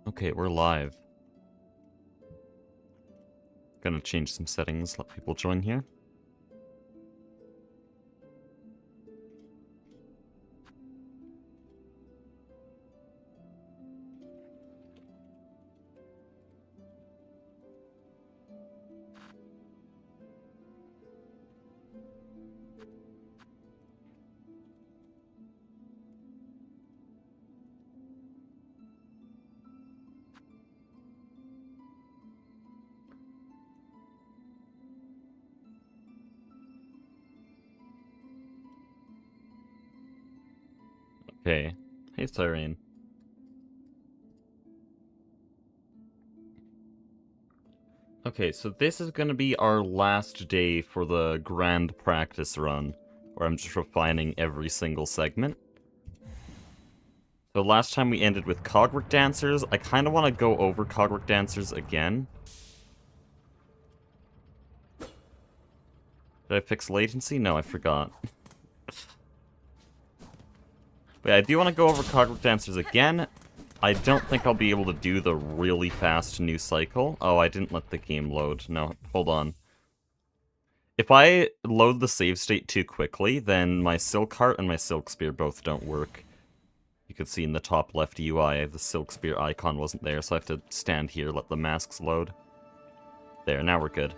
Okay, we're live. Gonna change some settings, let people join here. Okay. Hey, Cyrene. Okay, so this is gonna be our last day for the grand practice run, where I'm just refining every single segment. So last time we ended with Cogwork Dancers. I kind of want to go over Cogwork Dancers again. Did I fix latency? No, I forgot. But yeah, I do want to go over Cogwork Dancers again. I don't think I'll be able to do the really fast new cycle. Oh, I didn't let the game load. No, hold on. If I load the save state too quickly, then my Silk Heart and my Silk Spear both don't work. You can see in the top left UI, the Silk Spear icon wasn't there, so I have to stand here, let the masks load. There, now we're good.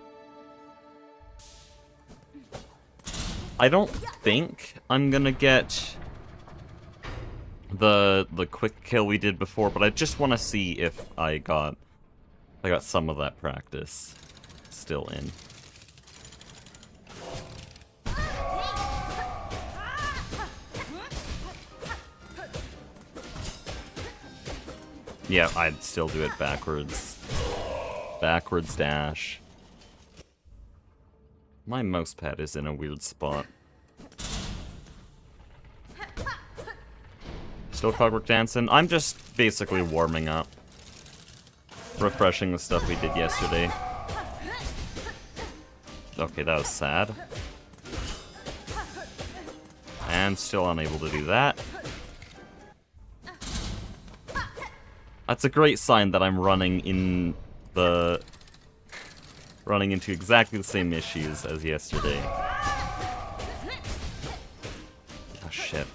I don't think I'm gonna get the quick kill we did before, but I just want to see if I got some of that practice still in. Yeah, I'd still do it backwards. Backwards dash. My mouse pad is in a weird spot. Still Cogwork Dancing. I'm just basically warming up. Refreshing the stuff we did yesterday. Okay, that was sad. And still unable to do that. That's a great sign that I'm running into exactly the same issues as yesterday. Oh shit.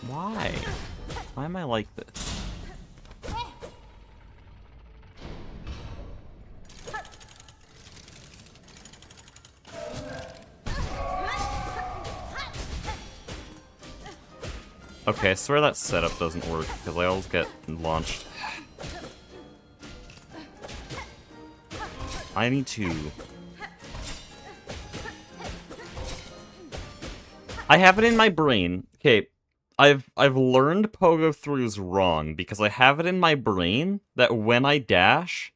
Why? Why am I like this? Okay, I swear that setup doesn't work, because I always get launched. I need to... I have it in my brain. Okay, I've learned pogo throughs wrong, because I have it in my brain that when I dash,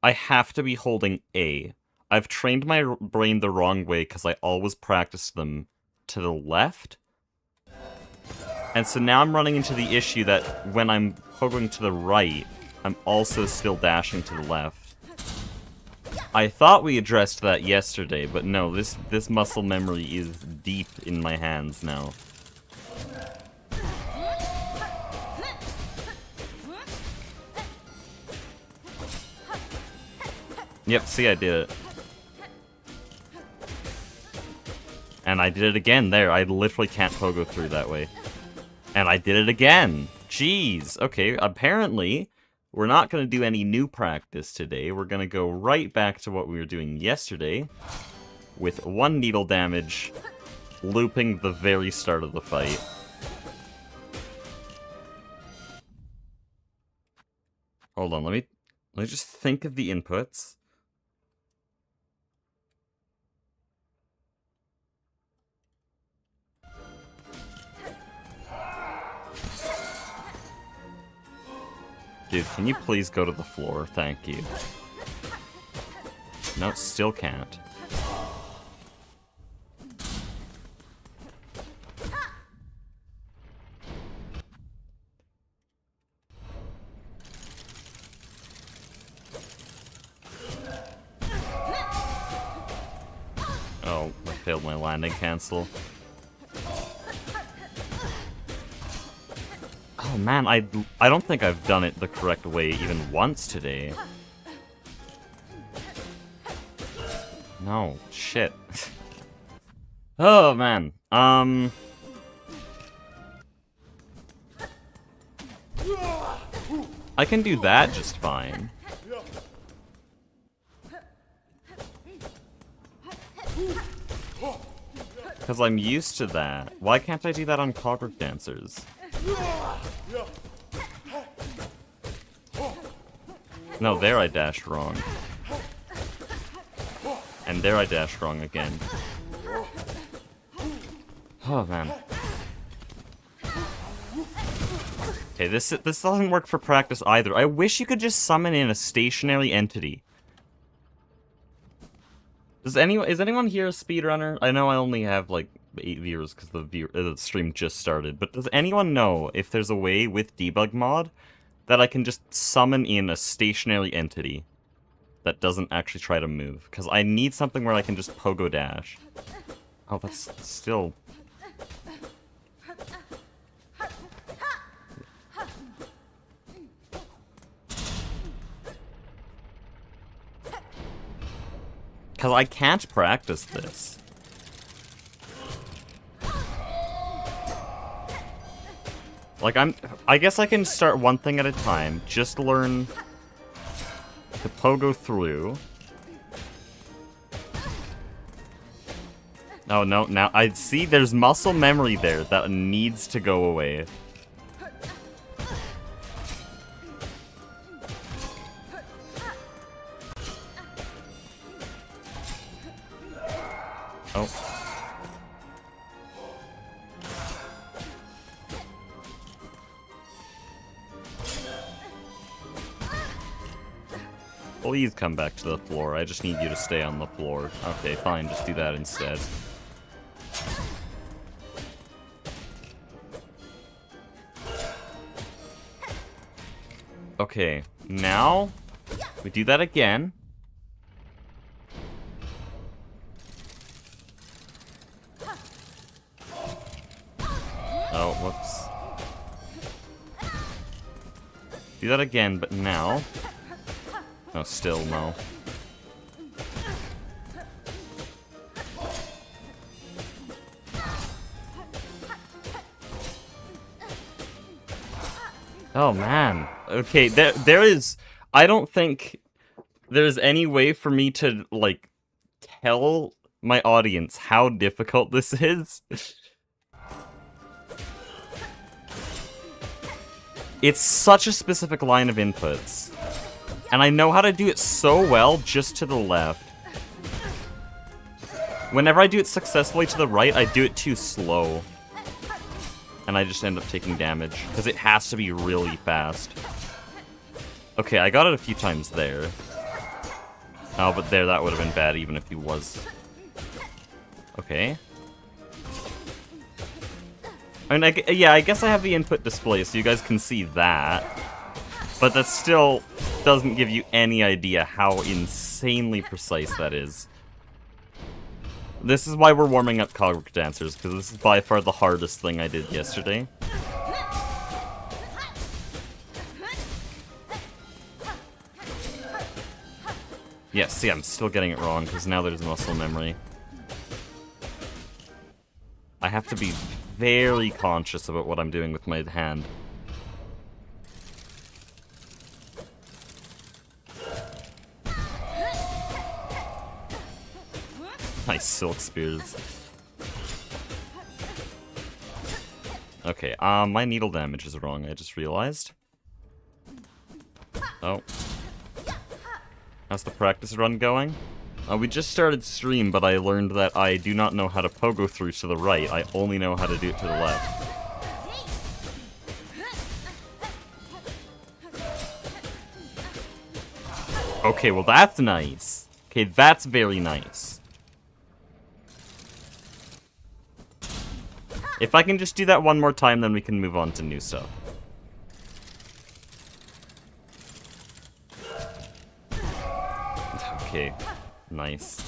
I have to be holding A. I've trained my brain the wrong way, because I always practice them to the left. And so now I'm running into the issue that when I'm pogoing to the right, I'm also still dashing to the left. I thought we addressed that yesterday, but no, this muscle memory is deep in my hands now. Yep, see, I did it. And I did it again there. I literally can't pogo through that way. And I did it again. Jeez. Okay, apparently, we're not going to do any new practice today. We're going to go right back to what we were doing yesterday, with 1 needle damage, looping the very start of the fight. Hold on, let me just think of the inputs. Dude, can you please go to the floor? Thank you. No, still can't. Oh, I failed my landing cancel. Oh Oh man, I don't think I've done it the correct way even once today. No, shit. Oh man. I can do that just fine. Because I'm used to that. Why can't I do that on Clockwork Dancers? No, there I dashed wrong. And there I dashed wrong again. Oh, man. Okay, this doesn't work for practice either. I wish you could just summon in a stationary entity. Is anyone here a speedrunner? I know I only have like 8 viewers because the stream just started, but does anyone know if there's a way with debug mod that I can just summon in a stationary entity that doesn't actually try to move? Because I need something where I can just pogo dash. Oh, that's still... Because I can't practice this. Like, I guess I can start one thing at a time. Just learn to pogo through. Oh, no, now I see there's muscle memory there that needs to go away. Oh. Please come back to the floor. I just need you to stay on the floor. Okay, fine. Just do that instead. Okay, now we do that again. Oh, whoops. Do that again, but now... No, still no. Oh, man. Okay, there is... I don't think there's any way for me to, like, tell my audience how difficult this is. It's such a specific line of inputs. And I know how to do it so well just to the left. Whenever I do it successfully to the right, I do it too slow. And I just end up taking damage, because it has to be really fast. Okay, I got it a few times there. Oh, but there, that would have been bad even if he was. Okay. I mean, yeah, I guess I have the input display so you guys can see that. But that still doesn't give you any idea how insanely precise that is. This is why we're warming up Clockwork Dancers, because this is by far the hardest thing I did yesterday. Yeah, see, I'm still getting it wrong, because now there's muscle memory. I have to be very conscious about what I'm doing with my hand. Nice silk spears. Okay, my needle damage is wrong, I just realized. Oh. How's the practice run going? We just started stream, but I learned that I do not know how to pogo through to the right. I only know how to do it to the left. Okay, well that's nice. Okay, that's very nice. If I can just do that one more time, then we can move on to new stuff. Okay, nice.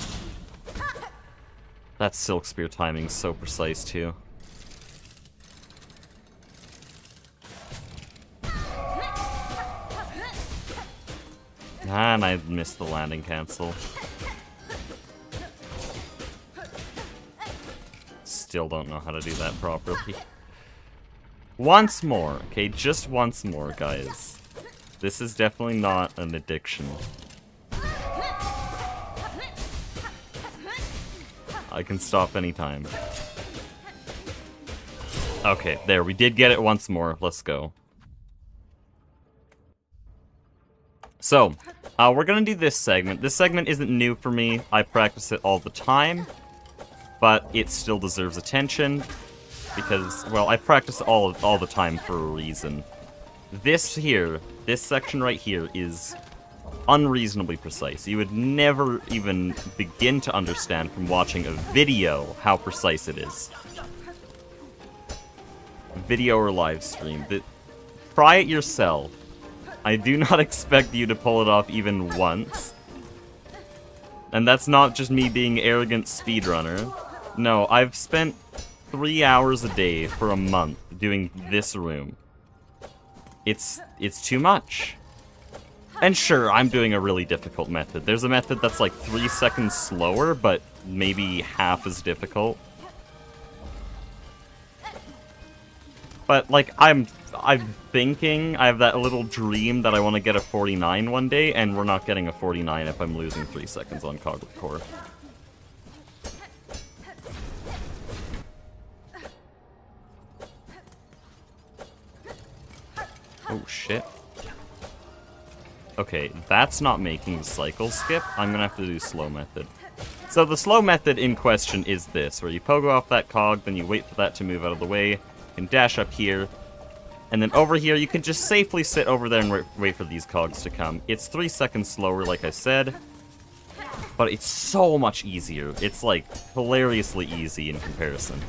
That Silk Spear timing's so precise, too. And I missed the landing cancel. Still don't know how to do that properly. Once more. Okay, just once more, guys. This is definitely not an addiction. I can stop anytime. Okay, there, we did get it once more. Let's go. So, we're gonna do this segment. This segment isn't new for me. I practice it all the time. But it still deserves attention. Because, well, I practice all the time for a reason. This here, this section right here is unreasonably precise. You would never even begin to understand from watching a video how precise it is. Video or live stream. Try it yourself. I do not expect you to pull it off even once. And that's not just me being arrogant speedrunner. No, I've spent 3 hours a day for a month doing this room. It's too much. And sure, I'm doing a really difficult method. There's a method that's like 3 seconds slower, but maybe half as difficult. But, like, I'm thinking, I have that little dream that I want to get a 49 one day, and we're not getting a 49 if I'm losing 3 seconds on Cogwheel Core. Oh, shit. Okay, that's not making the cycle skip. I'm gonna have to do slow method. So the slow method in question is this, where you pogo off that cog, then you wait for that to move out of the way, you can dash up here, and then over here you can just safely sit over there and wait for these cogs to come. It's 3 seconds slower, like I said, but it's so much easier. It's like hilariously easy in comparison.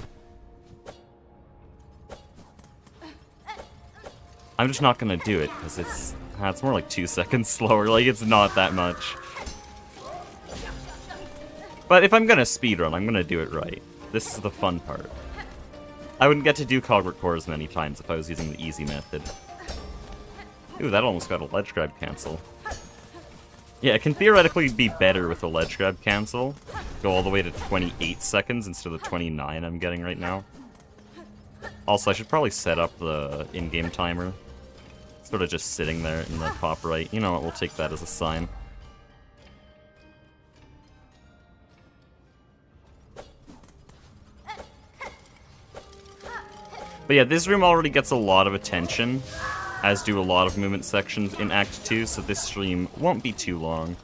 I'm just not gonna do it, because it's more like 2 seconds slower, like it's not that much. But if I'm gonna speedrun, I'm gonna do it right. This is the fun part. I wouldn't get to do Cogwheel Core as many times if I was using the easy method. Ooh, that almost got a ledge grab cancel. Yeah, it can theoretically be better with a ledge grab cancel. Go all the way to 28 seconds instead of the 29 I'm getting right now. Also, I should probably set up the in-game timer. Sort of just sitting there in the top right. You know what, we'll take that as a sign. But yeah, this room already gets a lot of attention, as do a lot of movement sections in Act 2, so this stream won't be too long.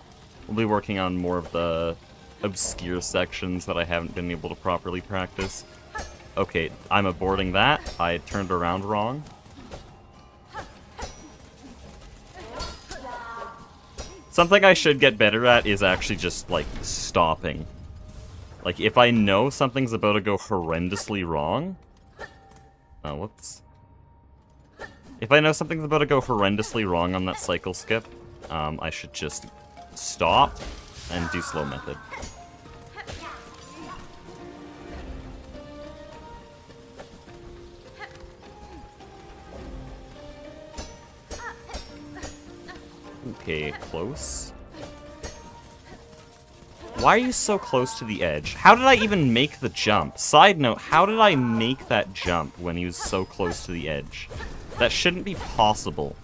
We'll be working on more of the obscure sections that I haven't been able to properly practice. Okay, I'm aborting that. I turned around wrong. Something I should get better at is actually just, like, stopping. Like, if I know something's about to go horrendously wrong... Oh, whoops. If I know something's about to go horrendously wrong on that cycle skip, I should just stop and do slow method. Okay, close. Why are you so close to the edge? How did I even make the jump? Side note, how did I make that jump when he was so close to the edge? That shouldn't be possible.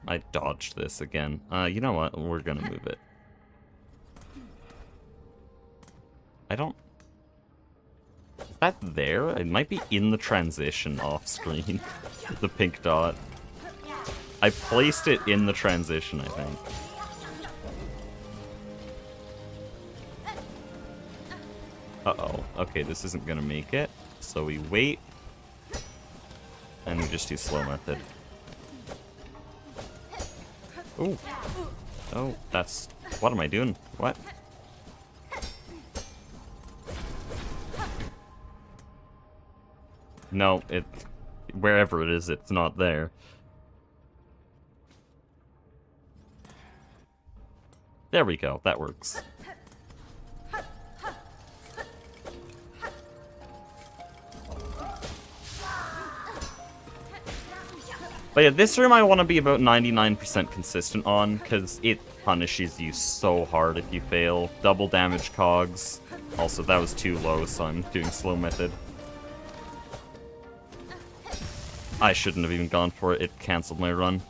I dodged this again. You know what? We're gonna move it. I don't... Is that there? It might be in the transition off screen. The pink dot. I placed it in the transition, I think. Uh-oh. Okay, this isn't gonna make it. So we wait. And we just do slow method. Ooh. Oh, that's... What am I doing? What? No, it... Wherever it is, it's not there. There we go, that works. But yeah, this room I want to be about 99% consistent on, because it punishes you so hard if you fail. Double damage cogs. Also, that was too low, so I'm doing slow method. I shouldn't have even gone for it. It cancelled my run.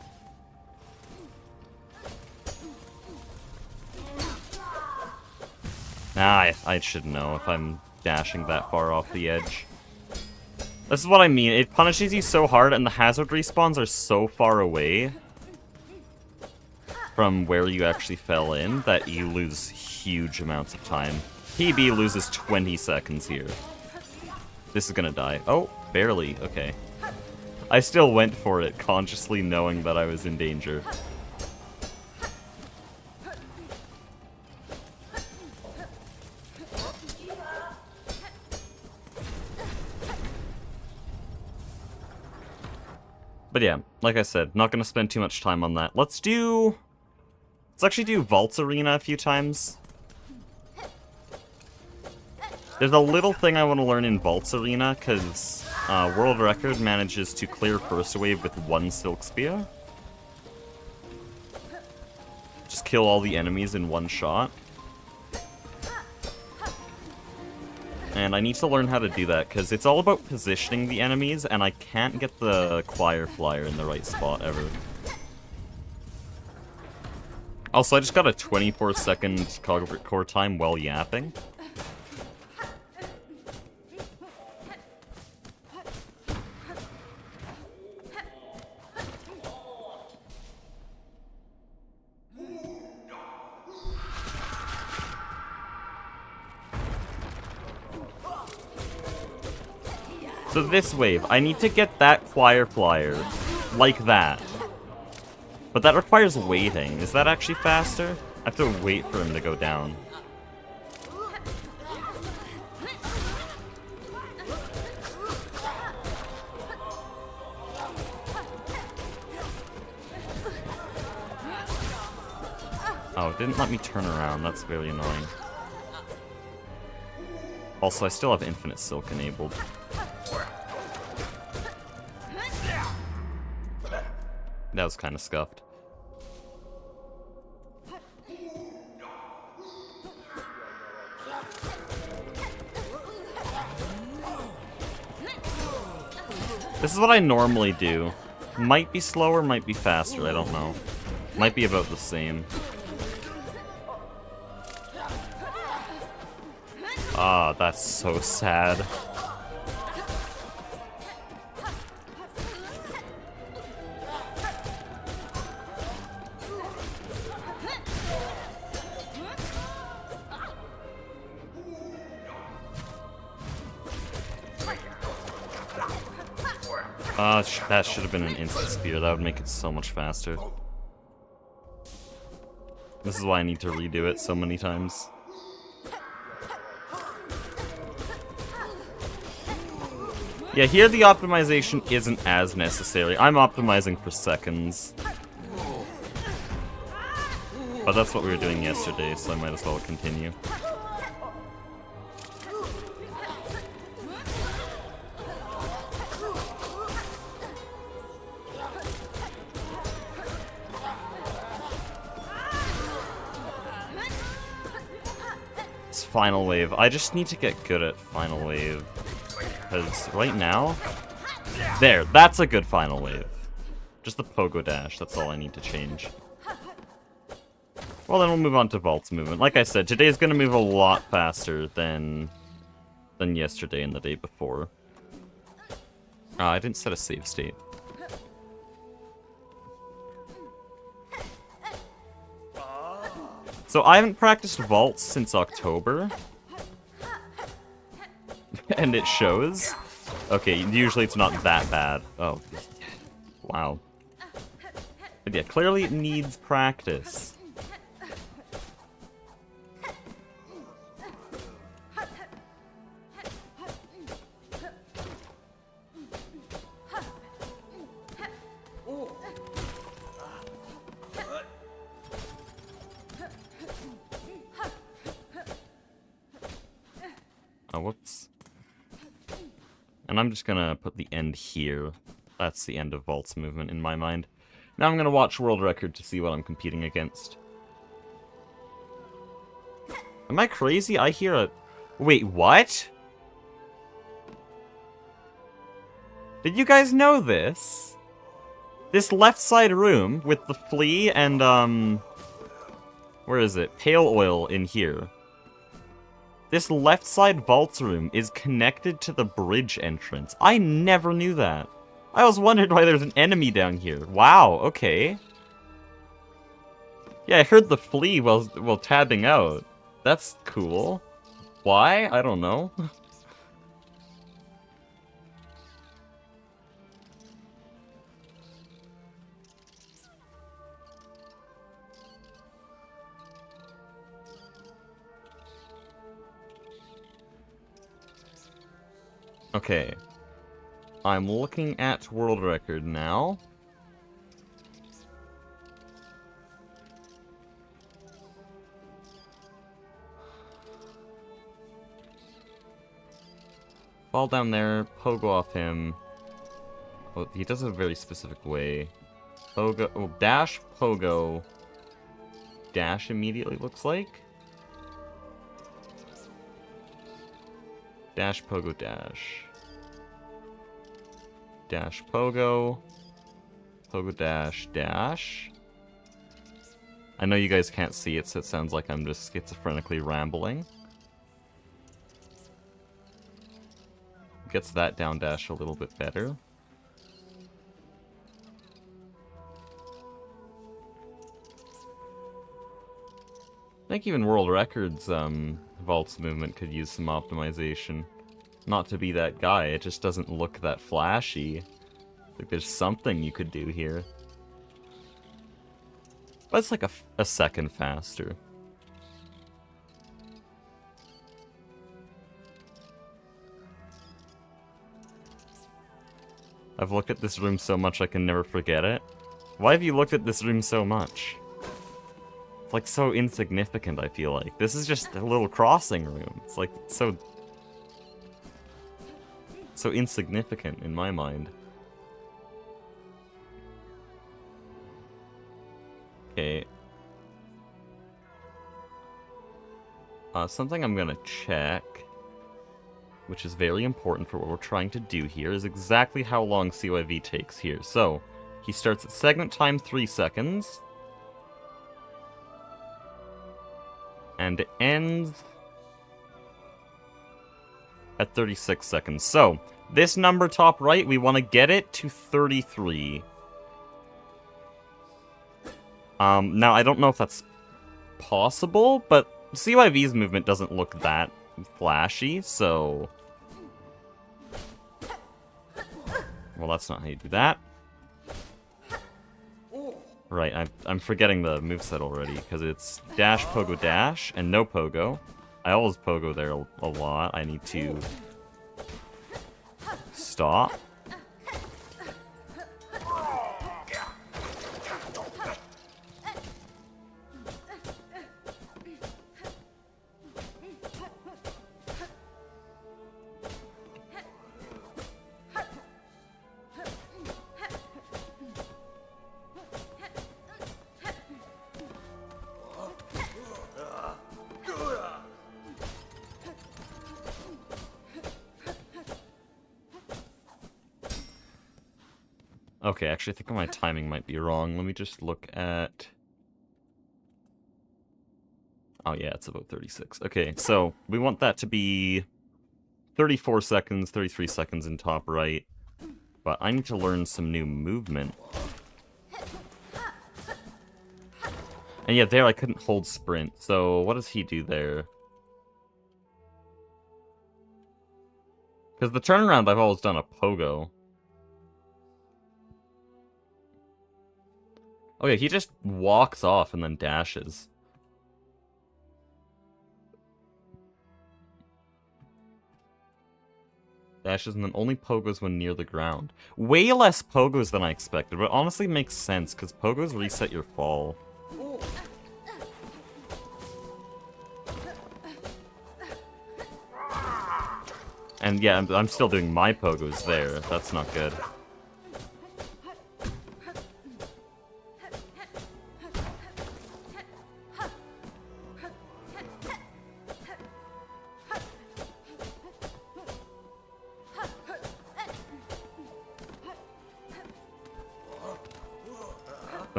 Nah, I should know if I'm dashing that far off the edge. This is what I mean. It punishes you so hard, and the hazard respawns are so far away from where you actually fell in that you lose huge amounts of time. PB loses 20 seconds here. This is gonna die. Oh, barely. Okay. I still went for it, consciously knowing that I was in danger. But yeah, like I said, not gonna spend too much time on that. Let's actually do Vaults Arena a few times. There's a little thing I want to learn in Vaults Arena, because World Record manages to clear first wave with one Silk Spear. Just kill all the enemies in one shot. And I need to learn how to do that, because it's all about positioning the enemies, and I can't get the Choir Flyer in the right spot ever. Also, I just got a 24-second core time while yapping. So this wave, I need to get that Choir Flyer, like that. But that requires waiting. Is that actually faster? I have to wait for him to go down. Oh, it didn't let me turn around. That's very annoying. Also, I still have Infinite Silk enabled. That was kind of scuffed. This is what I normally do. Might be slower, might be faster, I don't know. Might be about the same. Ah, that's so sad. That should have been an instant spear. That would make it so much faster. This is why I need to redo it so many times. Yeah, here the optimization isn't as necessary. I'm optimizing for seconds. But that's what we were doing yesterday, so I might as well continue. Final wave. I just need to get good at final wave. Because right now... There, that's a good final wave. Just the pogo dash, that's all I need to change. Well, then we'll move on to Vault's movement. Like I said, today's gonna move a lot faster than yesterday and the day before. I didn't set a save state. So I haven't practiced vaults since October. And it shows. Okay, usually it's not that bad. Oh, wow. But yeah, clearly it needs practice. Oh, whoops. And I'm just gonna put the end here. That's the end of vaults movement in my mind. Now I'm gonna watch world record to see what I'm competing against. Am I crazy? I hear a... Wait, what? Did you guys know this? This left side room with the flea and, where is it? Pale oil in here. This left side vaults room is connected to the bridge entrance. I never knew that. I was wondering why there's an enemy down here. Wow, okay. Yeah, I heard the flea while tabbing out. That's cool. Why? I don't know. Okay. I'm looking at world record now. Fall down there, pogo off him. Oh, he does it a very specific way. Pogo, oh, dash, pogo. Dash immediately, looks like. Dash, pogo, dash. Dash, pogo. Pogo, dash, dash. I know you guys can't see it, so it sounds like I'm just schizophrenically rambling. Gets that down dash a little bit better. I think even world records vaults movement could use some optimization. Not to be that guy, it just doesn't look that flashy. Like there's something you could do here. But it's like a second faster. I've looked at this room so much I can never forget it. Why have you looked at this room so much? It's like so insignificant, I feel like. This is just a little crossing room. It's like so insignificant in my mind. Okay. Something I'm gonna check, which is very important for what we're trying to do here, is exactly how long CYV takes here. So, he starts at segment time 3 seconds, and ends at 36 seconds. So, this number top right, we want to get it to 33. Now, I don't know if that's possible, but CYV's movement doesn't look that flashy, so... Well, that's not how you do that. Right, I'm forgetting the moveset already, because it's dash, pogo, dash, and no pogo. I always pogo there a lot. I need to stop. Okay, actually, I think my timing might be wrong. Let me just look at... Oh, yeah, it's about 36. Okay, so we want that to be 34 seconds, 33 seconds in top right. But I need to learn some new movement. And yeah, there I couldn't hold sprint. So what does he do there? Because the turnaround, I've always done a pogo. Okay, he just walks off and then dashes. Dashes and then only pogos when near the ground. Way less pogos than I expected, but honestly makes sense, because pogos reset your fall. And yeah, I'm still doing my pogos there. That's not good.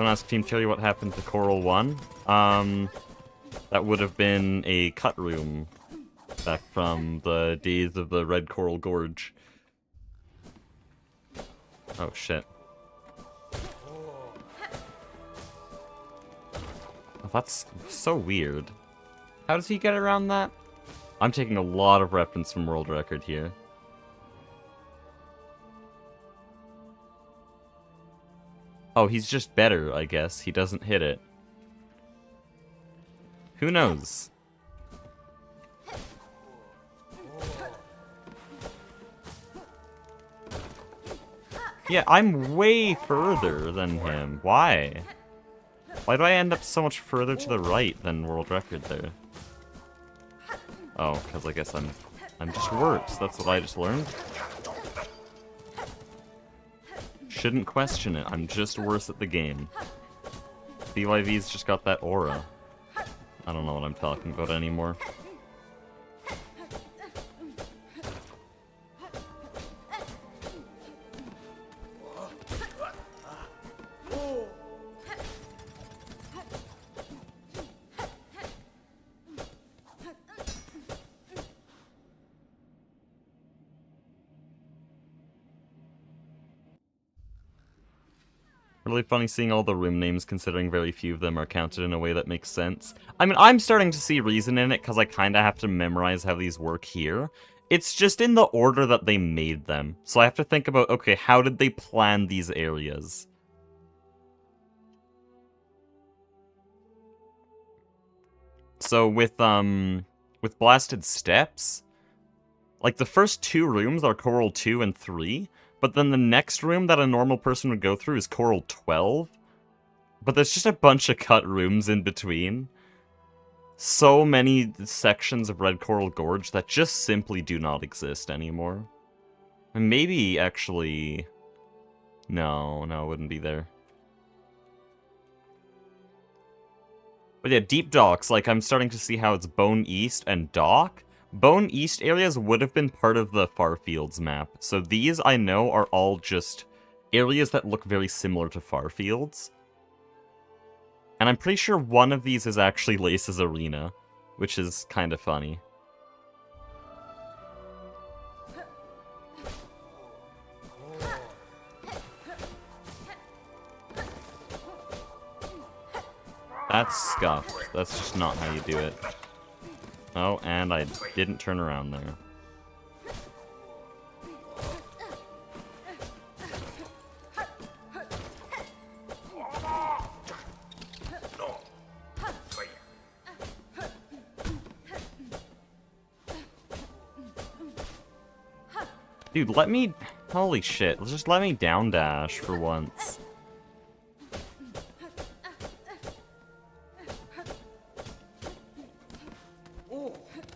Don't ask Team Cherry what happened to Coral 1. That would have been a cut room back from the days of the Red Coral Gorge. Oh shit. Oh, that's so weird. How does he get around that? I'm taking a lot of reference from World Record here. Oh, he's just better, I guess. He doesn't hit it. Who knows? Yeah, I'm way further than him. Why? Why do I end up so much further to the right than World Record there? Oh, because I guess I'm just worse. That's what I just learned. Shouldn't question it. I'm just worse at the game. BYV's just got that aura. I don't know what I'm talking about anymore. Really funny seeing all the room names, considering very few of them are counted in a way that makes sense. I mean, I'm starting to see reason in it, because I kind of have to memorize how these work here. It's just in the order that they made them. So I have to think about, okay, how did they plan these areas? So with Blasted Steps, like the first two rooms are Coral 2 and 3, but then the next room that a normal person would go through is Coral 12. But there's just a bunch of cut rooms in between. So many sections of Red Coral Gorge that just simply do not exist anymore. And maybe, actually... No, it wouldn't be there. But yeah, Deep Docks, like, I'm starting to see how it's Bone East and Dock. Bone East areas would have been part of the Farfields map. So these, I know, are all just areas that look very similar to Farfields. And I'm pretty sure one of these is actually Lace's Arena, which is kind of funny. That's scuffed. That's just not how you do it. Oh, and I didn't turn around there. Dude, let me... Holy shit, just let me down dash for once.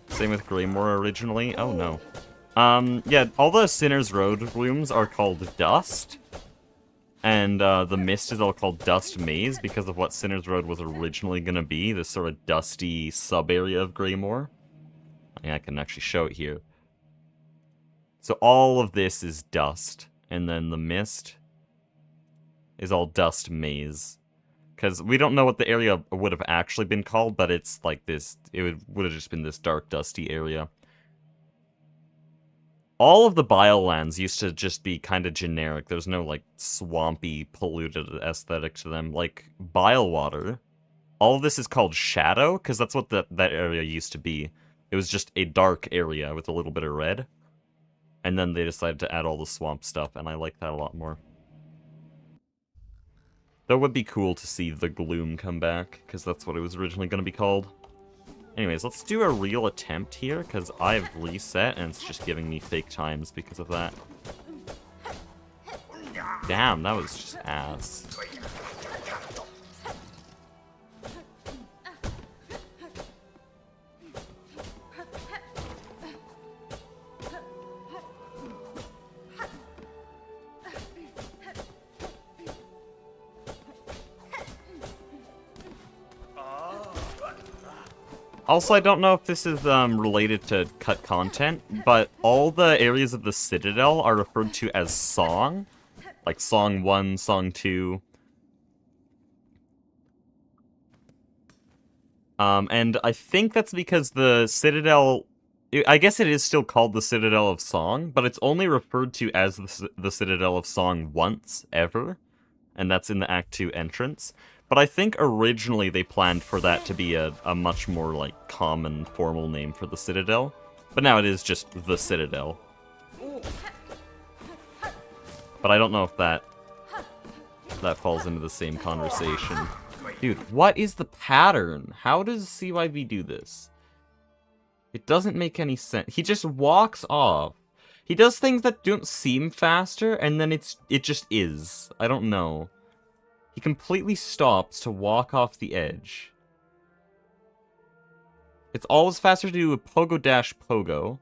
Same with Greymore originally. Oh no. Yeah, all the Sinner's Road rooms are called Dust. And the Mist is all called Dust Maze because of what Sinner's Road was originally gonna be, this sort of dusty sub-area of Greymore. Yeah, I can actually show it here. So all of this is dust, and then the Mist is all Dust Maze. Because we don't know what the area would have actually been called, but it's like this, it would have just been this dark, dusty area. All of the Biolands used to just be kind of generic. There's no, like, swampy, polluted aesthetic to them. Like, Bilewater, all of this is called Shadow, because that's what that area used to be. It was just a dark area with a little bit of red. And then they decided to add all the swamp stuff, and I like that a lot more. That would be cool to see the Gloom come back, because that's what it was originally going to be called. Anyways, let's do a real attempt here, because I've reset, and it's just giving me fake times because of that. Damn, that was just ass. Also, I don't know if this is related to cut content, but all the areas of the Citadel are referred to as Song. Like Song 1, Song 2. And I think that's because the Citadel... I guess it is still called the Citadel of Song, but it's only referred to as the Citadel of Song once, ever. And that's in the Act 2 entrance. But I think originally they planned for that to be a much more, like, common, formal name for the Citadel. But now it is just the Citadel. But I don't know if that falls into the same conversation. Dude, what is the pattern? How does CYV do this? It doesn't make any sense. He just walks off. He does things that don't seem faster, and then it just is. I don't know. He completely stops to walk off the edge. It's always faster to do a pogo dash pogo.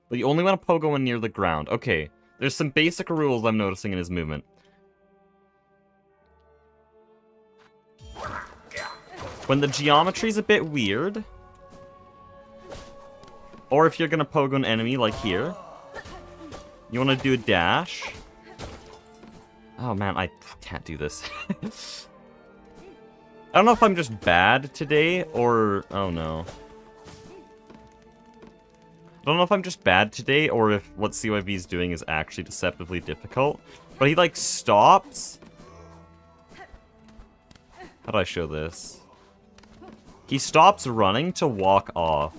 But you only want to pogo when near the ground. Okay, there's some basic rules I'm noticing in his movement. When the geometry's a bit weird, or if you're gonna pogo an enemy, like here, you want to do a dash. Oh man, I can't do this. I don't know if I'm just bad today, or... oh no. I don't know if I'm just bad today, or if what CYV is doing is actually deceptively difficult. But he, like, stops. How do I show this? He stops running to walk off.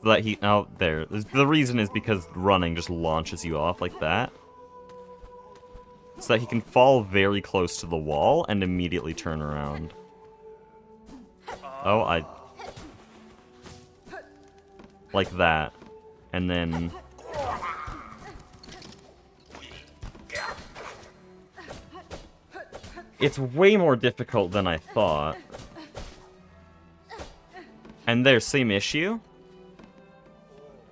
So that he... oh, there. The reason is because running just launches you off like that. So that he can fall very close to the wall and immediately turn around. Oh, I... like that. And then... it's way more difficult than I thought. And there's same issue.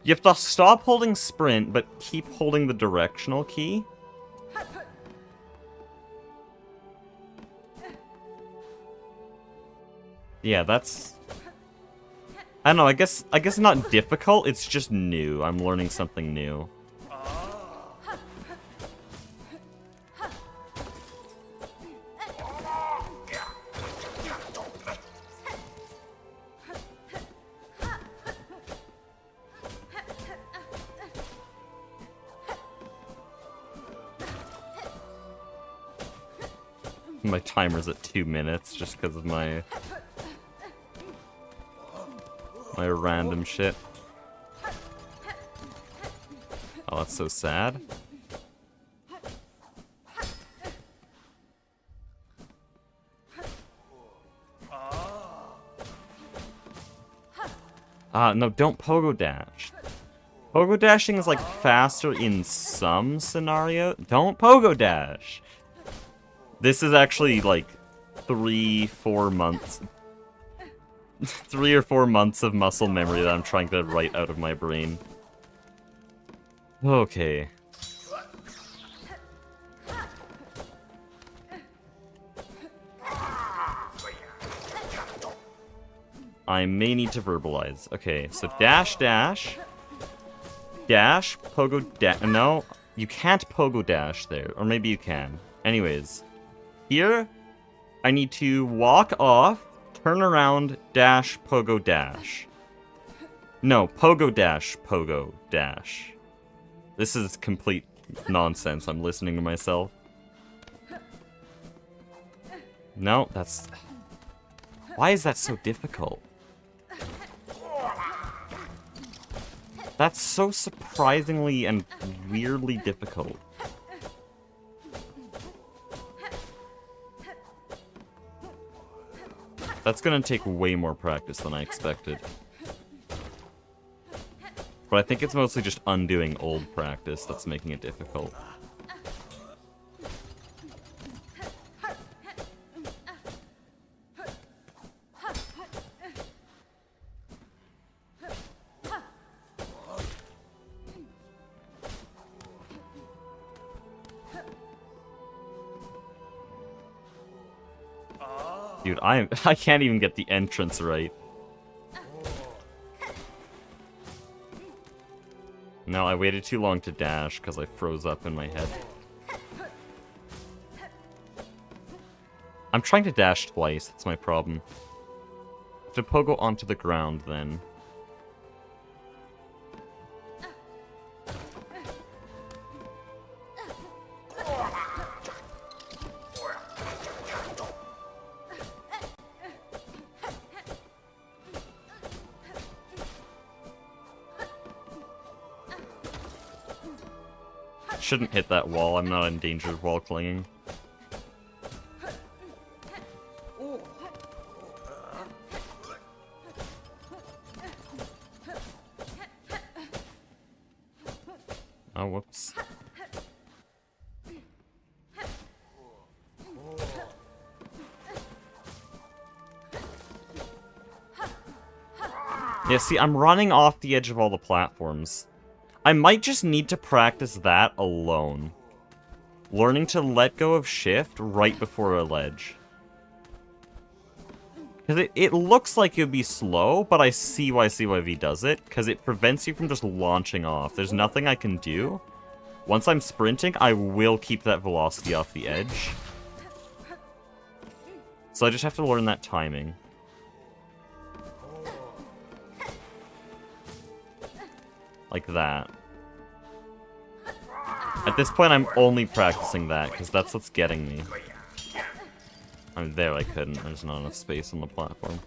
You have to stop holding sprint, but keep holding the directional key. Yeah, that's... I don't know, I guess not difficult, it's just new. I'm learning something new. My timer's at 2 minutes just because of my random shit. Oh, that's so sad. No, don't pogo dash. Pogo dashing is like faster in some scenario. Don't pogo dash. This is actually like 3-4 months. 3 or 4 months of muscle memory that I'm trying to write out of my brain. Okay. I may need to verbalize. Okay, so dash, dash. Dash, pogo dash. No, you can't pogo dash there. Or maybe you can. Anyways. Here, I need to walk off, turn around, dash, pogo dash. No, pogo dash, pogo dash. This is complete nonsense. I'm listening to myself. No, that's... why is that so difficult? That's so surprisingly and weirdly difficult. That's gonna take way more practice than I expected. But I think it's mostly just undoing old practice that's making it difficult. Dude, I can't even get the entrance right. No, I waited too long to dash because I froze up in my head. I'm trying to dash twice, that's my problem. to pogo onto the ground then. Shouldn't hit that wall. I'm not in danger of wall clinging. Oh, whoops. Yeah, see, I'm running off the edge of all the platforms. I might just need to practice that alone. Learning to let go of shift right before a ledge. Because it looks like it would be slow, but I see why CYV does it, because it prevents you from just launching off. There's nothing I can do. Once I'm sprinting, I will keep that velocity off the edge. So I just have to learn that timing. Like that. At this point, I'm only practicing that, because that's what's getting me. I mean, there I couldn't. There's not enough space on the platform.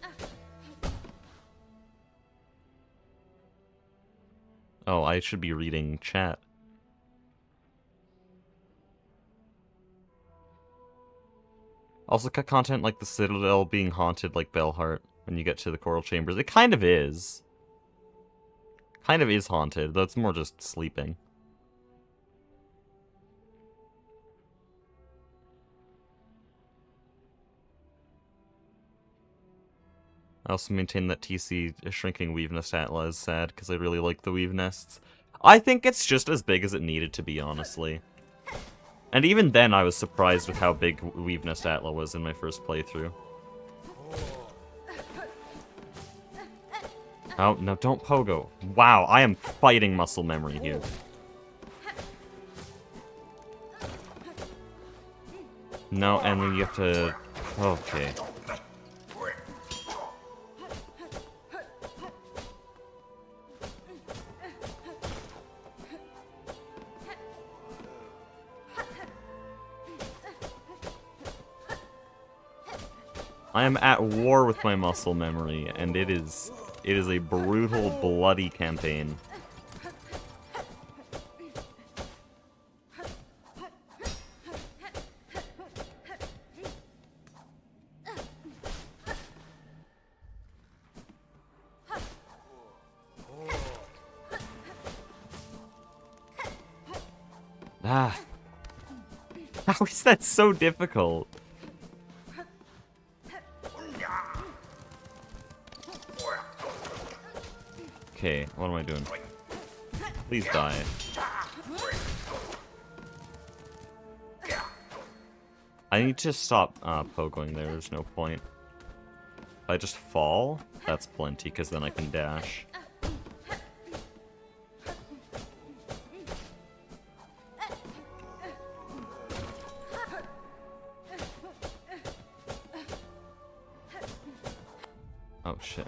Oh, I should be reading chat. Also, cut content like the Citadel being haunted like Bellheart when you get to the Coral Chambers. It kind of is. Kind of is haunted, though it's more just sleeping. I also maintain that TC shrinking weave nest atla is sad, because I really like the weave nests. I think it's just as big as it needed to be, honestly. And even then, I was surprised with how big weave nest atla was in my first playthrough. Oh, no, don't pogo. Wow, I am fighting muscle memory here. No, and then you have to... Okay. I am at war with my muscle memory, and it is a brutal, bloody campaign. Ah. How is that so difficult? Okay, what am I doing? Please die. I need to stop pogoing there, there's no point. If I just fall, that's plenty, because then I can dash. Oh shit.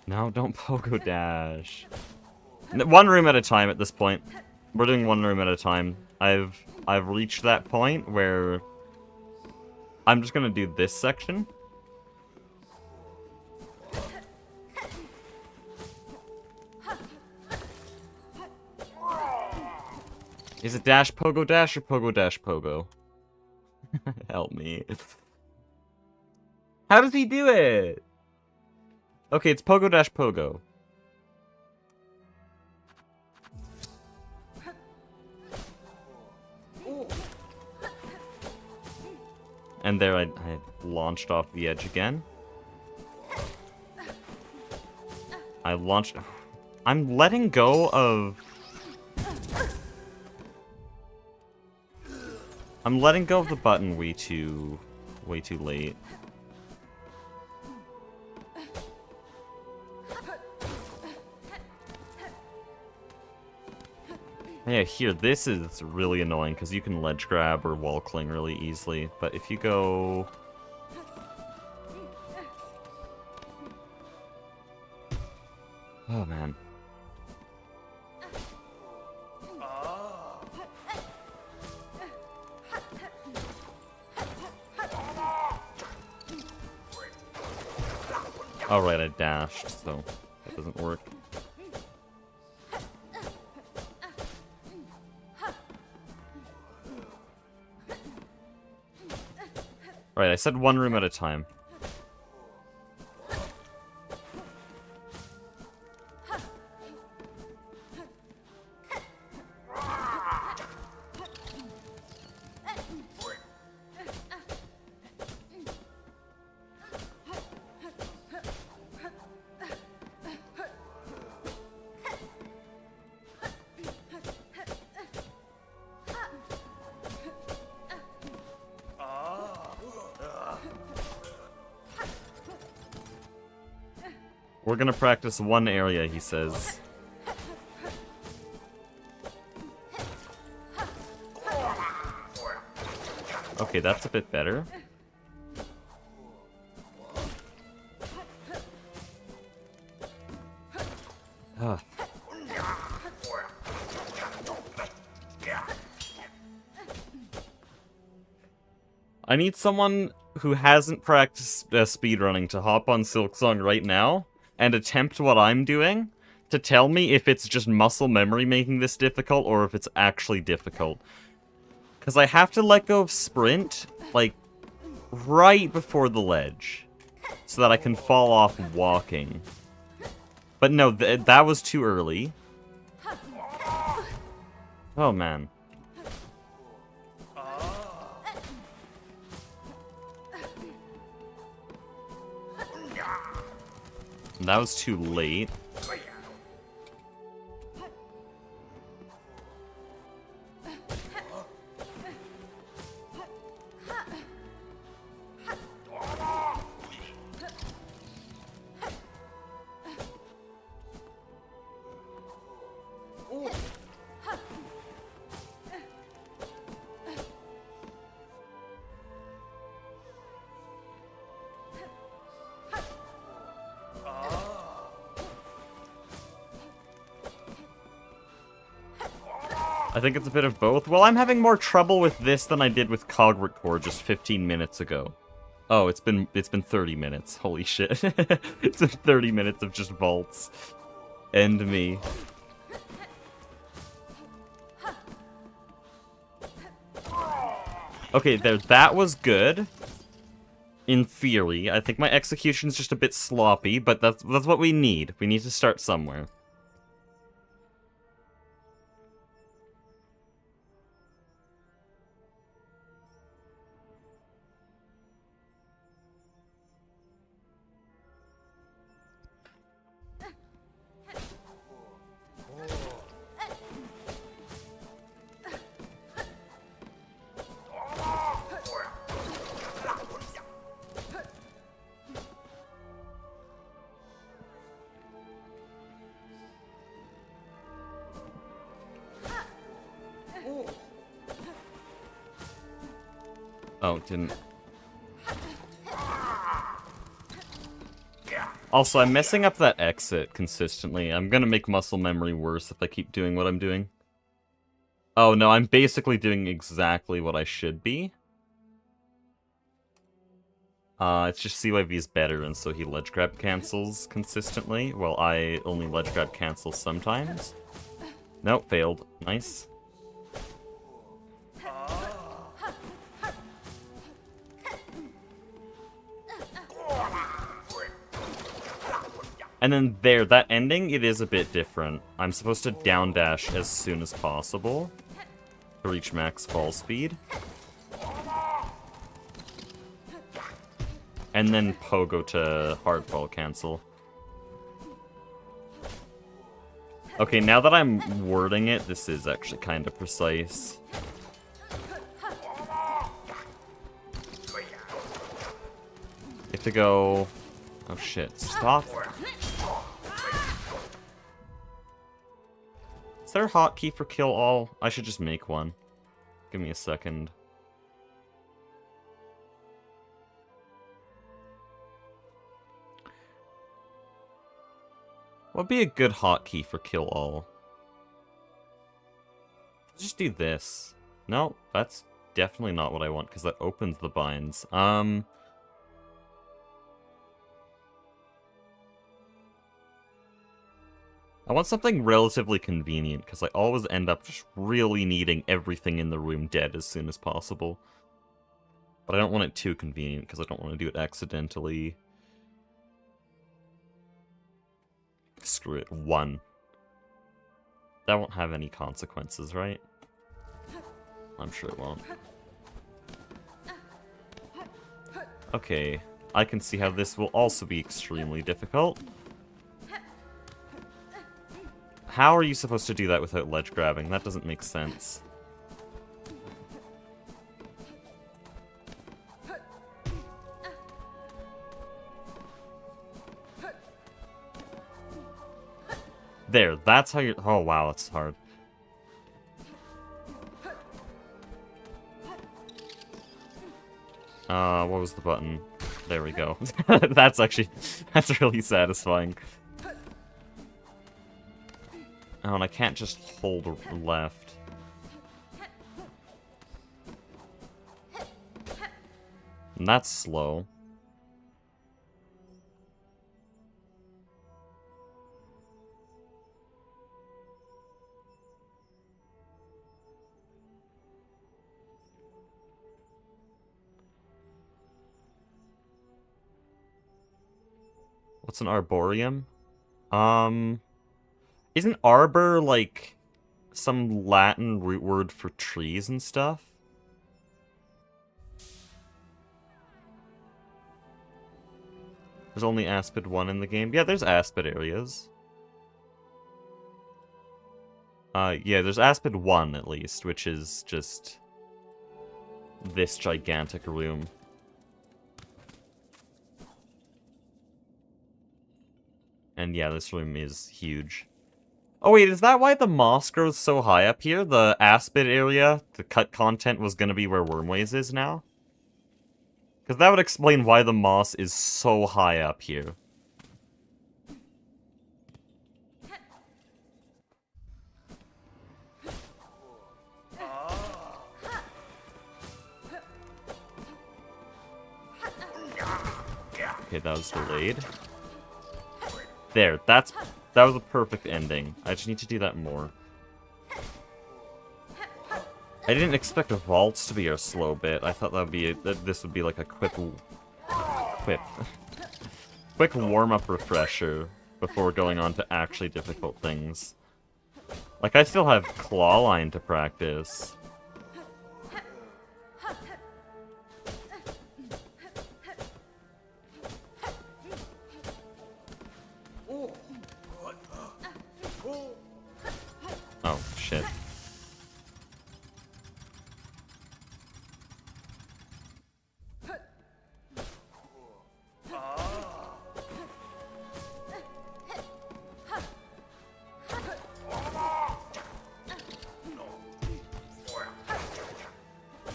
No, don't pogo dash. One room at a time at this point. We're doing one room at a time. I've reached that point where I'm just gonna do this section. Is it dash pogo dash or pogo dash pogo? Help me. How does he do it? Okay, it's pogo dash pogo. And there I launched off the edge again. I launched... I'm letting go of... I'm letting go of the button way too way too late. Yeah, here, this is really annoying, because you can ledge grab or wall cling really easily. But if you go... Oh, man. Oh, right, I dashed, so that doesn't work. Right, I said one room at a time. We're gonna practice one area, he says. Okay, that's a bit better. Ah. I need someone who hasn't practiced speedrunning to hop on Silksong right now and attempt what I'm doing to tell me if it's just muscle memory making this difficult or if it's actually difficult. Because I have to let go of sprint, like, right before the ledge, so that I can fall off walking. But no, that was too early. Oh, man. That was too late. I think it's a bit of both. Well, I'm having more trouble with this than I did with Cogwort Core just 15 minutes ago. Oh, it's been 30 minutes. Holy shit. It's been 30 minutes of just vaults. And me. Okay, there. That was good. In theory. I think my execution's just a bit sloppy, but that's what we need. We need to start somewhere. Oh, didn't. Also, I'm messing up that exit consistently. I'm gonna make muscle memory worse if I keep doing what I'm doing. Oh no, I'm basically doing exactly what I should be. It's just CYV is better, and so he ledge grab cancels consistently, while I only ledge grab cancel sometimes. Nope, failed. Nice. And then there, that ending, it is a bit different. I'm supposed to down dash as soon as possible to reach max fall speed. And then pogo to hard fall cancel. Okay, now that I'm wording it, this is actually kind of precise. to go... Oh shit, stop. Is there a hotkey for kill all? I should just make one. Give me a second. What'd be a good hotkey for kill all? Just do this. No, that's definitely not what I want, because that opens the binds. I want something relatively convenient, because I always end up just really needing everything in the room dead as soon as possible. But I don't want it too convenient, because I don't want to do it accidentally. Screw it, 1. That won't have any consequences, right? I'm sure it won't. Okay, I can see how this will also be extremely difficult. How are you supposed to do that without ledge grabbing? That doesn't make sense. There, that's how you're... Oh, wow, that's hard. What was the button? There we go. That's actually... That's really satisfying. Oh, and I can't just hold left. And that's slow. What's an arboreum? Isn't arbor, like, some Latin root word for trees and stuff? There's only Aspid 1 in the game. Yeah, there's Aspid areas. Yeah, there's Aspid 1, at least, which is just this gigantic room. And yeah, this room is huge. Oh wait, is that why the moss grows so high up here? The Aspid area, the cut content was gonna be where Wormways is now? Because that would explain why the moss is so high up here. Okay, that was delayed. There, that was a perfect ending. I just need to do that more. I didn't expect vaults to be a slow bit. I thought that this would be like a quick warm-up refresher before going on to actually difficult things. Like, I still have Clawline to practice. Oh, shit.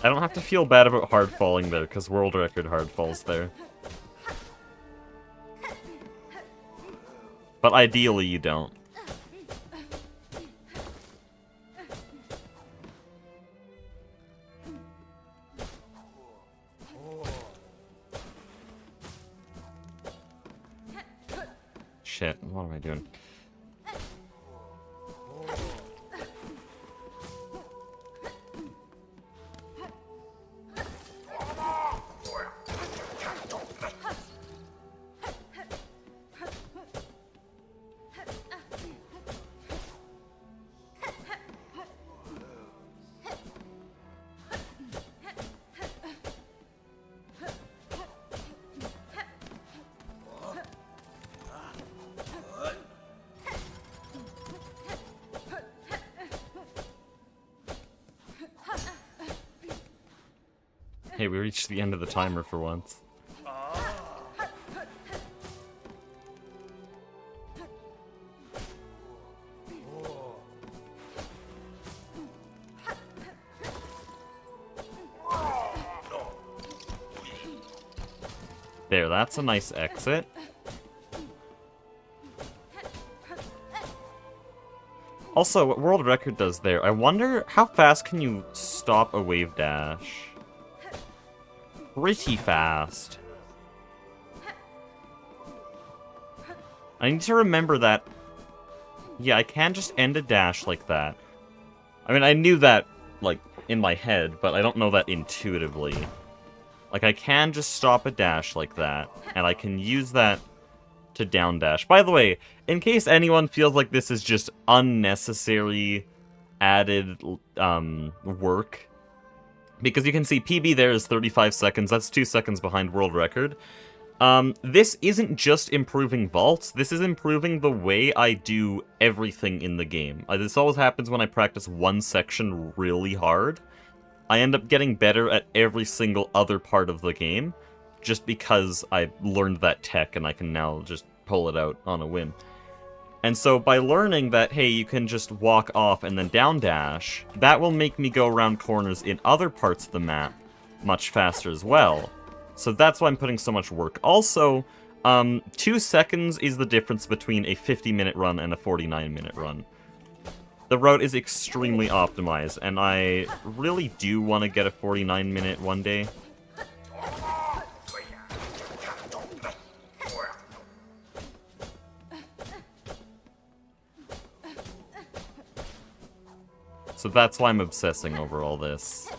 I don't have to feel bad about hard falling there, because world record hard falls there. But ideally you don't. Shit, what am I doing? Hey, we reached the end of the timer for once. There, that's a nice exit. Also, what world record does there, I wonder how fast can you stop a wave dash? Pretty fast. I need to remember that. Yeah, I can just end a dash like that. I mean, I knew that, like, in my head, but I don't know that intuitively. Like, I can just stop a dash like that, and I can use that to down dash. By the way, in case anyone feels like this is just unnecessary added work, because you can see PB there is 35 seconds, that's 2 seconds behind world record. This isn't just improving vaults, this is improving the way I do everything in the game. This always happens when I practice one section really hard. I end up getting better at every single other part of the game, just because I learned that tech and I can now just pull it out on a whim. And so by learning that, hey, you can just walk off and then down dash, that will make me go around corners in other parts of the map much faster as well. So that's why I'm putting so much work. Also, 2 seconds is the difference between a 50-minute run and a 49-minute run. The route is extremely optimized, and I really do want to get a 49-minute one day. So that's why I'm obsessing over all this.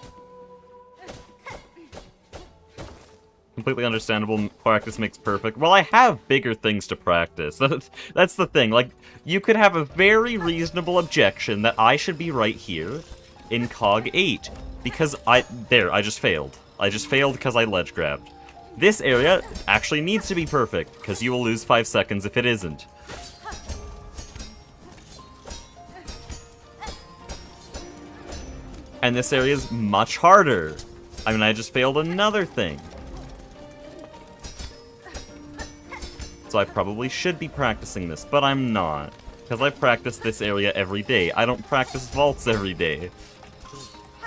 Completely understandable, practice makes perfect. Well, I have bigger things to practice. That's the thing. Like, you could have a very reasonable objection that I should be right here in Cog 8. Because I just failed. I just failed because I ledge grabbed. This area actually needs to be perfect, because you will lose 5 seconds if it isn't. And this area is much harder. I mean, I just failed another thing. So I probably should be practicing this, but I'm not. Because I practice this area every day. I don't practice vaults every day.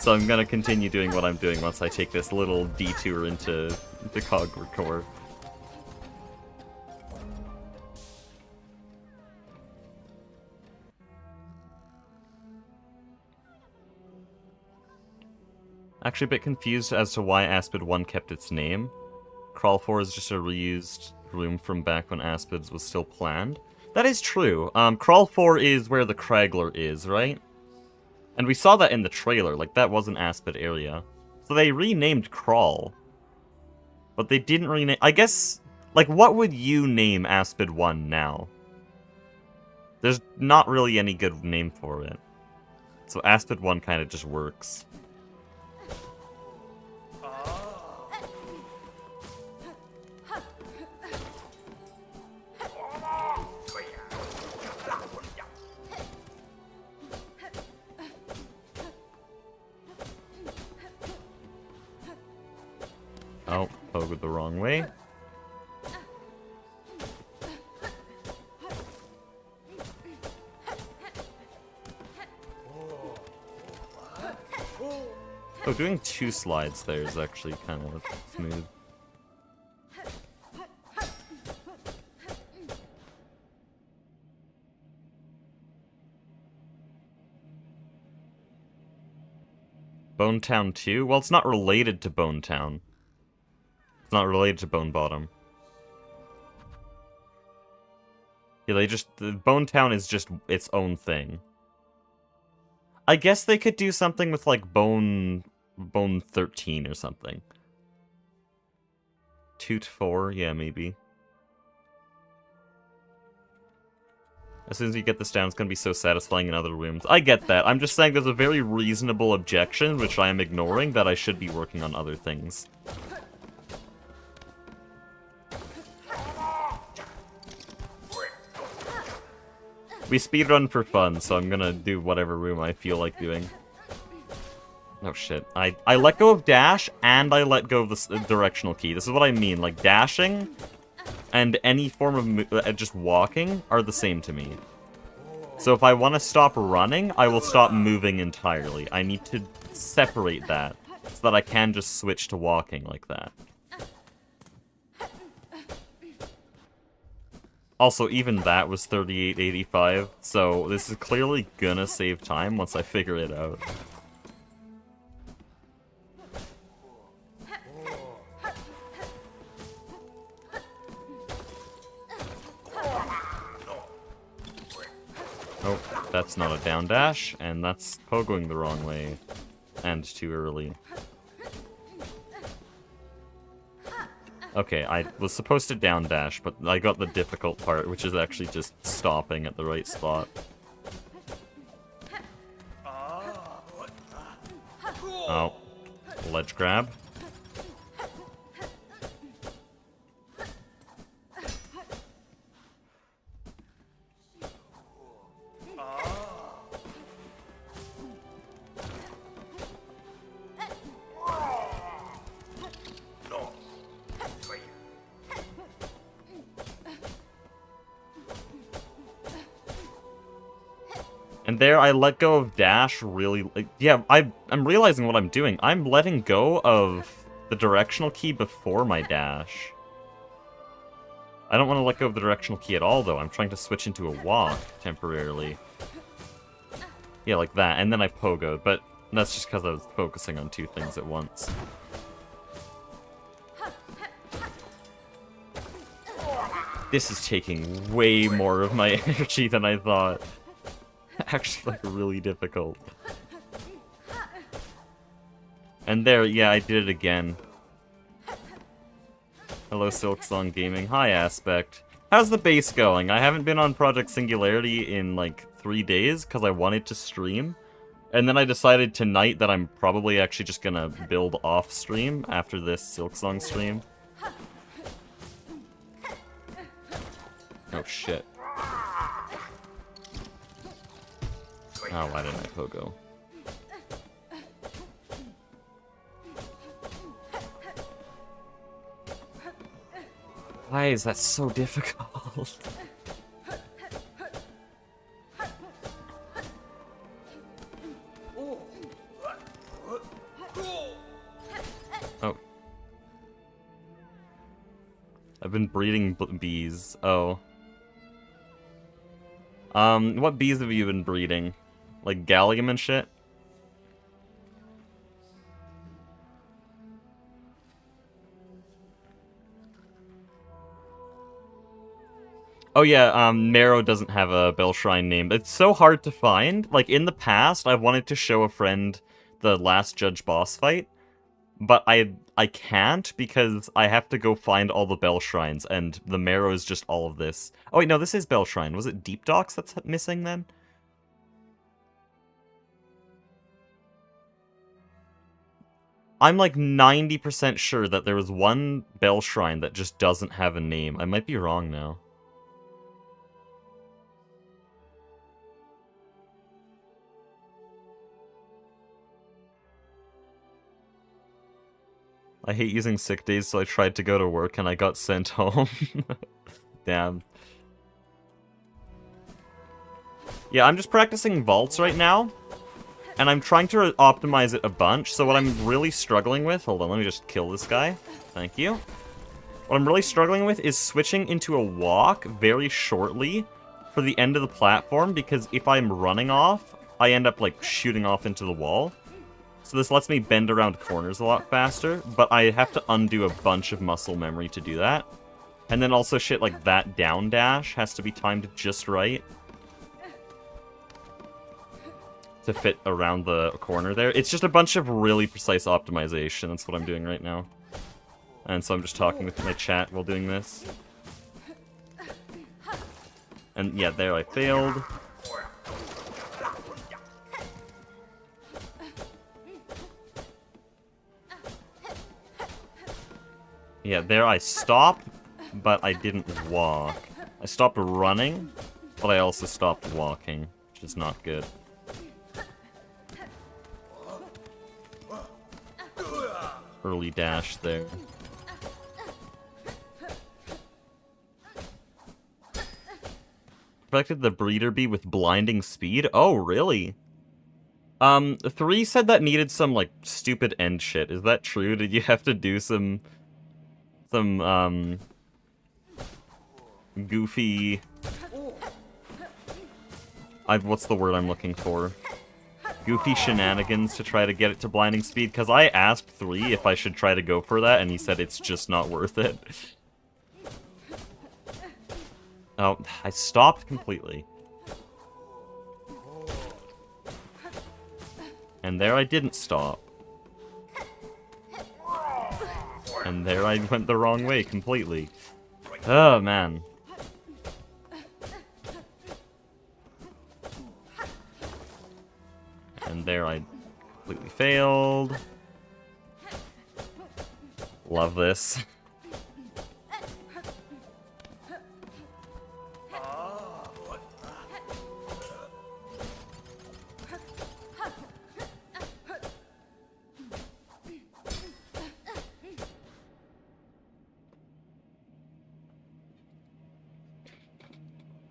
So I'm gonna continue doing what I'm doing once I take this little detour into Cog Core. Actually a bit confused as to why Aspid 1 kept its name. Crawl 4 is just a reused room from back when Aspids was still planned. That is true. Crawl 4 is where the Cragler is, right? And we saw that in the trailer, like that was an Aspid area. So they renamed Crawl. But they didn't rename... I guess, like, what would you name Aspid 1 now? There's not really any good name for it. So Aspid 1 kind of just works. Oh, pogoed the wrong way. Oh, doing 2 slides there is actually kind of smooth. Bone Town 2? Well, it's not related to Bone Town. It's not related to Bone Bottom. Yeah, Bone Town is just its own thing. I guess they could do something with, like, Bone 13 or something. Toot 4? Yeah, maybe. As soon as you get this down, it's gonna be so satisfying in other rooms. I get that. I'm just saying there's a very reasonable objection, which I am ignoring, that I should be working on other things. We speedrun for fun, so I'm gonna do whatever room I feel like doing. Oh shit. I let go of dash, and I let go of the directional key. This is what I mean. Like, dashing and any form of just walking are the same to me. So if I want to stop running, I will stop moving entirely. I need to separate that, so that I can just switch to walking like that. Also, even that was 38.85, so this is clearly gonna save time once I figure it out. Oh, that's not a down dash, and that's pogoing the wrong way. And too early. Okay, I was supposed to down dash, but I got the difficult part, which is actually just stopping at the right spot. Oh, ledge grab. And there, I let go of dash really... yeah, I'm realizing what I'm doing. I'm letting go of the directional key before my dash. I don't want to let go of the directional key at all, though. I'm trying to switch into a walk temporarily. Yeah, like that. And then I pogoed, but that's just because I was focusing on two things at once. This is taking way more of my energy than I thought. Actually, like, really difficult. And there, yeah, I did it again. Hello, Silksong Gaming. Hi, Aspect. How's the base going? I haven't been on Project Singularity in, like, 3 days, because I wanted to stream. And then I decided tonight that I'm probably actually just gonna build off-stream after this Silksong stream. Oh, shit. Oh, why didn't I pogo? Why is that so difficult? Oh. I've been breeding bees. Oh. What bees have you been breeding? Like gallium and shit? Oh yeah, Marrow doesn't have a Bell Shrine name. It's so hard to find. Like, in the past, I've wanted to show a friend the last Judge boss fight, but I can't because I have to go find all the Bell Shrines, and the Marrow is just all of this. Oh wait, no, this is Bell Shrine. Was it Deep Docks that's missing then? I'm like 90% sure that there was one Bell Shrine that just doesn't have a name. I might be wrong now. I hate using sick days, so I tried to go to work and I got sent home. Damn. Yeah, I'm just practicing vaults right now. And I'm trying to optimize it a bunch, so what I'm really struggling with... Hold on, let me just kill this guy. Thank you. What I'm really struggling with is switching into a walk very shortly for the end of the platform, because if I'm running off, I end up, like, shooting off into the wall. So this lets me bend around corners a lot faster, but I have to undo a bunch of muscle memory to do that. And then also shit like that down dash has to be timed just right to fit around the corner there. It's just a bunch of really precise optimization. That's what I'm doing right now. And so I'm just talking with my chat while doing this. And yeah, there I failed. Yeah, there I stopped, but I didn't walk. I stopped running, but I also stopped walking, which is not good. Early dash there. Perfected the breeder bee with blinding speed? Oh, really? 3 said that needed some, like, stupid end shit. Is that true? Did you have to do some goofy... what's the word I'm looking for? Goofy shenanigans to try to get it to blinding speed, because I asked 3 if I should try to go for that, and he said it's just not worth it. Oh, I stopped completely. And there I didn't stop. And there I went the wrong way completely. Oh, man. And there I completely failed. Love this.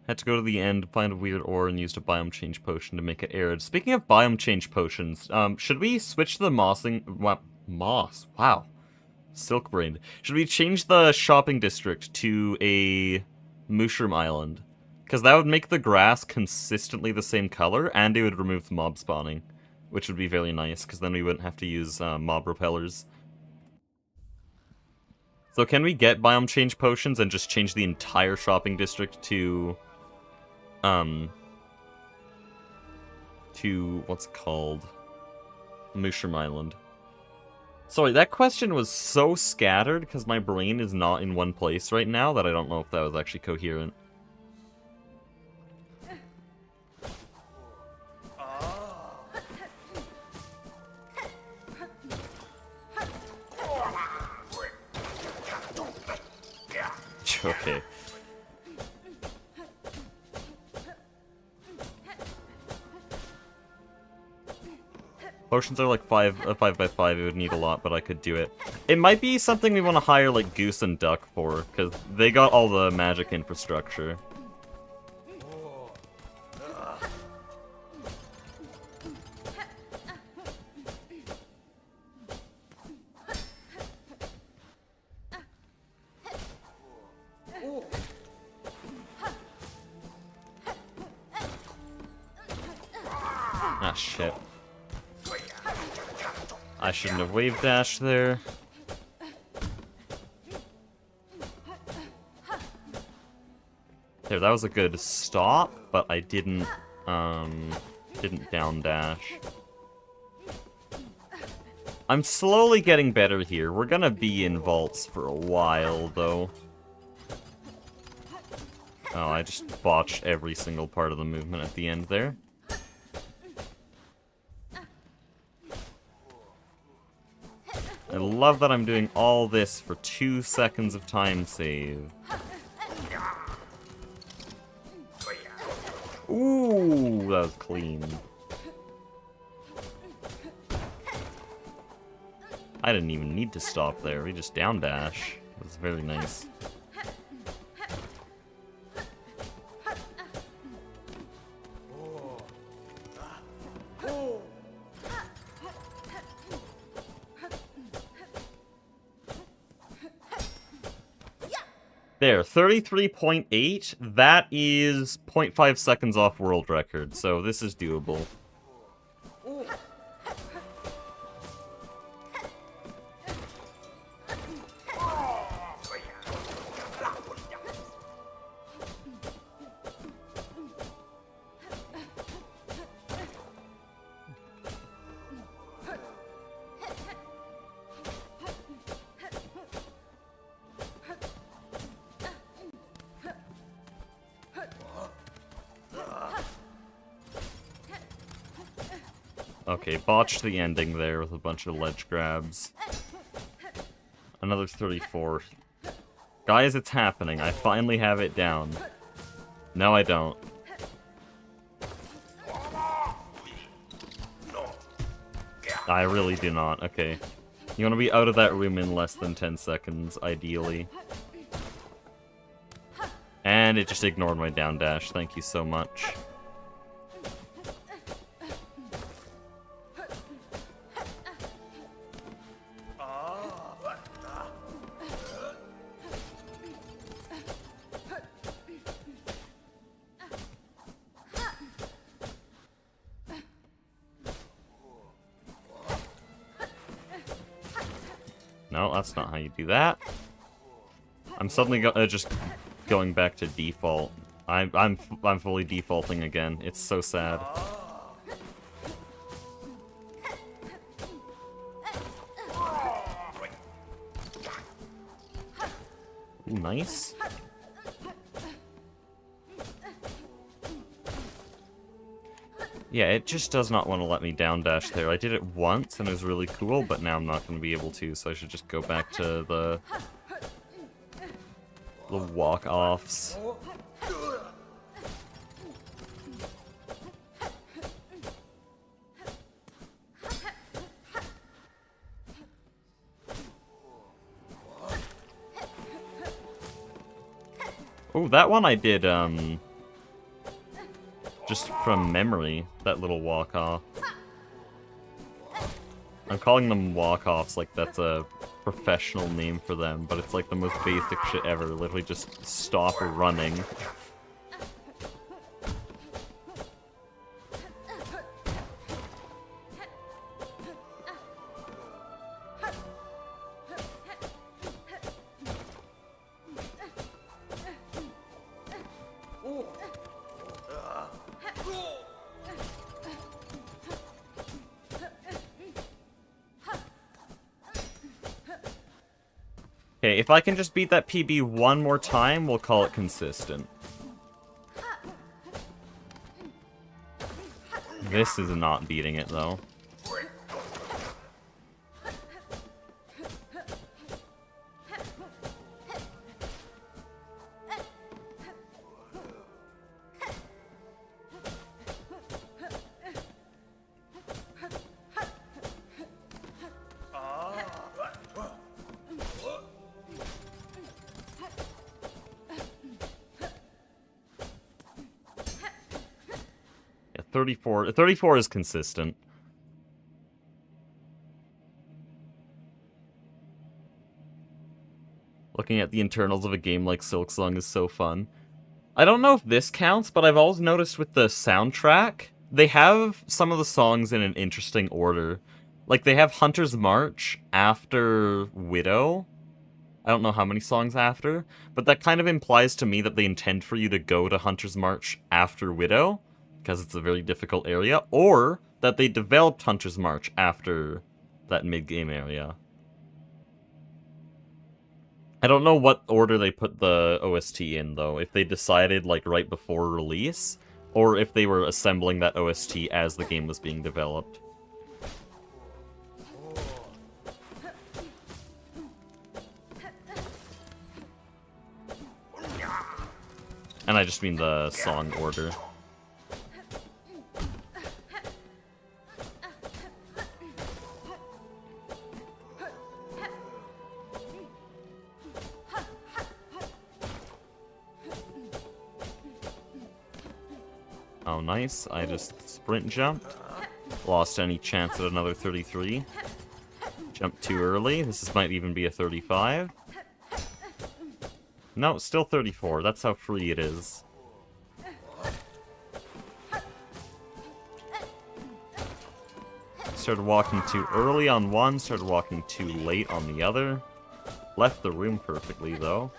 Had to go to the end, find a weird ore, and used a biome change potion to make it arid. Speaking of biome change potions, should we switch to the moss? Wow. Silk brained. Should we change the shopping district to a mushroom island? Because that would make the grass consistently the same color, and it would remove the mob spawning. Which would be very nice, because then we wouldn't have to use mob repellers. So can we get biome change potions and just change the entire shopping district to what's it called? Mushroom Island. Sorry, that question was so scattered because my brain is not in one place right now that I don't know if that was actually coherent. Okay. Potions are like 5 by 5, it would need a lot, but I could do it. It might be something we want to hire like Goose and Duck for, because they got all the magic infrastructure. Ah, shit. I shouldn't have wave dashed there. There, that was a good stop, but I didn't down dash. I'm slowly getting better here. We're gonna be in vaults for a while, though. Oh, I just botched every single part of the movement at the end there. I love that I'm doing all this for 2 seconds of time save. Ooh, that was clean. I didn't even need to stop there. We just down dash. It was very nice. There, 33.8. That is 0.5 seconds off world record, so this is doable. Okay, botched the ending there with a bunch of ledge grabs. Another 34. Guys, it's happening. I finally have it down. No, I don't. I really do not. Okay. You want to be out of that room in less than 10 seconds, ideally. And it just ignored my down dash. Thank you so much. No, that's not how you do that. I'm suddenly just going back to default. I'm fully defaulting again. It's so sad. Ooh, nice. Yeah, it just does not want to let me down dash there. I did it once and it was really cool, but now I'm not going to be able to, so I should just go back to the walk-offs. Oh, that one I did, just from memory, that little walk-off. I'm calling them walk-offs like that's a professional name for them, but it's like the most basic shit ever. Literally just stop running. Okay, if I can just beat that PB one more time, we'll call it consistent. This is not beating it, though. Yeah, 34 is consistent. Looking at the internals of a game like Silksong is so fun. I don't know if this counts, but I've always noticed with the soundtrack, they have some of the songs in an interesting order. Like, they have Hunter's March after Widow. I don't know how many songs after, but that kind of implies to me that they intend for you to go to Hunter's March after Widow, because it's a very difficult area, or that they developed Hunter's March after that mid-game area. I don't know what order they put the OST in, though. If they decided, like, right before release, or if they were assembling that OST as the game was being developed. And I just mean the song order. Oh, nice. I just sprint jumped. Lost any chance at another 33. Jumped too early. This might even be a 35. No, still 34. That's how free it is. Started walking too early on one, started walking too late on the other. Left the room perfectly, though.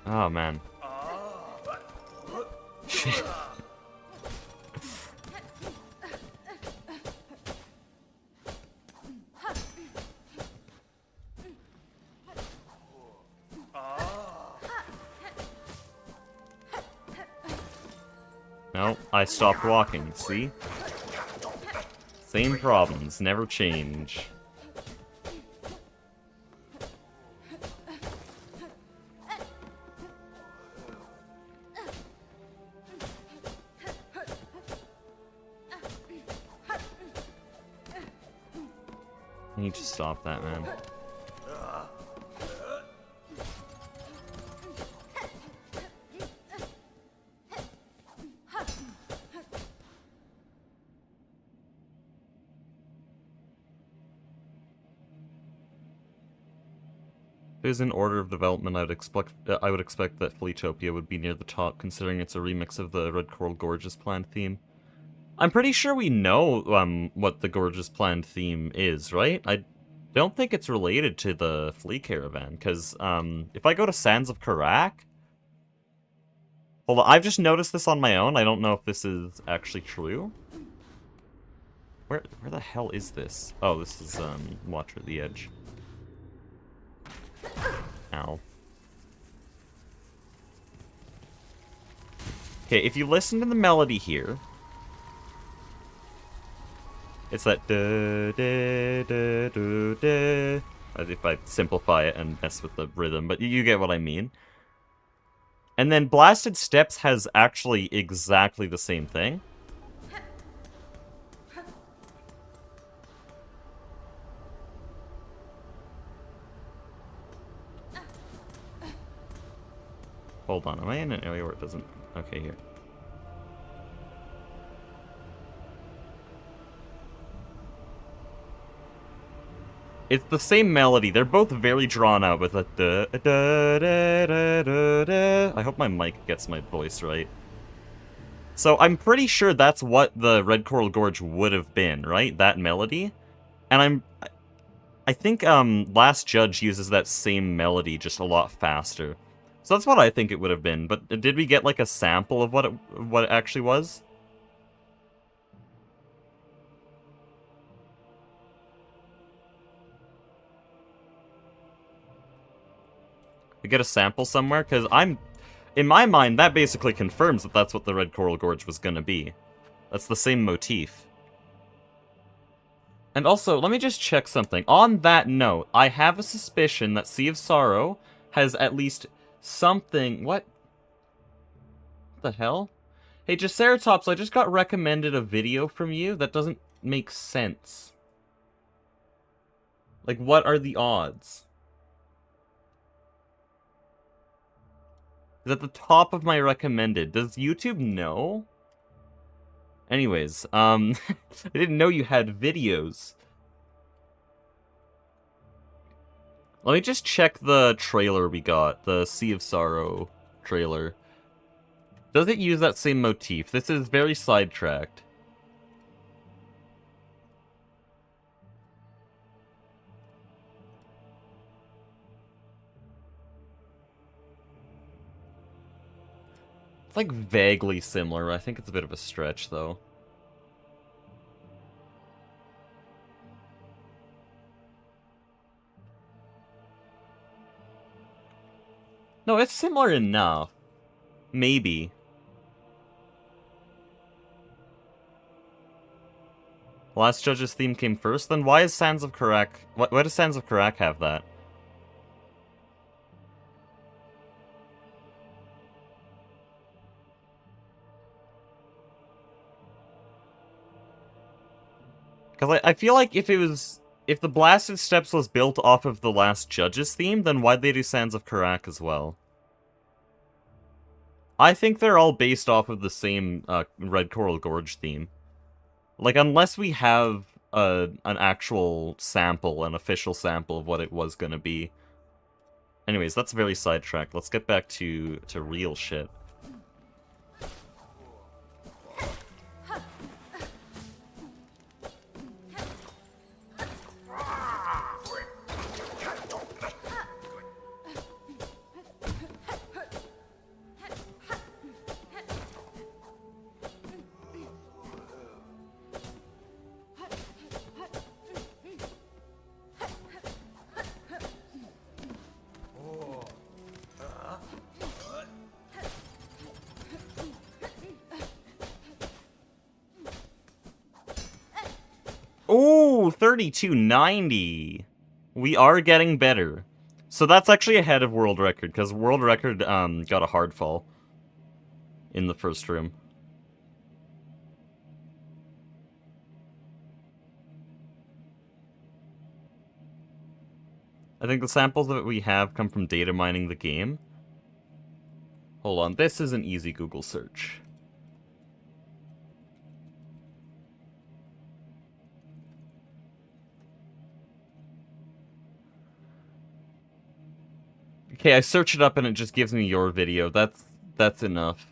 Oh, man. Shit. No, I stopped walking, see? Same problems, never change. I need to stop that, man. it was in order of development, I would expect that Fleetopia would be near the top, considering it's a remix of the Red Coral Gorge's planned theme. I'm pretty sure we know what the Gorge's planned theme is, right? I don't think it's related to the Flea Caravan, because if I go to Sands of Karak... Hold on, I've just noticed this on my own. I don't know if this is actually true. Where the hell is this? Oh, this is Watcher at the Edge. Ow. Okay, if you listen to the melody here, it's that da da da da da. If I simplify it and mess with the rhythm, but you get what I mean. And then Blasted Steps has actually exactly the same thing. Hold on, am I in an area where it doesn't... Okay, here. It's the same melody. They're both very drawn out with a da da da da da da. I hope my mic gets my voice right. So I'm pretty sure that's what the Red Coral Gorge would have been, right? That melody. And I think Last Judge uses that same melody just a lot faster. So that's what I think it would have been. But did we get like a sample of what it actually was? We get a sample somewhere? Because in my mind, that basically confirms that that's what the Red Coral Gorge was gonna be. That's the same motif. And also, let me just check something. On that note, I have a suspicion that Sea of Sorrow has at least something... What the hell? Hey, Triceratops, I just got recommended a video from you that doesn't make sense. Like, what are the odds? It's at the top of my recommended. Does YouTube know? Anyways, I didn't know you had videos. Let me just check the trailer we got, the Sea of Sorrow trailer. Does it use that same motif? This is very sidetracked. It's like vaguely similar. I think it's a bit of a stretch, though. No, it's similar enough. Maybe. Last Judge's theme came first? Then why is Sands of Karak... Why does Sands of Karak have that? Because I feel like if the Blasted Steps was built off of the Last Judge's theme, then why'd they do Sands of Karak as well? I think they're all based off of the same Red Coral Gorge theme. Like, unless we have an actual sample, an official sample of what it was gonna be. Anyways, that's very sidetracked. Let's get back to real shit. Ooh, 3290. We are getting better. So that's actually ahead of World Record, because World Record got a hard fall in the first room. I think the samples that we have come from data mining the game. Hold on, this is an easy Google search. Okay, I search it up and it just gives me your video. That's enough.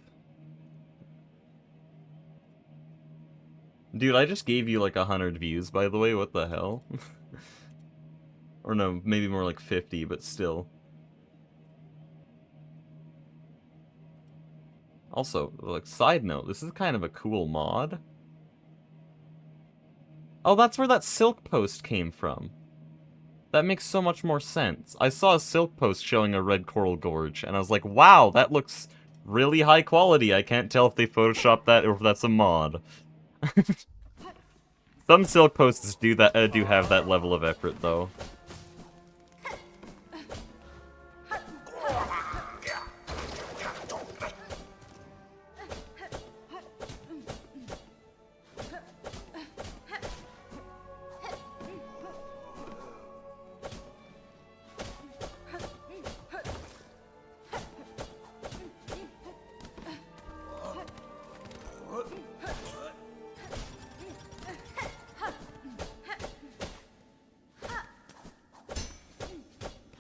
Dude, I just gave you like 100 views, by the way. What the hell? Or no, maybe more like 50, but still. Also, like, side note, this is kind of a cool mod. Oh, that's where that silk post came from. That makes so much more sense. I saw a silk post showing a red coral gorge, and I was like, wow, that looks really high quality. I can't tell if they photoshopped that or if that's a mod. Some silk posts do that do have that level of effort, though.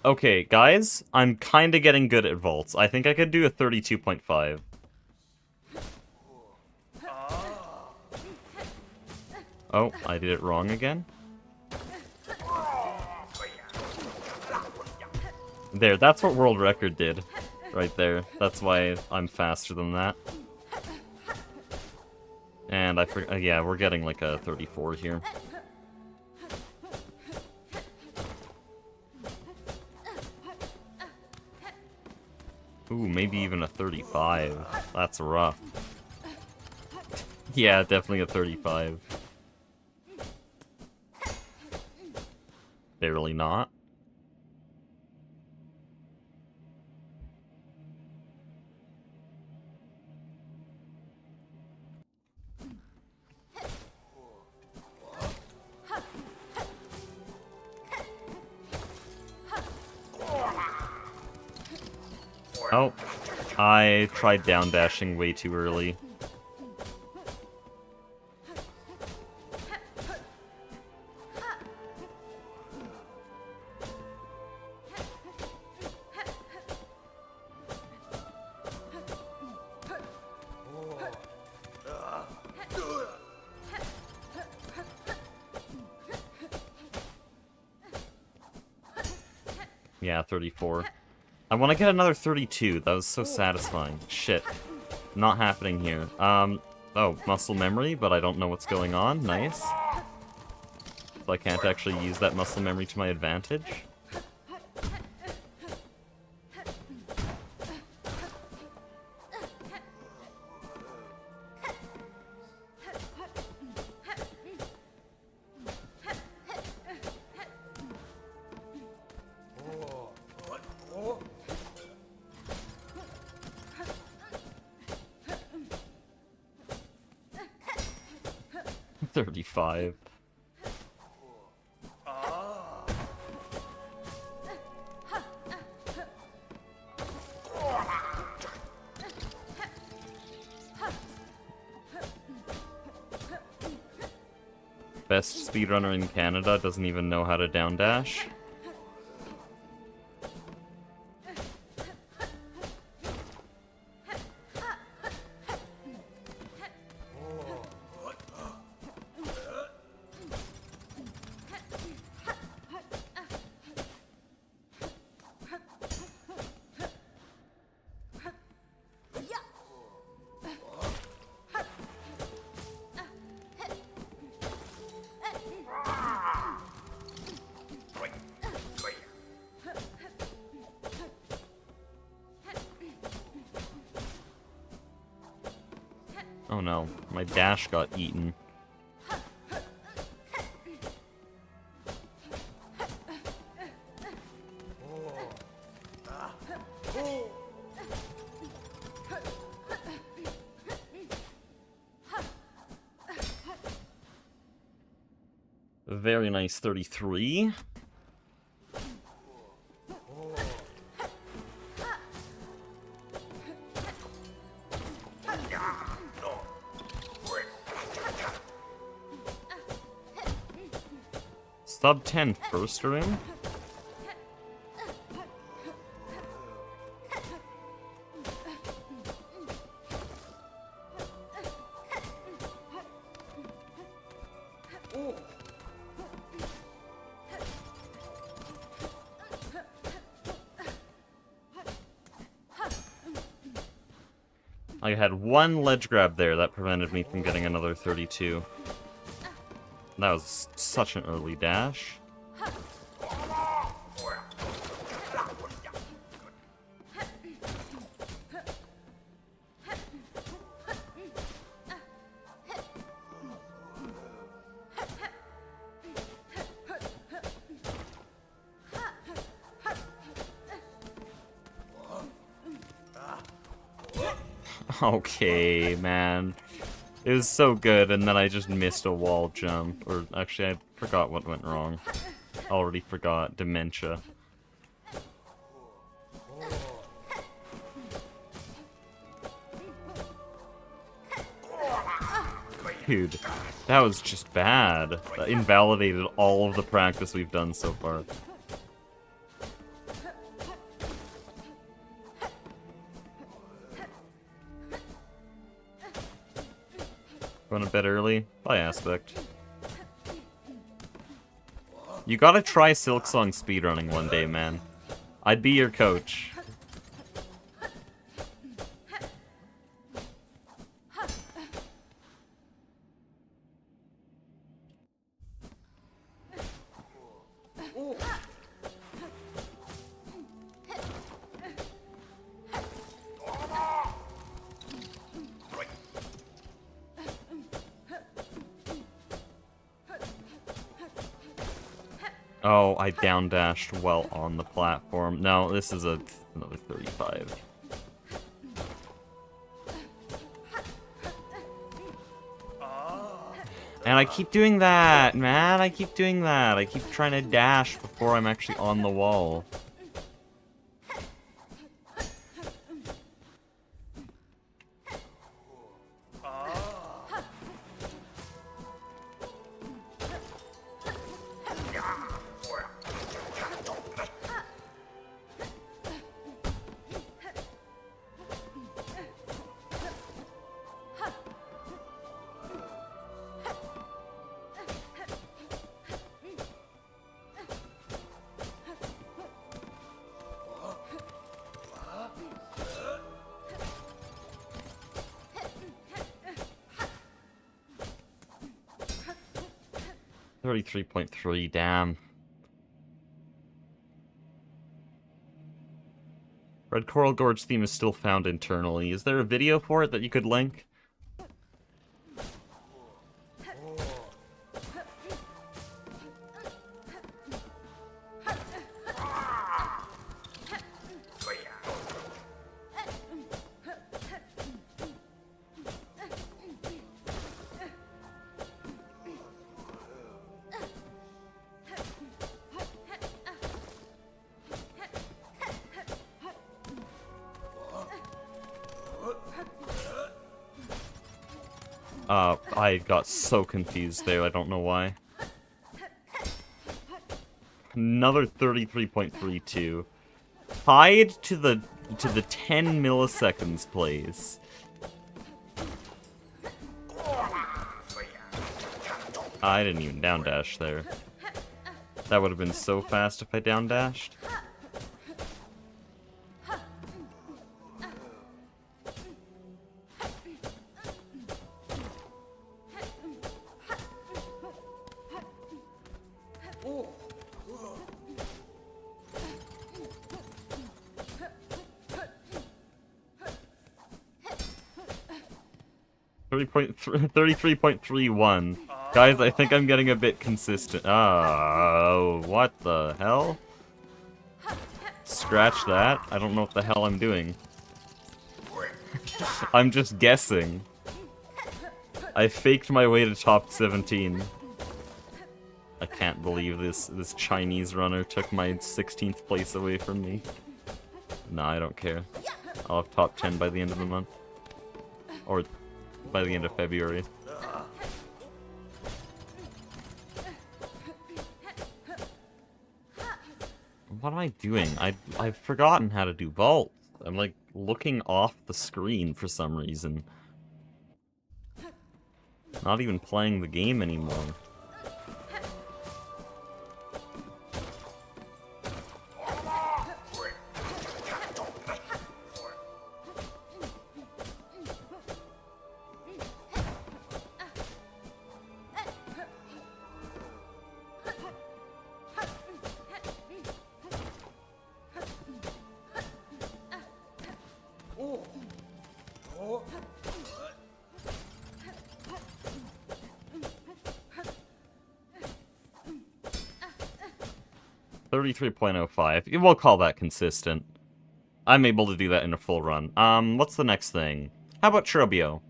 Okay, guys, I'm kinda getting good at vaults. I think I could do a 32.5. Oh, I did it wrong again? There, that's what world record did. Right there. That's why I'm faster than that. And I forgot, yeah, we're getting like a 34 here. Ooh, maybe even a 35. That's rough. Yeah, definitely a 35. Barely not. Oh, I tried down dashing way too early. Yeah, 34. I want to get another 32. That was so satisfying. Shit. Not happening here. Oh, muscle memory, but I don't know what's going on. Nice. So I can't actually use that muscle memory to my advantage. $35. Best speedrunner in Canada doesn't even know how to down dash. Oh no, my dash got eaten. Very nice 33. Sub 10 first ring. I had one ledge grab there that prevented me from getting another 32. That was such an early dash. Okay, man. It was so good, and then I just missed a wall jump. Or, actually, I forgot what went wrong. Already forgot. Dementia. Dude, that was just bad. That invalidated all of the practice we've done so far. Going to bed early? By aspect. You gotta try Silksong speedrunning one day, man. I'd be your coach. Oh, I down dashed while on the platform. No, this is another 35. And I keep doing that, man. I keep doing that. I keep trying to dash before I'm actually on the wall. .3, damn. Red Coral Gorge theme is still found internally. Is there a video for it that you could link? I got so confused there, I don't know why. Another 33.32. Tied to the 10 milliseconds, please. I didn't even down dash there. That would have been so fast if I down dashed. .33.31. Guys, I think I'm getting a bit consistent. Oh, what the hell? Scratch that. I don't know what the hell I'm doing. I'm just guessing. I faked my way to top 17. I can't believe this Chinese runner took my 16th place away from me. Nah, I don't care. I'll have top 10 by the end of the month. Or by the end of February. What am I doing? I've forgotten how to do vaults. I'm like looking off the screen for some reason. Not even playing the game anymore. 33.05. We'll call that consistent. I'm able to do that in a full run. What's the next thing? How about Trobio?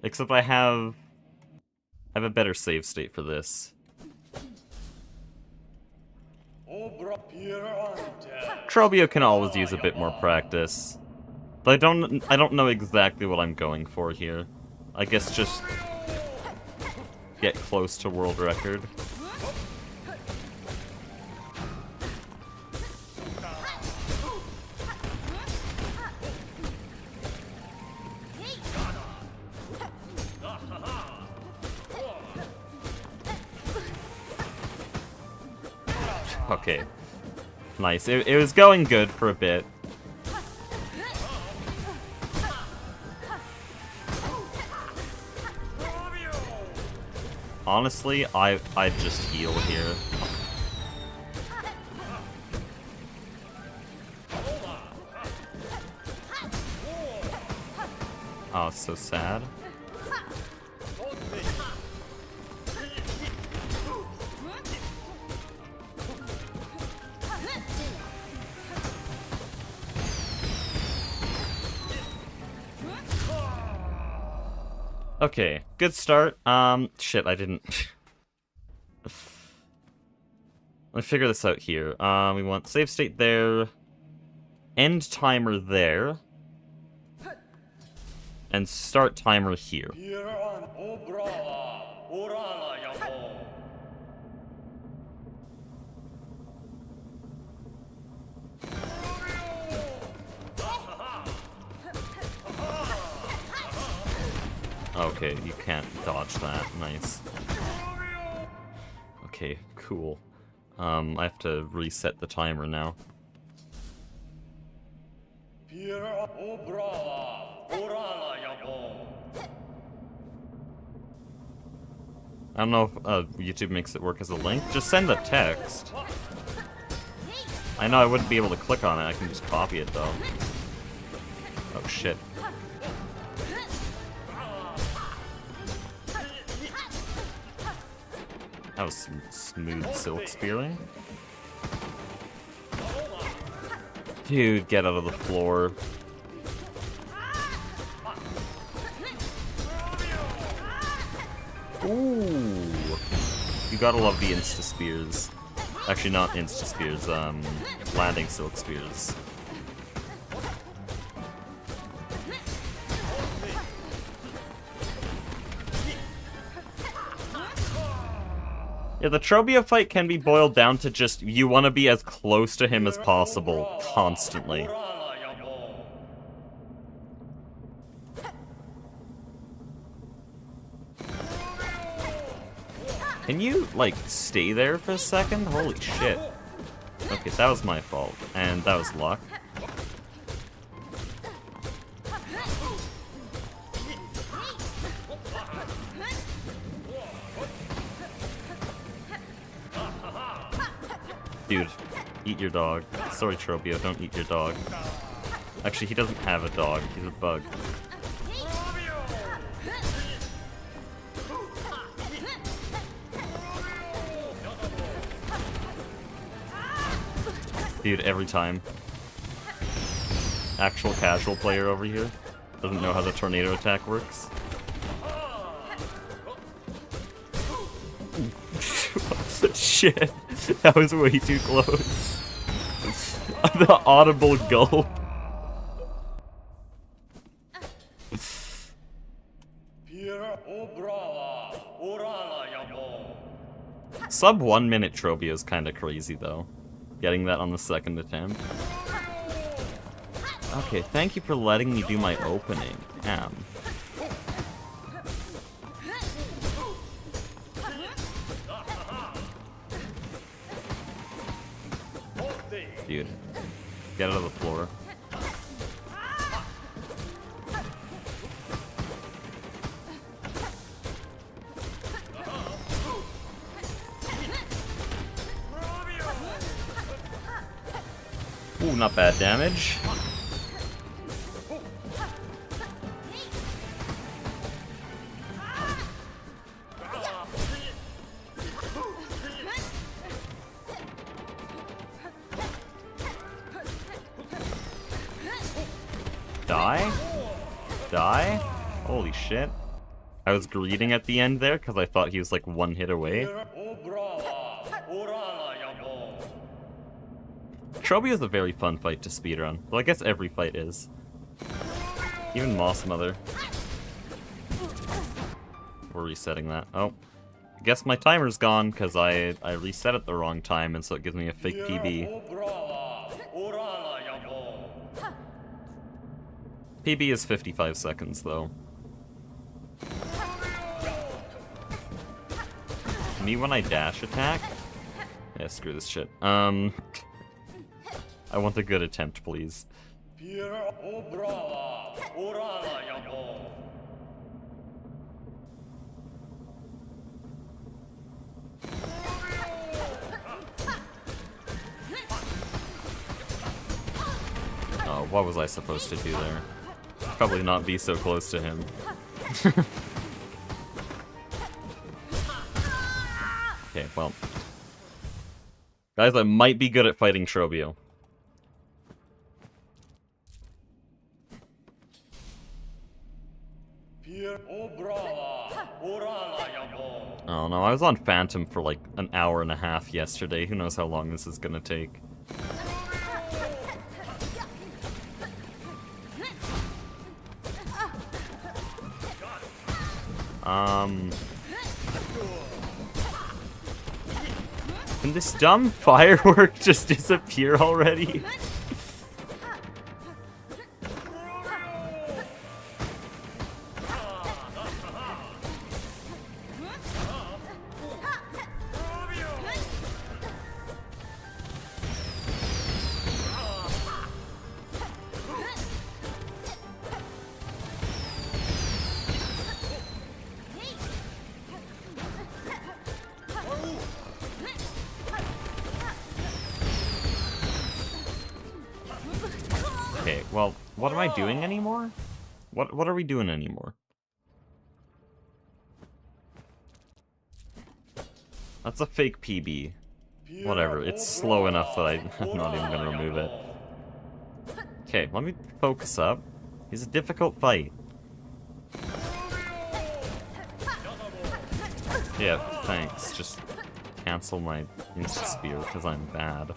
Except I have a better save state for this. Trobio can always use a bit more practice. But I don't know exactly what I'm going for here. I guess just get close to world record. Okay. Nice. It was going good for a bit. Honestly, I'd just heal here. Oh, it's so sad. Okay, good start. Shit, I didn't. Let me figure this out here. We want save state there, end timer there, and start timer here. Okay, you can't dodge that. Nice. Okay, cool. I have to reset the timer now. I don't know if YouTube makes it work as a link. Just send the text. I know I wouldn't be able to click on it. I can just copy it, though. Oh, shit. That was some smooth silk spearing. Dude, get out of the floor. Ooh. You gotta love the insta-spears. Actually, not insta-spears, landing silk spears. Yeah, the Trobio fight can be boiled down to just, you want to be as close to him as possible, constantly. Can you, like, stay there for a second? Holy shit. Okay, that was my fault, and that was luck. Dude, eat your dog. Sorry, Trobio, don't eat your dog. Actually, he doesn't have a dog. He's a bug. Dude, every time. Actual casual player over here. Doesn't know how the tornado attack works. Shit, that was way too close. The audible gulp. Sub 1 minute Trobio is kinda crazy though. Getting that on the second attempt. Okay, thank you for letting me do my opening. Damn. Dude, get out of the floor. Ooh, not bad damage. Die? Die? Holy shit. I was greeting at the end there because I thought he was like one hit away. Troby is a very fun fight to speedrun. Well, I guess every fight is. Even Moss Mother. We're resetting that. Oh. I guess my timer's gone because I reset it the wrong time, and so it gives me a fake PB. PB is 55 seconds, though. Me when I dash attack? Yeah, screw this shit. I want a good attempt, please. Oh, what was I supposed to do there? Probably not be so close to him. Okay, well. Guys, I might be good at fighting Trobio. Oh no, I was on Phantom for like an hour and a half yesterday. Who knows how long this is gonna take. Can this dumb firework just disappear already? Okay, well, what am I doing anymore? What are we doing anymore? That's a fake PB. Whatever, it's slow enough that I'm not even gonna remove it. Okay, let me focus up. It's a difficult fight. Yeah, thanks. Just cancel my insta-spear because I'm bad.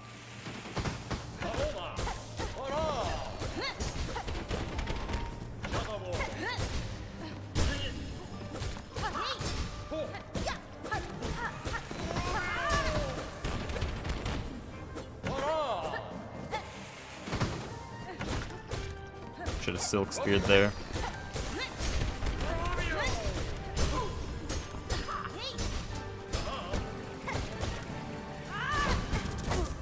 Should have silk speared there.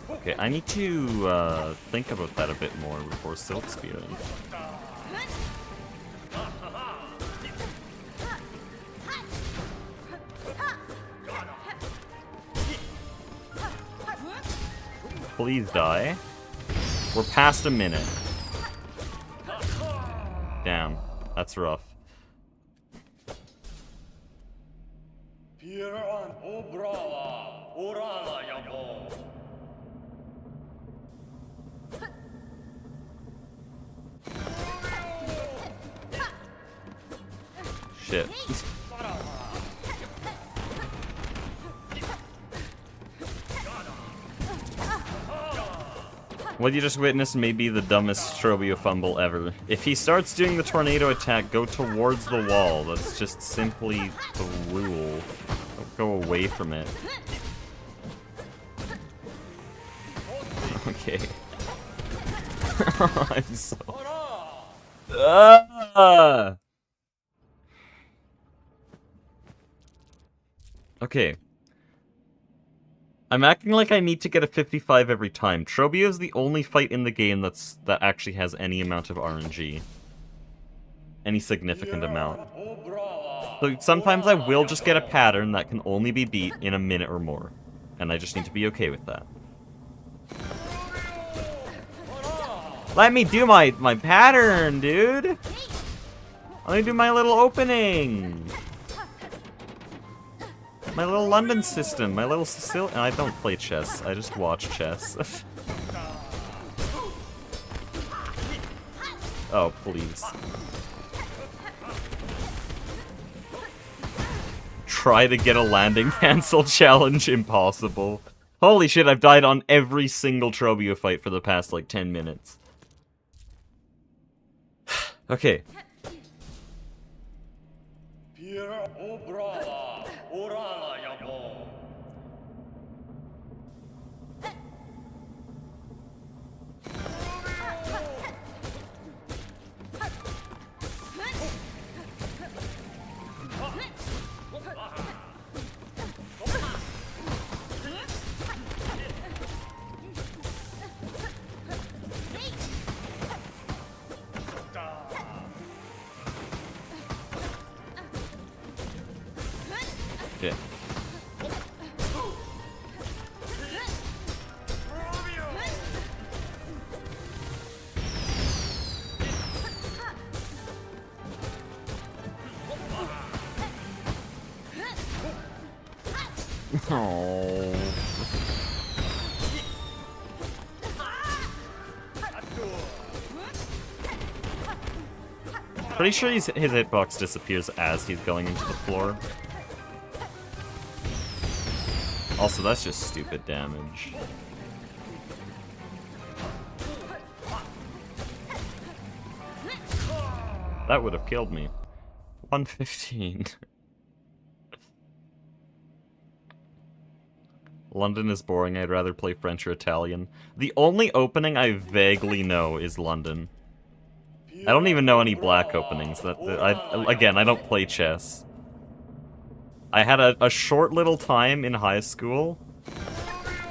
Okay, I need to think about that a bit more before silk spearing. Please die. We're past a minute. Damn, that's rough. Shit. What you just witnessed may be the dumbest Trobio fumble ever. If he starts doing the tornado attack, go towards the wall. That's just simply the rule. Don't go away from it. Okay. I'm so... Okay. I'm acting like I need to get a 55 every time. Trobio is the only fight in the game that actually has any amount of RNG. Any significant amount. So sometimes I will just get a pattern that can only be beat in a minute or more. And I just need to be okay with that. Let me do my pattern, dude! Let me do my little opening! My little London system, my little Sicilian. I don't play chess, I just watch chess. Oh, please. Try to get a landing cancel challenge, impossible. Holy shit, I've died on every single Trobio fight for the past, like, 10 minutes. Okay. Okay. Oh. Pretty sure his hitbox disappears as he's going into the floor. Also, that's just stupid damage. That would have killed me. 115. London is boring, I'd rather play French or Italian. The only opening I vaguely know is London. I don't even know any black openings. Again, I don't play chess. I had a short little time in high school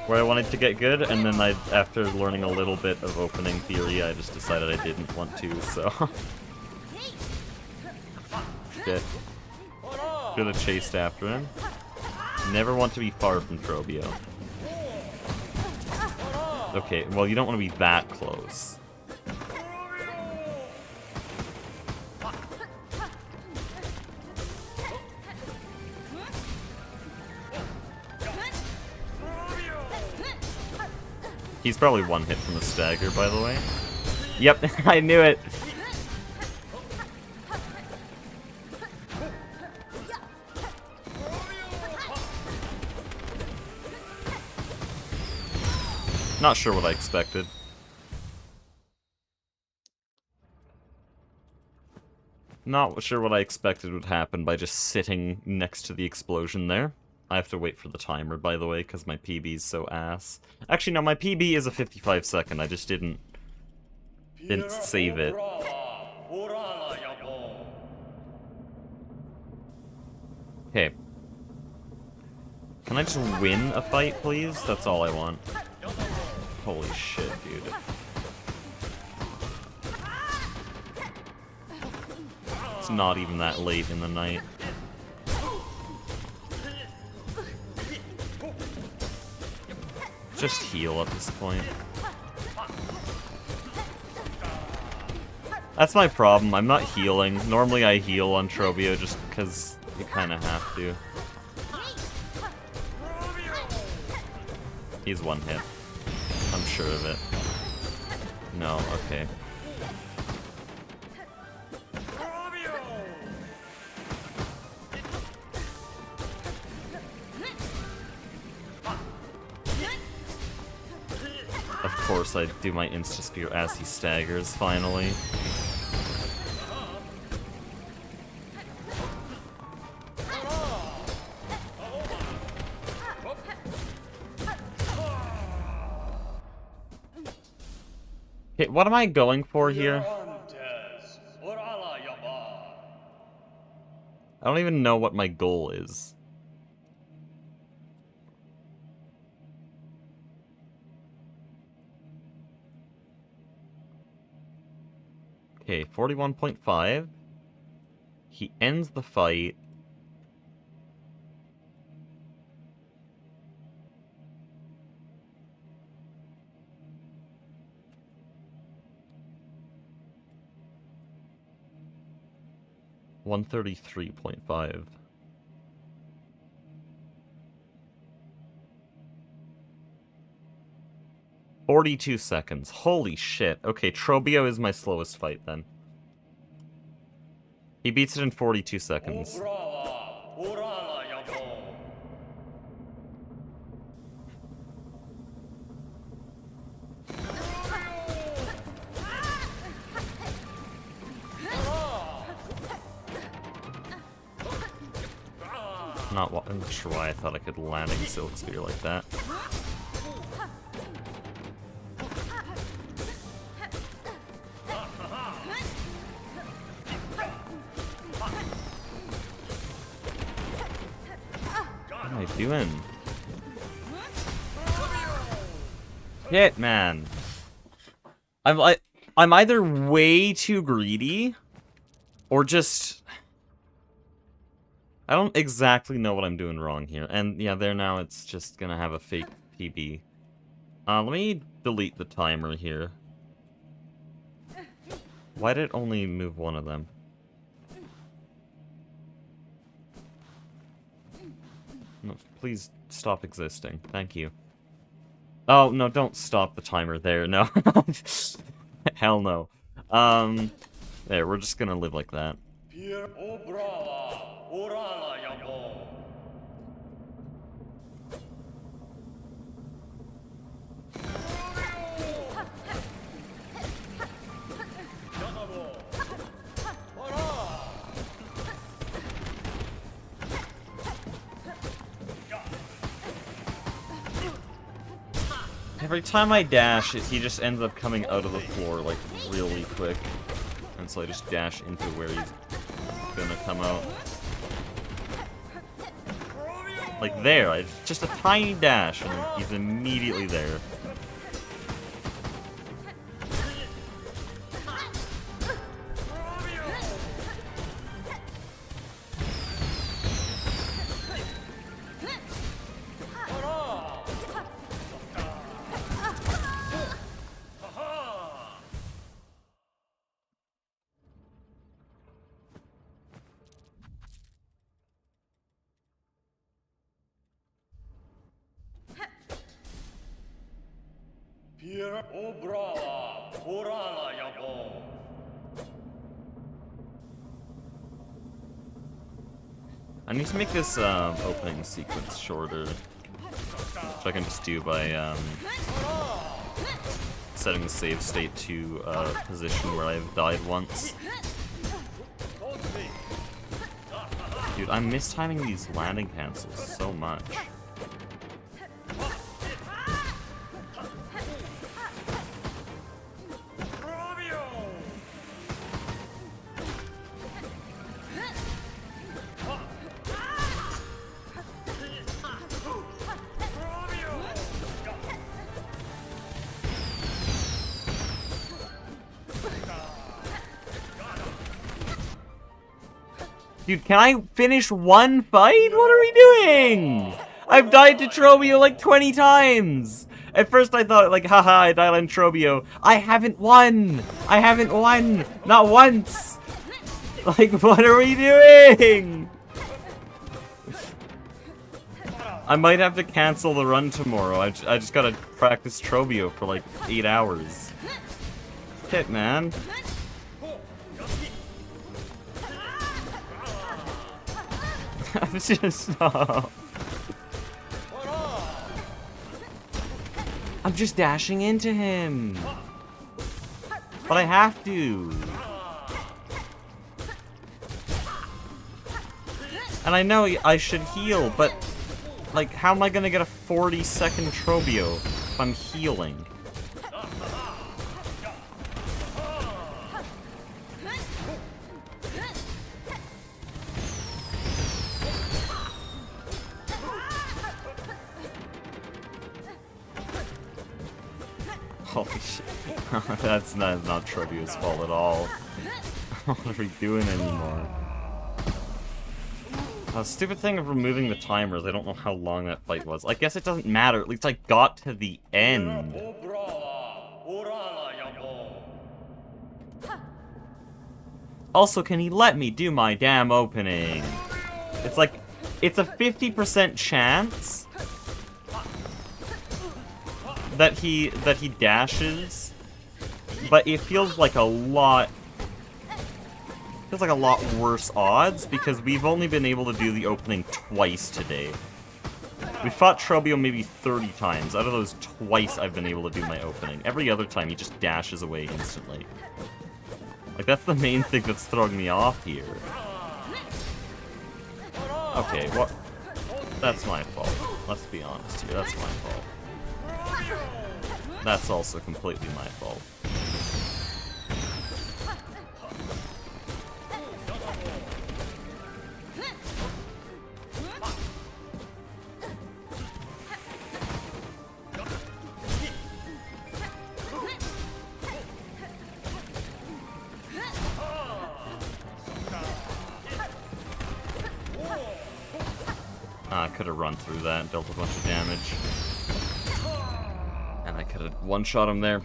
where I wanted to get good, and then after learning a little bit of opening theory, I just decided I didn't want to, so... Shit. Should have chased after him. Never want to be far from Trobio. Okay, well, you don't want to be that close. He's probably one hit from a stagger, by the way. Yep, I knew it! Not sure what I expected. Not sure what I expected would happen by just sitting next to the explosion there. I have to wait for the timer, by the way, because my PB's so ass. Actually, no, my PB is a 55-second. I just didn't save it. Okay. Can I just win a fight, please? That's all I want. Holy shit, dude. It's not even that late in the night. Just heal at this point. That's my problem. I'm not healing. Normally I heal on Trobio just because you kind of have to. He's one hit. I'm sure of it. No, okay. Of course I do my insta-spear as he staggers, finally. Okay, what am I going for here? I don't even know what my goal is. Okay, 41.5. He ends the fight. $133.5. $42 seconds. Holy shit. Okay, Trobio is my slowest fight then. He beats it in 42 seconds. I'm not sure why I thought I could landing Silk Spear like that. What am I doing? Shit, man. I'm either way too greedy, or just... I don't exactly know what I'm doing wrong here. And yeah, there now it's just gonna have a fake PB. Let me delete the timer here. Why did it only move one of them? No, please stop existing. Thank you. Oh, no, don't stop the timer there. No. Hell no. There, we're just gonna live like that. Every time I dash, he just ends up coming out of the floor, like, really quick. And so I just dash into where he's gonna come out. Like there, just a tiny dash, and he's immediately there. I need to make this opening sequence shorter, which I can just do by setting the save state to a position where I've died once. Dude, I'm mistiming these landing cancels so much. Dude, can I finish one fight? What are we doing? I've died to Trobio like 20 times. At first I thought like, haha, I died on Trobio. I haven't won. I haven't won. Not once. Like, what are we doing? I might have to cancel the run tomorrow. I just gotta practice Trobio for like 8 hours. Shit, man. I'm just I'm just dashing into him. But I have to. And I know I should heal, but like, how am I gonna get a 40-second Trobio if I'm healing? Holy shit. That's not Trobio's fault at all. What are we doing anymore? The stupid thing of removing the timers, I don't know how long that fight was. I guess it doesn't matter, at least I got to the end. Also, can he let me do my damn opening? It's like, it's a 50% chance that he dashes, but it feels like a lot feels like a lot worse odds because we've only been able to do the opening twice today. We fought Trobio maybe 30 times. Out of those, twice I've been able to do my opening. Every other time he just dashes away instantly. Like, that's the main thing that's throwing me off here. Okay, what? That's my fault. Let's be honest here, that's my fault. That's also completely my fault. I could have run through that and dealt a bunch of damage. And I could have one-shot him there.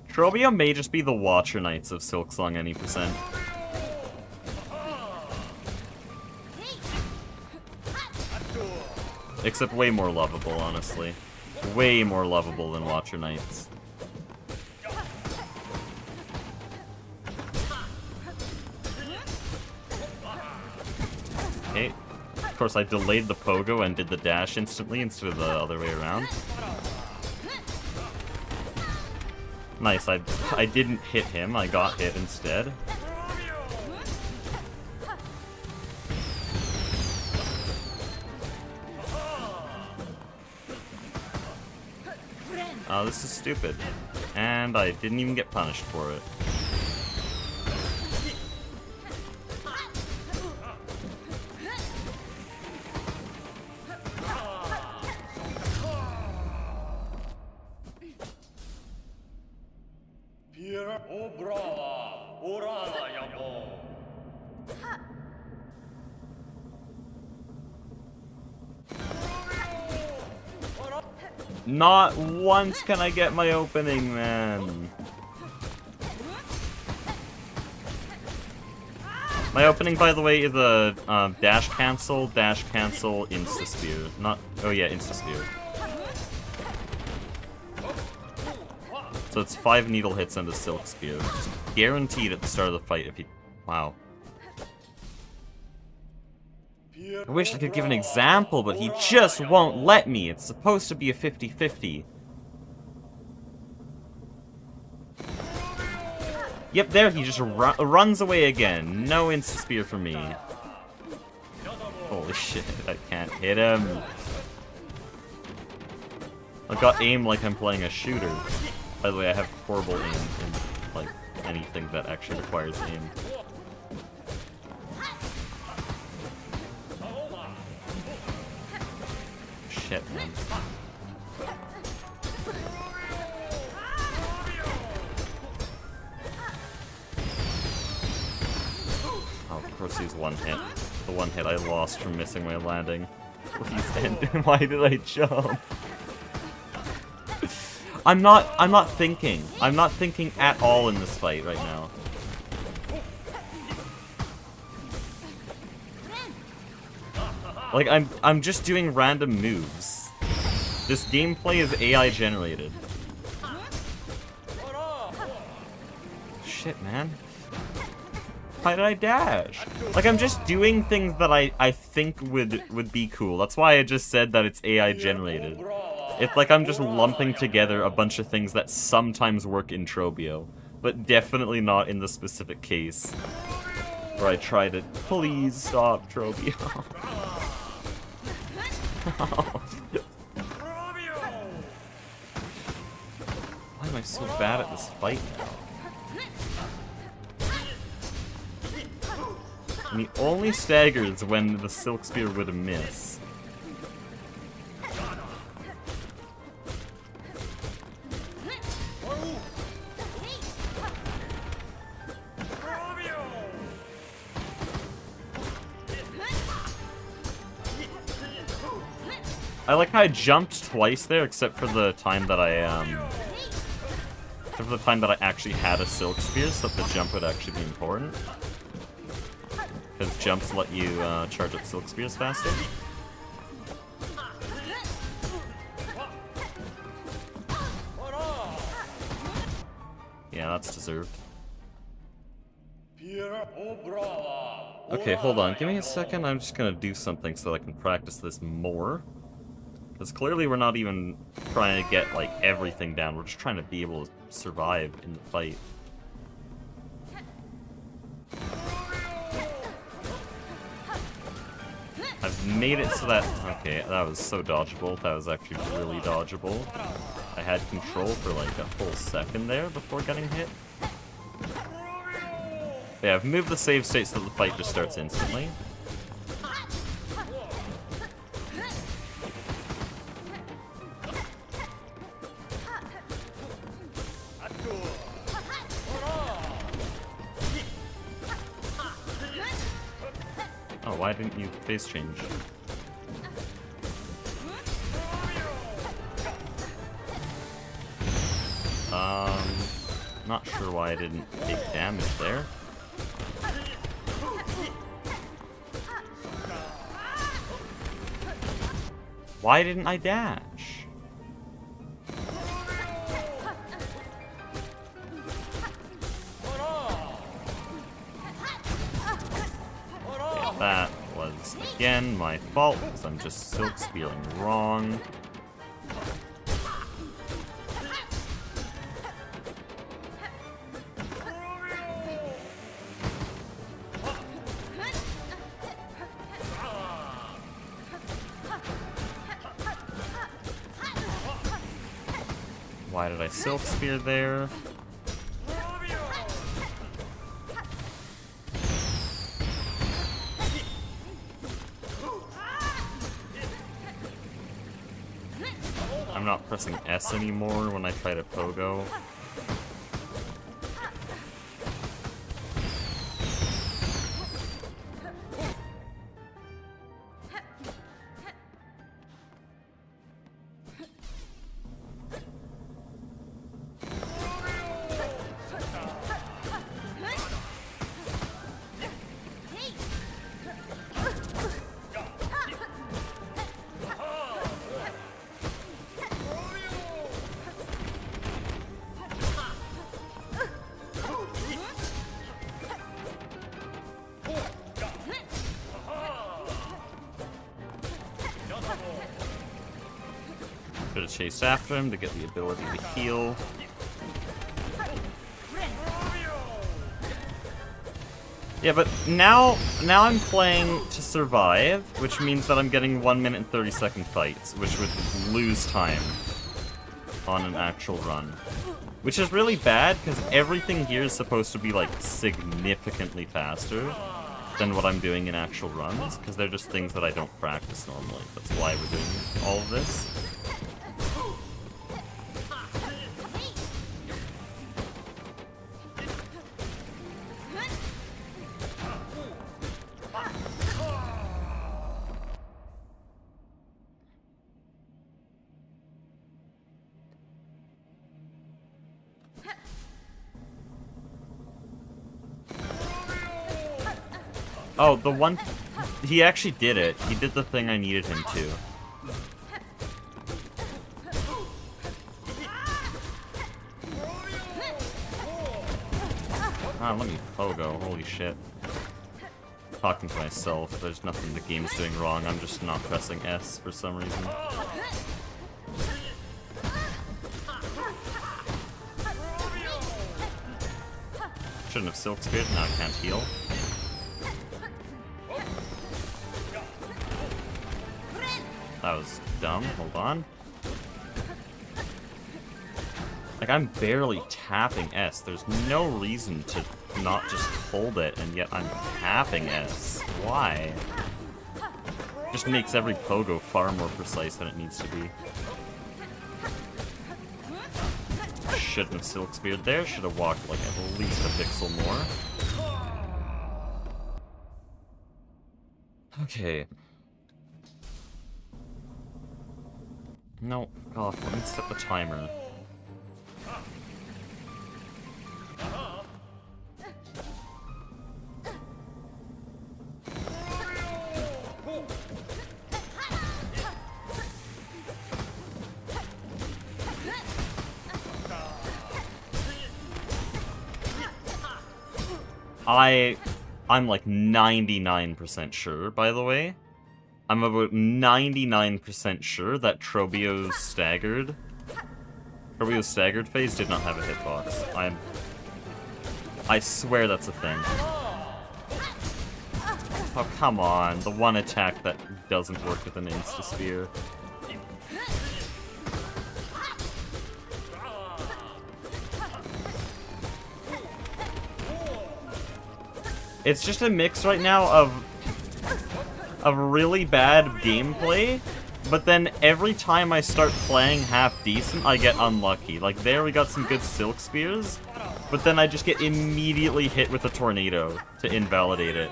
Trobia may just be the Watcher Knights of Silksong any percent. Except way more lovable, honestly. Way more lovable than Watcher Knights. Okay. Of course, I delayed the pogo and did the dash instantly instead of the other way around. Nice, I didn't hit him, I got hit instead. Oh, this is stupid. And I didn't even get punished for it. Not once can I get my opening, man. My opening, by the way, is a dash cancel, insta-spear. Not... oh yeah, insta-spear. So it's 5 needle hits and a silk spear. It's guaranteed at the start of the fight if you... wow. I wish I could give an example, but he just won't let me. It's supposed to be a 50-50. Yep, there he just runs away again. No insta-spear for me. Holy shit, I can't hit him. I've got aim like I'm playing a shooter. By the way, I have horrible aim in, like, anything that actually requires aim. Shit, man. Oh, of course he's one hit. The one hit I lost from missing my landing. Please end. Why did I jump? I'm not thinking. I'm not thinking at all in this fight right now. Like, I'm just doing random moves. This gameplay is AI generated. Shit, man. Why did I dash? Like, I'm just doing things that I think would be cool. That's why I just said that it's AI generated. It's like I'm just lumping together a bunch of things that sometimes work in Trobio, but definitely not in the specific case where I try to... please stop, Trobio. Why am I so bad at this fight now? And he only staggers when the Silk Spear would miss. I like how I jumped twice there, except for the time that except for the time that I actually had a Silk Spear, so that the jump would actually be important. Because jumps let you charge up Silk Spears faster. it's deserved. Okay, hold on. Give me a second. I'm just gonna do something so I can practice this more. Because clearly we're not even trying to get, like, everything down. We're just trying to be able to survive in the fight. I've made it so that... Okay, that was so dodgeable. That was actually really dodgeable. I had control for like a full second there before getting hit. Yeah, I've moved the save state so that the fight just starts instantly. Oh, why didn't you face change? Not sure why I didn't take damage there. Why didn't I dash? Okay, that was, again, my fault, because I'm just silk spearing wrong. Why did I silk spear there? I'm not pressing S anymore when I try to pogo. Should have chased after him to get the ability to heal. Yeah, but now I'm playing to survive, which means that I'm getting 1 minute and 30-second fights, which would lose time on an actual run. Which is really bad, because everything here is supposed to be, like, significantly faster than what I'm doing in actual runs, because they're just things that I don't practice normally. That's why we're doing all of this. Oh, the one... He actually did it. He did the thing I needed him to. Ah, let me pogo. Holy shit. Talking to myself. There's nothing the game's doing wrong. I'm just not pressing S for some reason. Shouldn't have silk speared. Now I can't heal. That was dumb. Hold on. Like, I'm barely tapping S. There's no reason to not just hold it, and yet I'm tapping S. Why? Just makes every pogo far more precise than it needs to be. Shouldn't have silk speared there. Should have walked, like, at least a pixel more. Okay. No, God, let me set the timer. I'm like 99% sure, by the way. I'm about 99% sure that Trobio's staggered phase did not have a hitbox. I swear that's a thing. Oh, come on. The one attack that doesn't work with an insta-spear. It's just a mix right now of really bad gameplay, but then every time I start playing half decent, I get unlucky. Like there we got some good Silk Spears, but then I just get immediately hit with a tornado to invalidate it.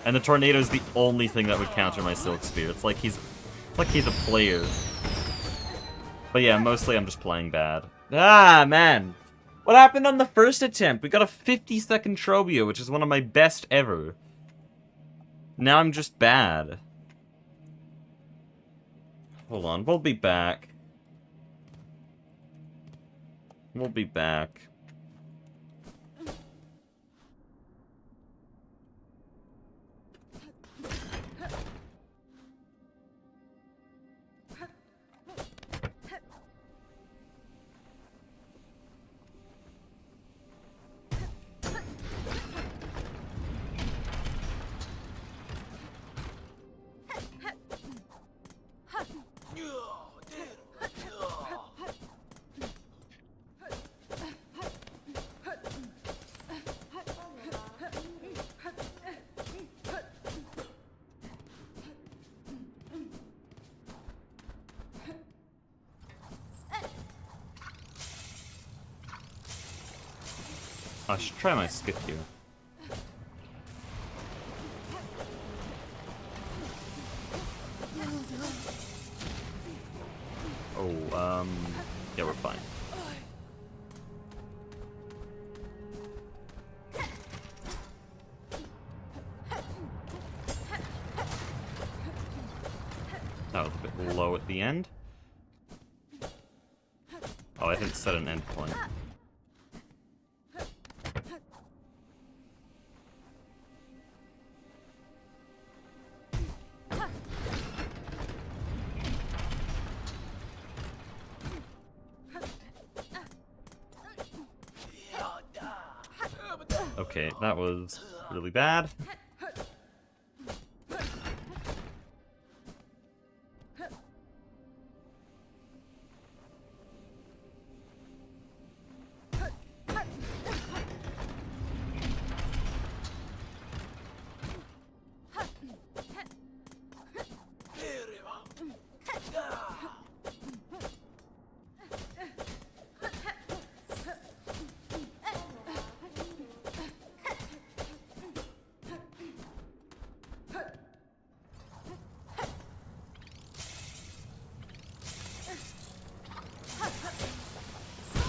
And the tornado is the only thing that would counter my Silk Spear. It's like he's a player. But yeah, mostly I'm just playing bad. Ah, man. What happened on the first attempt? We got a 50-second Trobio, which is one of my best ever. Now I'm just bad. Hold on, we'll be back. We'll be back. I should try my skip here. Oh, yeah, we're fine. That was a bit low at the end. Oh, I didn't set an end point. Okay, that was really bad.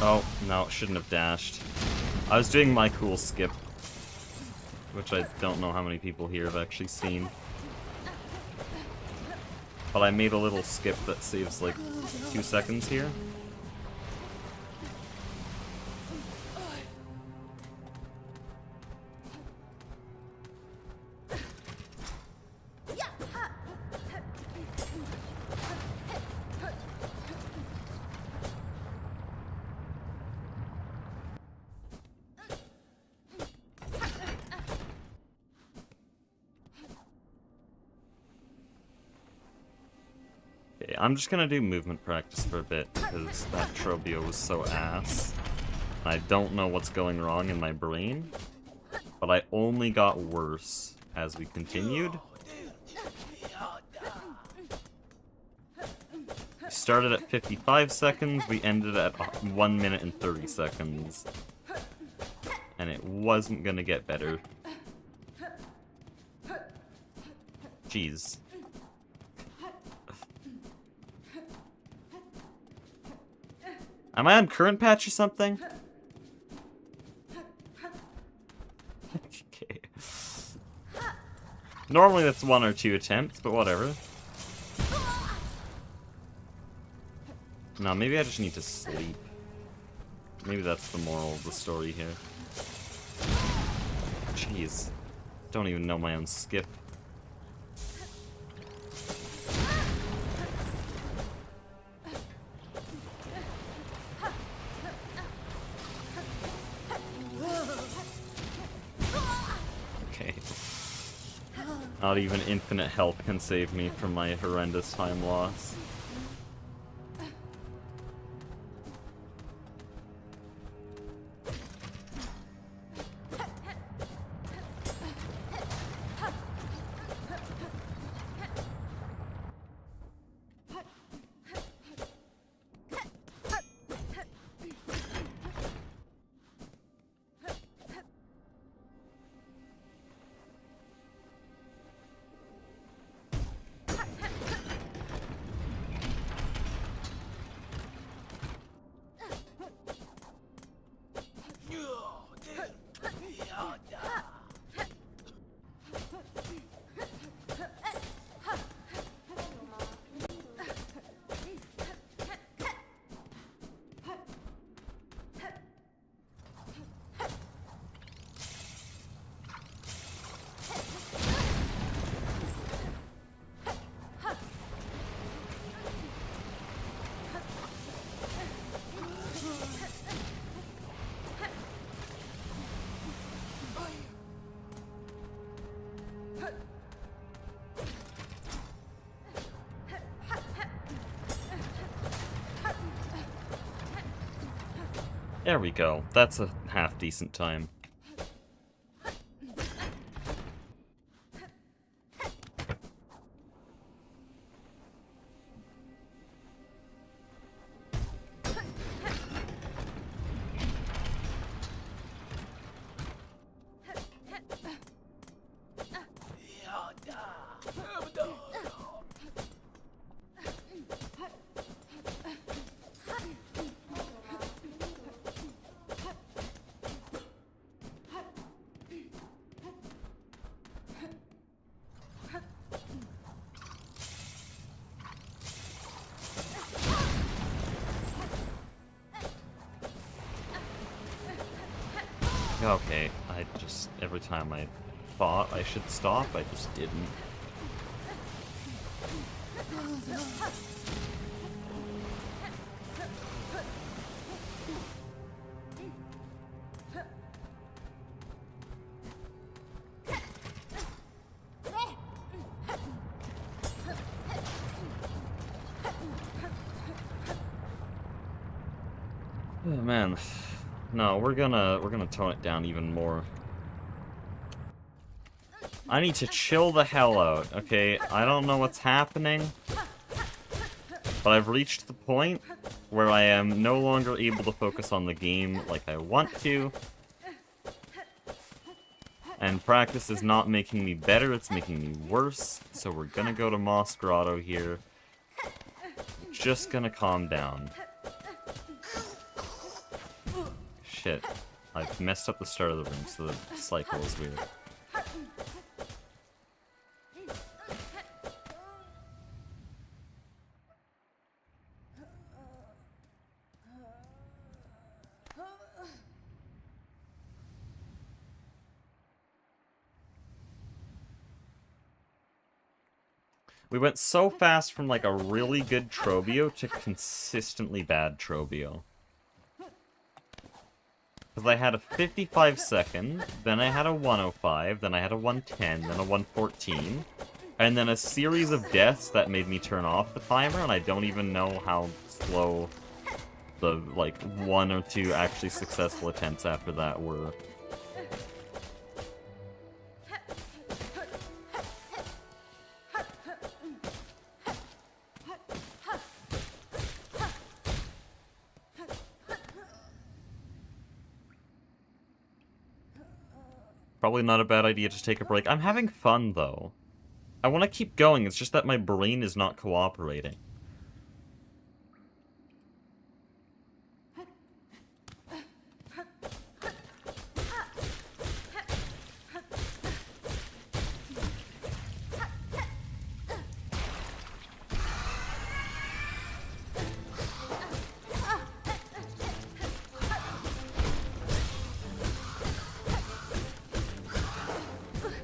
Oh, no, shouldn't have dashed. I was doing my cool skip, which I don't know how many people here have actually seen. But I made a little skip that saves like 2 seconds here. I'm just gonna do movement practice for a bit, because that Trobio was so ass. I don't know what's going wrong in my brain, but I only got worse as we continued. We started at 55 seconds, we ended at 1 minute and 30 seconds. And it wasn't gonna get better. Jeez. Am I on current patch or something? Okay. Normally that's 1 or 2 attempts, but whatever. No, maybe I just need to sleep. Maybe that's the moral of the story here. Jeez. Don't even know my own skip. Okay. Not even infinite health can save me from my horrendous time loss. There we go. That's a half-decent time. Okay, every time I thought I should stop, I just didn't. Oh man. No, we're gonna tone it down even more. I need to chill the hell out, okay? I don't know what's happening, but I've reached the point where I am no longer able to focus on the game like I want to. And practice is not making me better, it's making me worse. So we're gonna go to Moss Grotto here. Just gonna calm down. Shit. I've messed up the start of the room, so the cycle is weird. We went so fast from like a really good Trobio to consistently bad Trobio. Because I had a 55 second, then I had a 105, then I had a 110, then a 114, and then a series of deaths that made me turn off the timer, and I don't even know how slow the, like, 1 or 2 actually successful attempts after that were. Probably not a bad idea to take a break. I'm having fun, though. I want to keep going, it's just that my brain is not cooperating.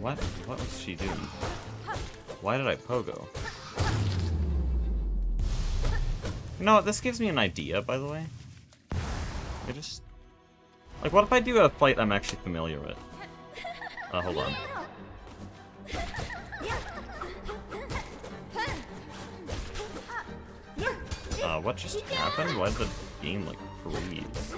What? What was she doing? Why did I pogo? You know what? This gives me an idea, by the way. I just... Like, what if I do a fight I'm actually familiar with? Hold on. What just happened? Why did the game, like, freeze?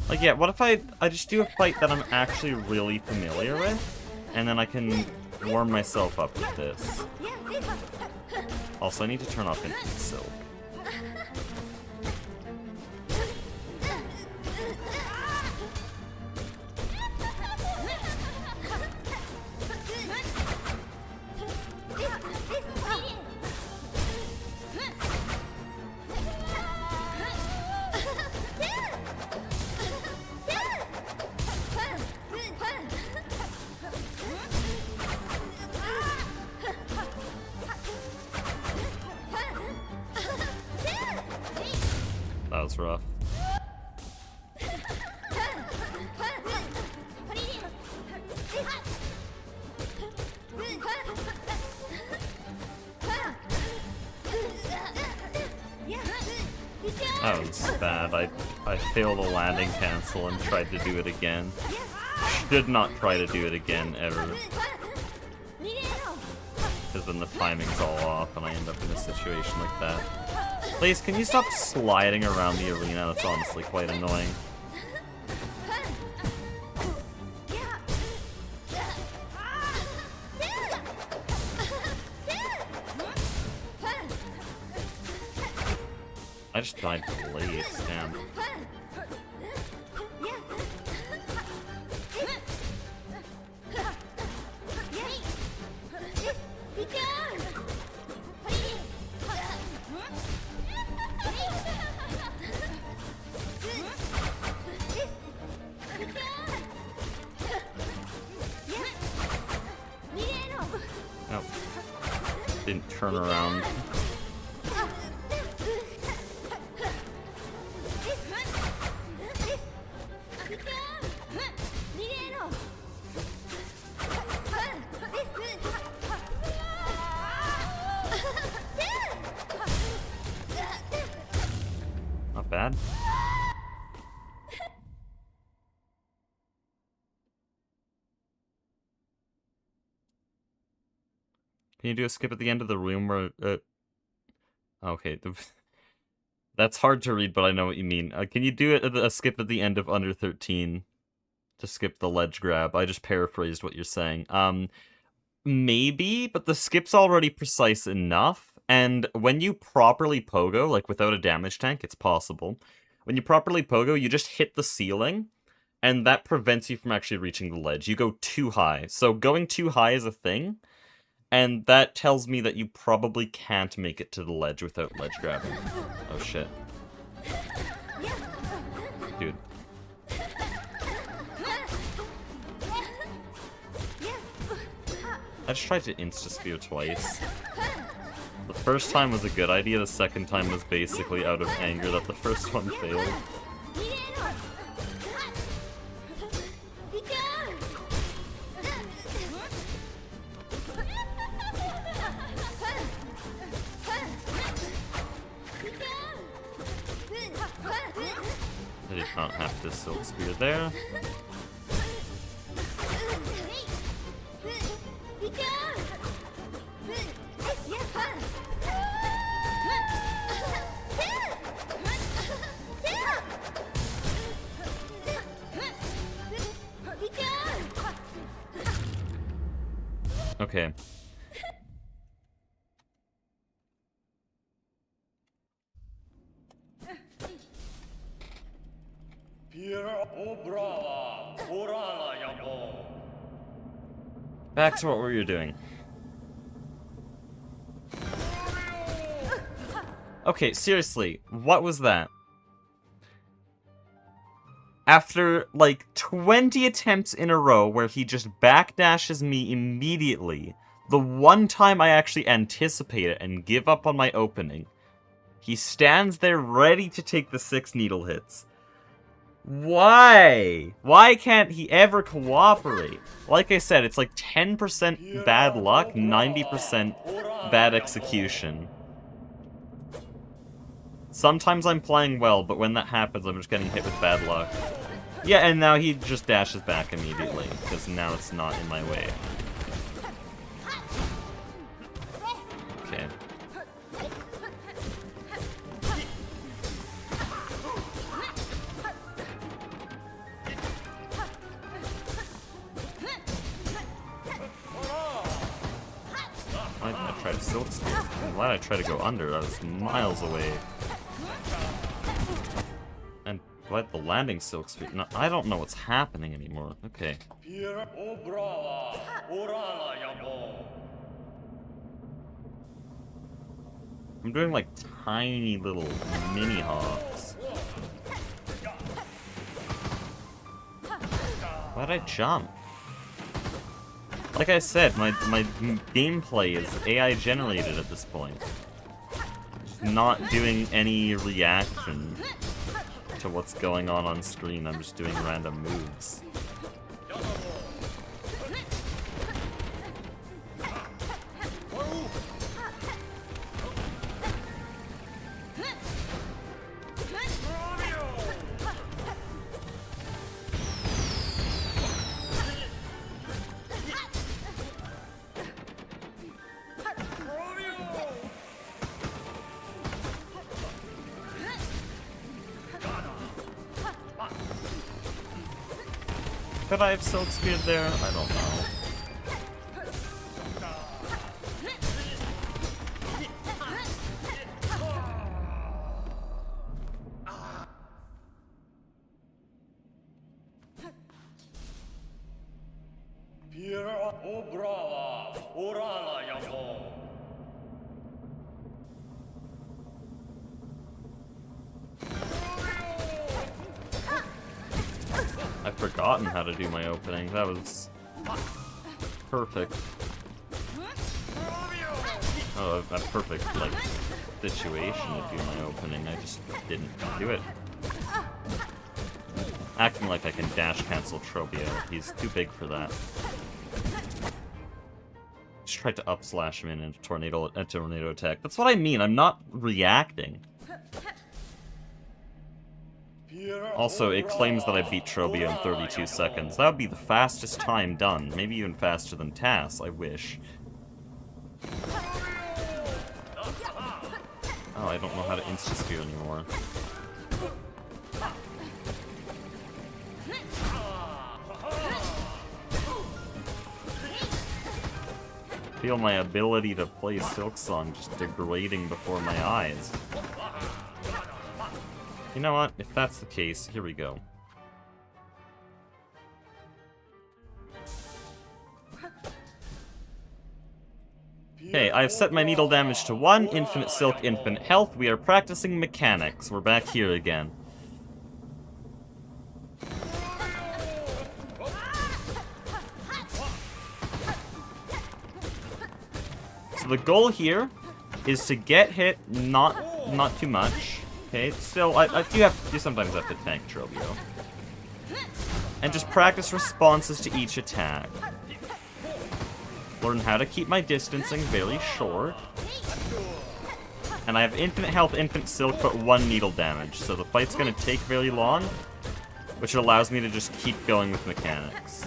Like, yeah, what if I just do a fight that I'm actually really familiar with, and then I can warm myself up with this. Also, I need to turn off Instant Silk. That was rough. That was bad. I failed a landing cancel and tried to do it again. Should not try to do it again, ever. Because then the timing's all off and I end up in a situation like that. Please, can you stop sliding around the arena? That's honestly quite annoying. I just died late, damn. Nope. Didn't turn around. Not bad. Can you do a skip at the end of the room where... Okay, that's hard to read, but I know what you mean. Can you do a skip at the end of Under 13 to skip the ledge grab? I just paraphrased what you're saying. Maybe, but the skip's already precise enough, and when you properly pogo, like without a damage tank, it's possible. When you properly pogo, you just hit the ceiling, and that prevents you from actually reaching the ledge. You go too high. So going too high is a thing, and that tells me that you probably can't make it to the ledge without ledge grabbing. Oh shit. Dude. I just tried to insta-spear twice. The first time was a good idea, the second time was basically out of anger that the first one failed. I did not have to Silk Spear there. Okay. Pier Obrava, Orala Yamo. Back to what we were doing. Okay, seriously, what was that? After, like, 20 attempts in a row where he just backdashes me immediately, the one time I actually anticipate it and give up on my opening, he stands there ready to take the 6 needle hits. Why? Why can't he ever cooperate? Like I said, it's like 10% bad luck, 90% bad execution. Sometimes I'm playing well, but when that happens, I'm just getting hit with bad luck. Yeah, and now he just dashes back immediately, because now it's not in my way. Okay. Why did I try to silk spear? Why did I try to go under? I was miles away. And why the landing silk spear? No, I don't know what's happening anymore. Okay. I'm doing like tiny little mini hops. Why'd I jump? Like I said, my gameplay is AI generated at this point. Just not doing any reaction to what's going on screen. I'm just doing random moves. Could I have silk speared there? I don't know. I've forgotten how to do my opening. That was perfect. Oh, a perfect, like, situation to do my opening. I just didn't do it. Acting like I can dash cancel Trobio. He's too big for that. Just tried to up slash him in a tornado attack. That's what I mean. I'm not reacting. Also, it claims that I beat Trobio in 32 seconds. That would be the fastest time done. Maybe even faster than Tass, I wish. Oh, I don't know how to insta-spear anymore. Feel my ability to play Silksong just degrading before my eyes. You know what? If that's the case, here we go. Okay, I've set my needle damage to 1, infinite silk, infinite health. We are practicing mechanics. We're back here again. So the goal here is to get hit not too much. Okay, still, I do sometimes have to tank Trobio. And just practice responses to each attack. Learn how to keep my distancing very short. And I have infinite health, infinite silk, but 1 needle damage. So the fight's gonna take very long, which allows me to just keep going with mechanics.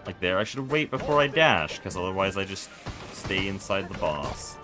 Like there, I should wait before I dash, because otherwise I just stay inside the boss.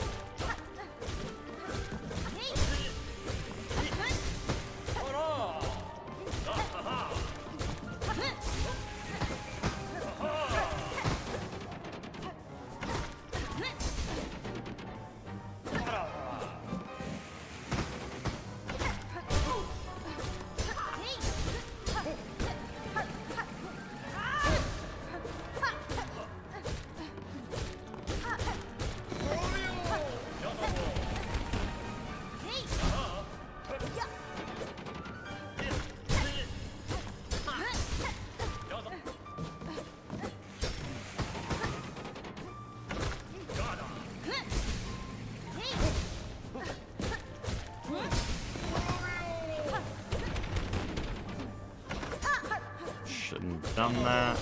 Shouldn't have done that.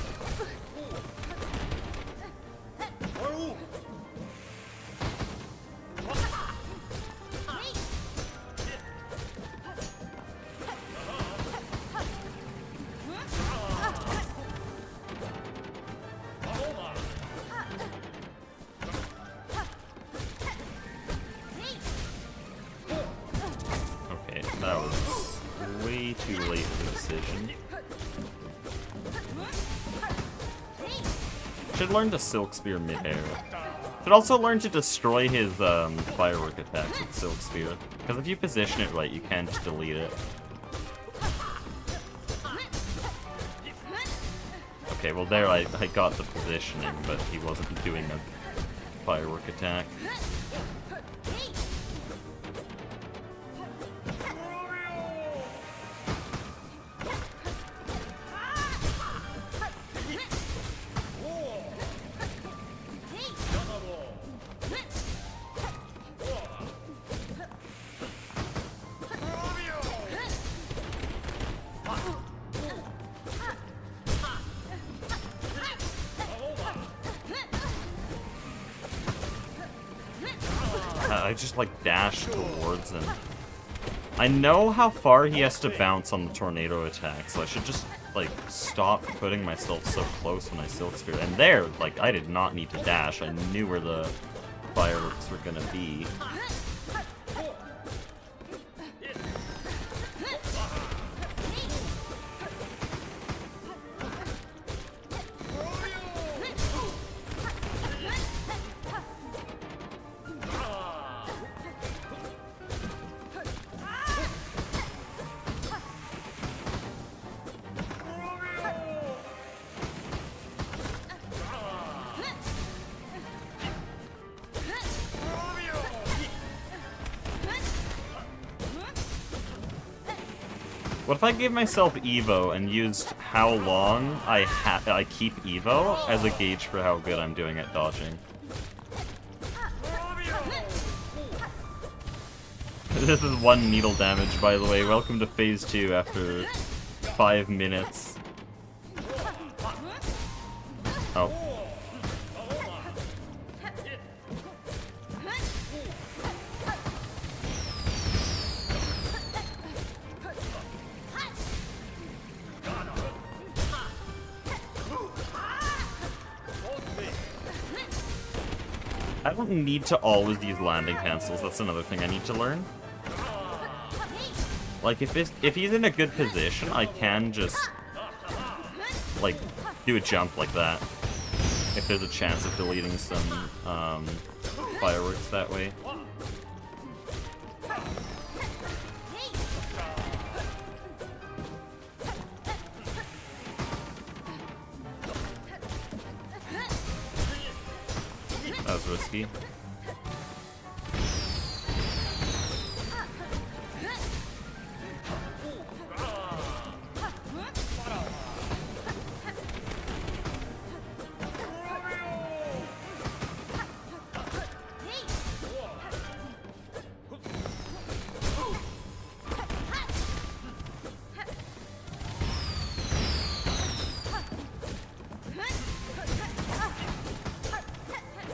Okay, that was way too late of a decision. Should learn to Silk Spear mid-air. Should also learn to destroy his firework attacks with Silk Spear. Because if you position it right, you can just delete it. Okay, well there I got the positioning, but he wasn't doing a firework attack. I just like dash towards him. I know how far he has to bounce on the tornado attack, so I should just like stop putting myself so close when I Silk Spear. And there, like, I did not need to dash. I knew where the fireworks were gonna be. What if I gave myself Evo and used how long I keep Evo as a gauge for how good I'm doing at dodging? This is 1 needle damage, by the way. Welcome to phase 2 after 5 minutes. Oh. I don't need to always use landing cancels, that's another thing I need to learn. Like, if he's in a good position, I can just, like, do a jump like that. If there's a chance of deleting some, fireworks that way. That was risky.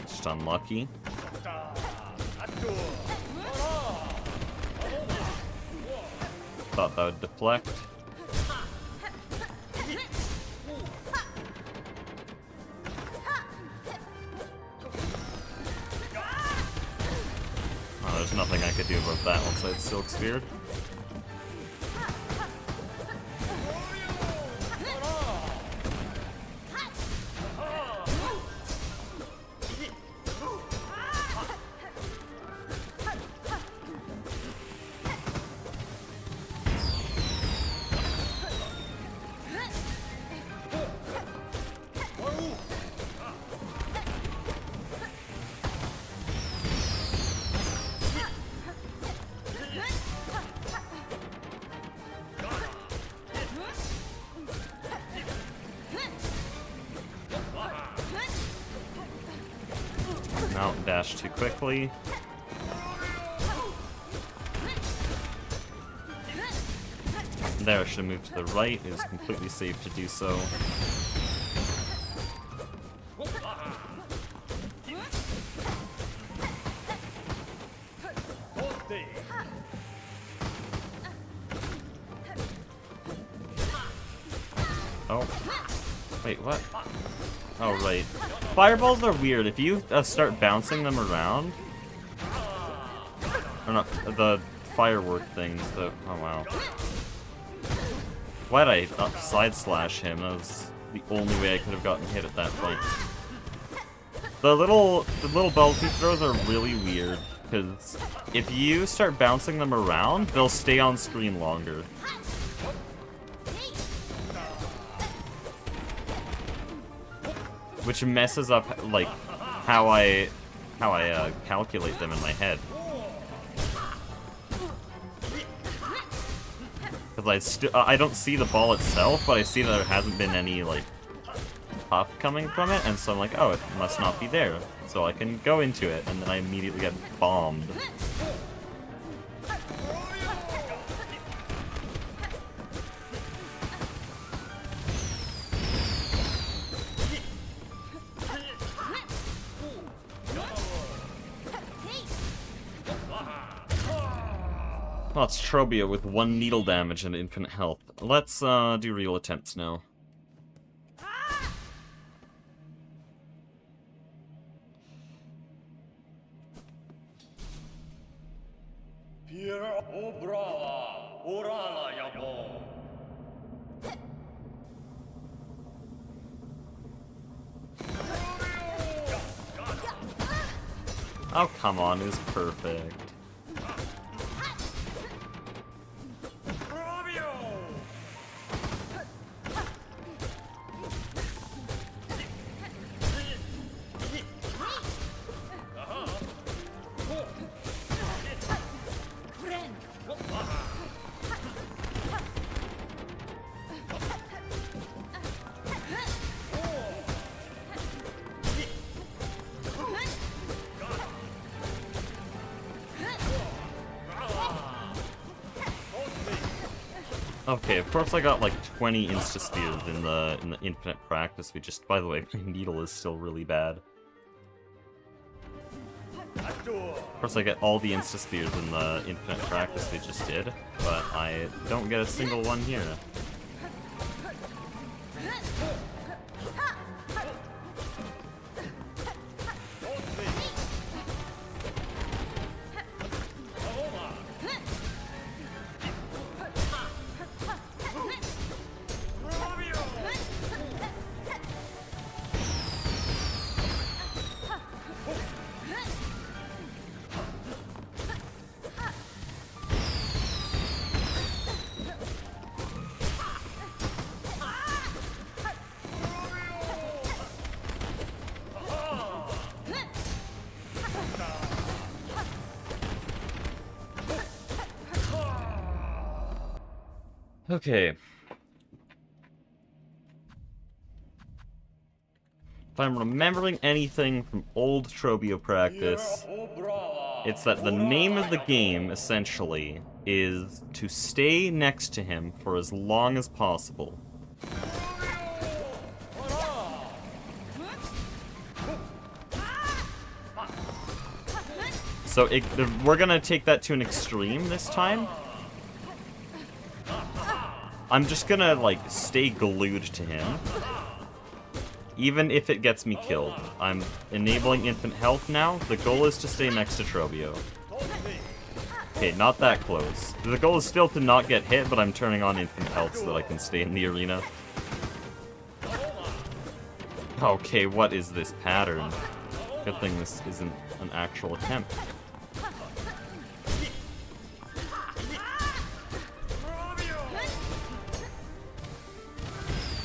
Just unlucky. Thought that would deflect. Oh, there's nothing I could do about that once I'd Silk Speared. No, dash too quickly. There, I should move to the right. It is completely safe to do so. Oh. Wait, what? Oh, right. Fireballs are weird. If you start bouncing them around... Or not, the firework things, though. Oh, wow. Why'd I side slash him? That was the only way I could have gotten hit at that point. The little balls he throws are really weird, because if you start bouncing them around, they'll stay on screen longer. Which messes up, like, how I calculate them in my head. Because I don't see the ball itself, but I see that there hasn't been any, like, puff coming from it, and so I'm like, oh, it must not be there. So I can go into it, and then I immediately get bombed. Oh, it's Trobia with 1 needle damage and infinite health. Let's do real attempts now. Oh, come on, it was perfect. Okay, of course I got like 20 insta-spears in the infinite practice we just... By the way, my needle is still really bad. Of course I get all the insta-spears in the infinite practice we just did, but I don't get a single one here. Okay. If I'm remembering anything from old Trobio practice, it's that the name of the game, essentially, is to stay next to him for as long as possible. So we're gonna take that to an extreme this time. I'm just gonna, like, stay glued to him. Even if it gets me killed. I'm enabling infinite health now. The goal is to stay next to Trobio. Okay, not that close. The goal is still to not get hit, but I'm turning on infinite health so that I can stay in the arena. Okay, what is this pattern? Good thing this isn't an actual attempt.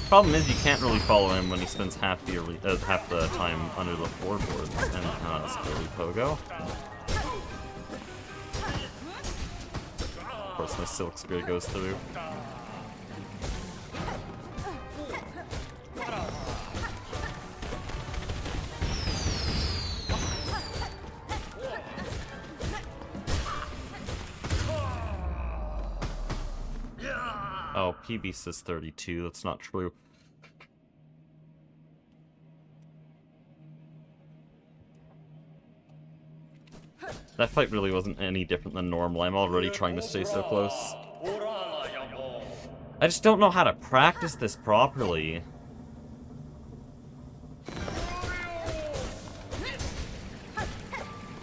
Problem is, you can't really follow him when he spends half the time under the floorboards, and scary pogo. Of course, my Silk Spear goes through. Oh, PB says 32. That's not true. That fight really wasn't any different than normal. I'm already trying to stay so close. I just don't know how to practice this properly.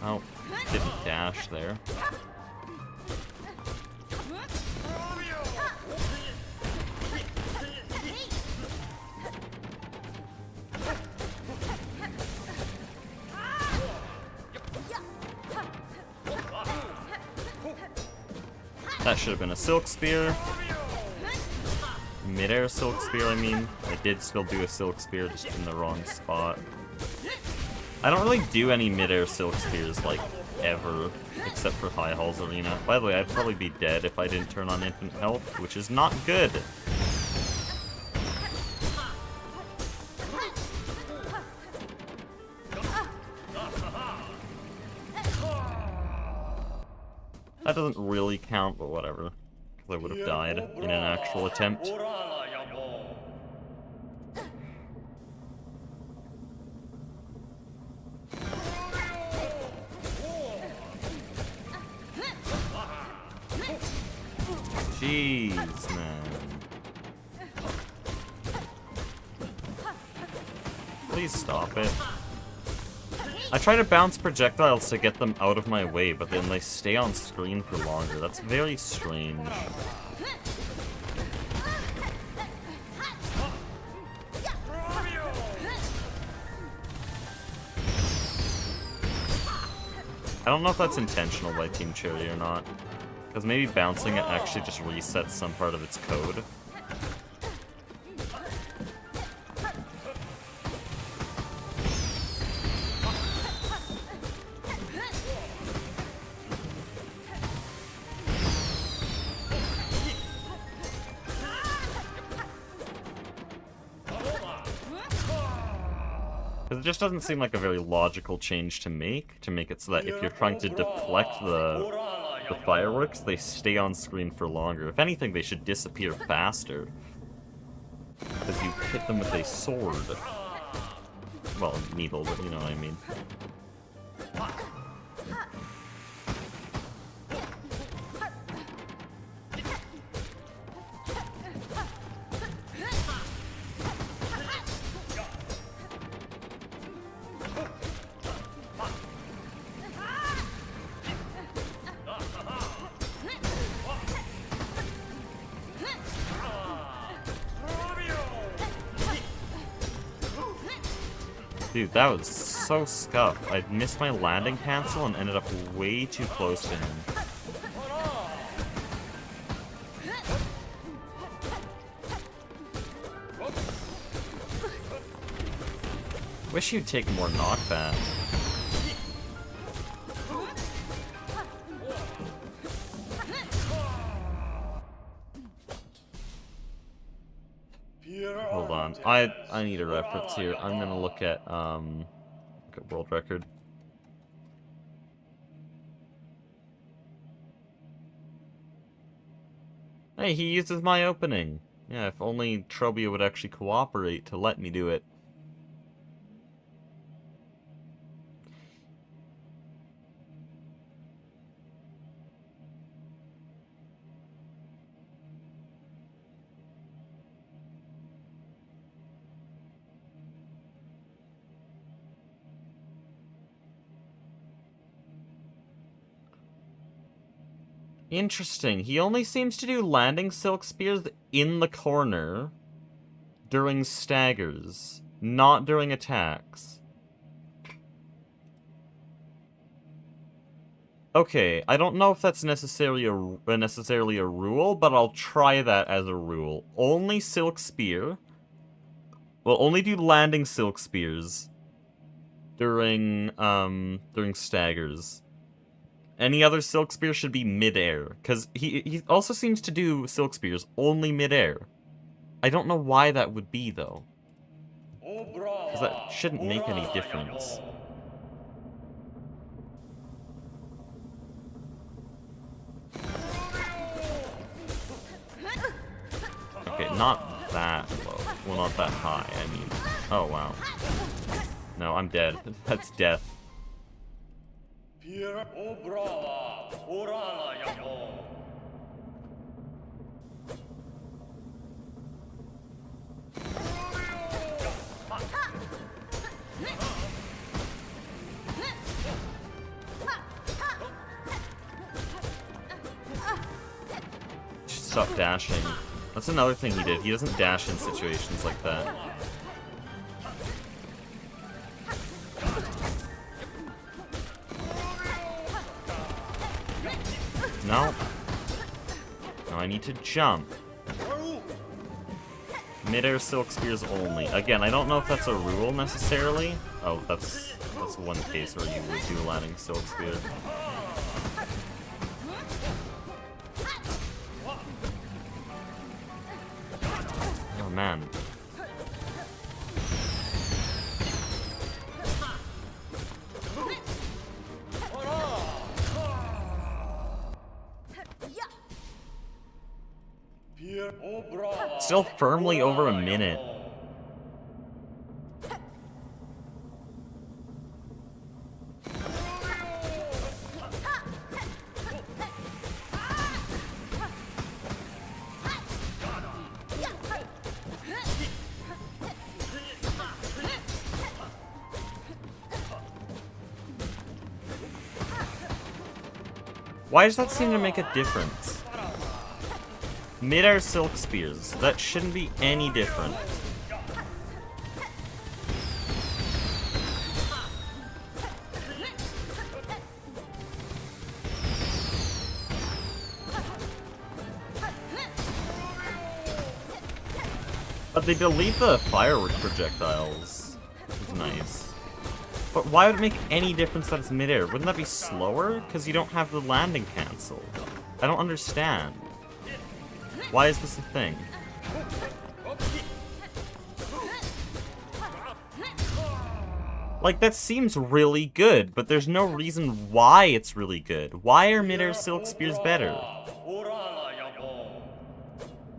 Oh, didn't dash there. That should have been a Silk Spear. Mid-air Silk Spear, I mean. I did still do a Silk Spear, just in the wrong spot. I don't really do any mid-air Silk Spears, like, ever, except for High Halls Arena. By the way, I'd probably be dead if I didn't turn on Infinite Health, which is not good. That doesn't really count, but whatever. Because I would have died in an actual attempt. Jeez, man. Please stop it. I try to bounce projectiles to get them out of my way, but then they stay on screen for longer. That's very strange. I don't know if that's intentional by Team Cherry or not. Because maybe bouncing it actually just resets some part of its code. It just doesn't seem like a very logical change to make it so that if you're trying to deflect the fireworks, they stay on screen for longer. If anything, they should disappear faster. Because you hit them with a sword. Well, needle, but you know what I mean. Dude, that was so scuffed. I missed my landing cancel and ended up way too close to him. Wish you'd take more knockback. Hold on. I need a reference here. I'm gonna look at world record. Hey, he uses my opening. Yeah, if only Trobia would actually cooperate to let me do it. Interesting. He only seems to do landing Silk Spears in the corner during staggers, not during attacks. Okay, I don't know if that's necessarily a rule, but I'll try that as a rule. Only Silk Spear. Well, only do landing Silk Spears during staggers. Any other Silk Spear should be mid-air, because he also seems to do Silk Spears only mid-air. I don't know why that would be, though. Because that shouldn't make any difference. Okay, not that low. Well, not that high, I mean. Oh, wow. No, I'm dead. That's death. Stop dashing. That's another thing he did. He doesn't dash in situations like that. No. No, I need to jump. Mid-air silk spears only. Again, I don't know if that's a rule necessarily. Oh, that's one case where you would do landing silk spear. Oh man. Still firmly over a minute. Why does that seem to make a difference? Mid-air silk spears. That shouldn't be any different. But they delete the firework projectiles. Which is nice. But why would it make any difference that it's mid-air? Wouldn't that be slower? Because you don't have the landing cancel. I don't understand. Why is this a thing? Like, that seems really good, but there's no reason why it's really good. Why are mid-air silk spears better?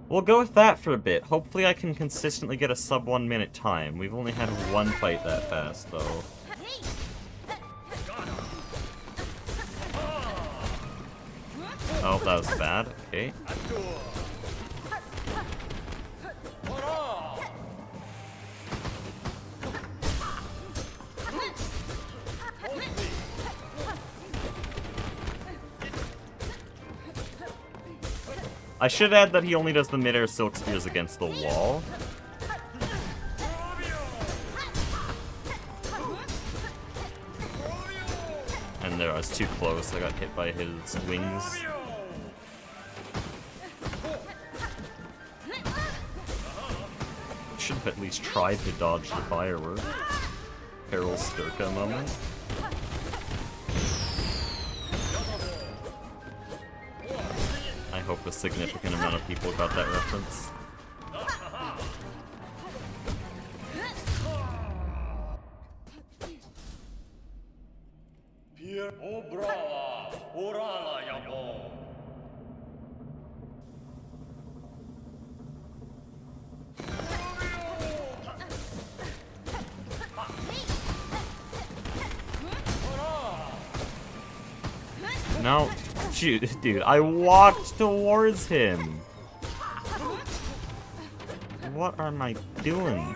We'll go with that for a bit. Hopefully I can consistently get a sub 1 minute time. We've only had one fight that fast, though. Oh, that was bad. Okay. I should add that he only does the mid-air silk spears against the wall. And there, I was too close. I got hit by his wings. Should have at least tried to dodge the firework. Peril Sturka moment. I hope a significant amount of people got that reference. No, shoot, dude, I walked towards him. What am I doing?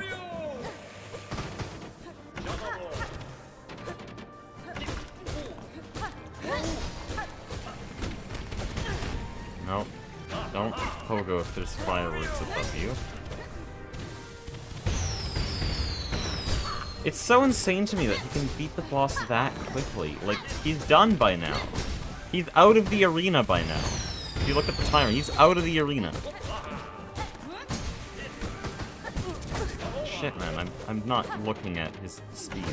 No, don't pogo if there's fireworks above you. It's so insane to me that he can beat the boss that quickly. Like, he's done by now. He's out of the arena by now. If you look at the timer, he's out of the arena. Shit, man, I'm not looking at his speed.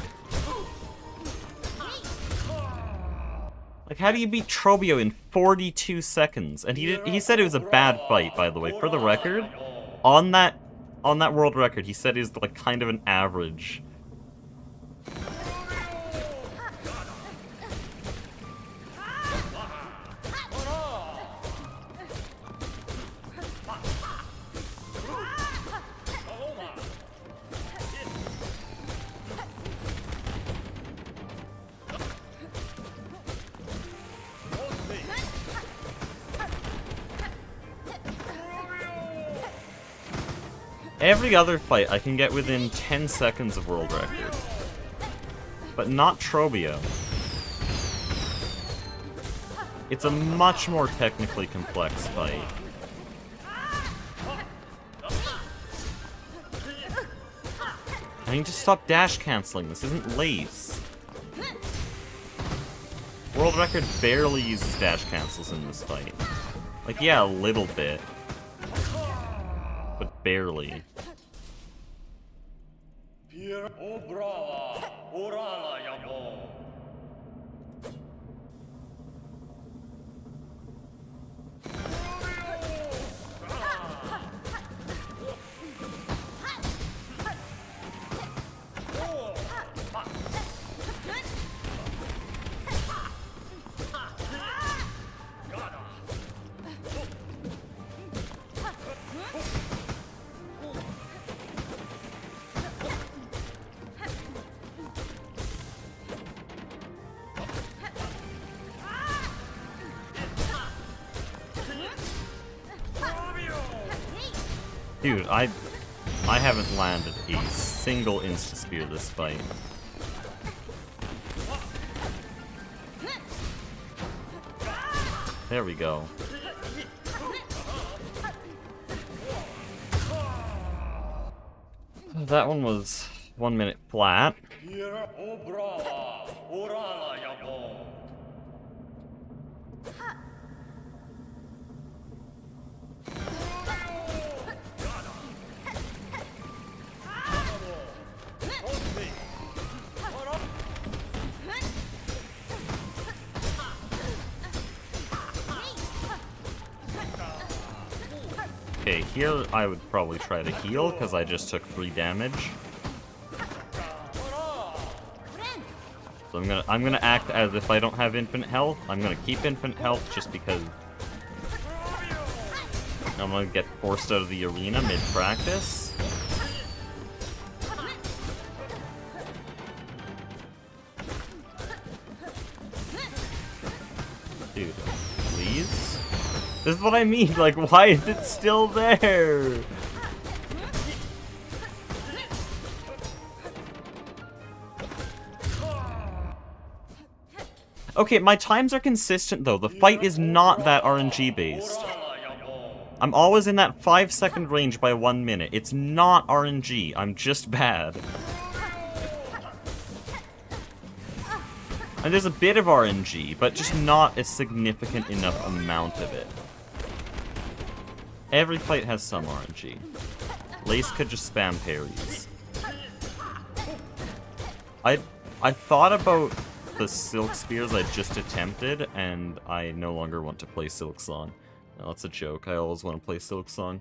Like, how do you beat Trobio in 42 seconds? And he said it was a bad fight, by the way. For the record, on that world record, he said it was like kind of an average. Every other fight I can get within 10 seconds of world record. But not Trobio. It's a much more technically complex fight. I need to stop dash canceling. This isn't Lace. World record barely uses dash cancels in this fight. Like, yeah, a little bit. But barely. Dude, I haven't landed a single insta-spear this fight. There we go. That one was 1 minute flat. Okay, here I would probably try to heal, because I just took 3 damage. So I'm gonna act as if I don't have infinite health. I'm gonna keep infinite health just because I'm gonna get forced out of the arena mid-practice. Dude, please? This is what I mean, like, why is it still there? Okay, my times are consistent, though. The fight is not that RNG-based. I'm always in that 5-second range by 1 minute. It's not RNG. I'm just bad. And there's a bit of RNG, but just not a significant enough amount of it. Every fight has some RNG. Lace could just spam parries. I thought about the Silk Spears I just attempted, and I no longer want to play Silksong. No, that's a joke. I always want to play Silksong.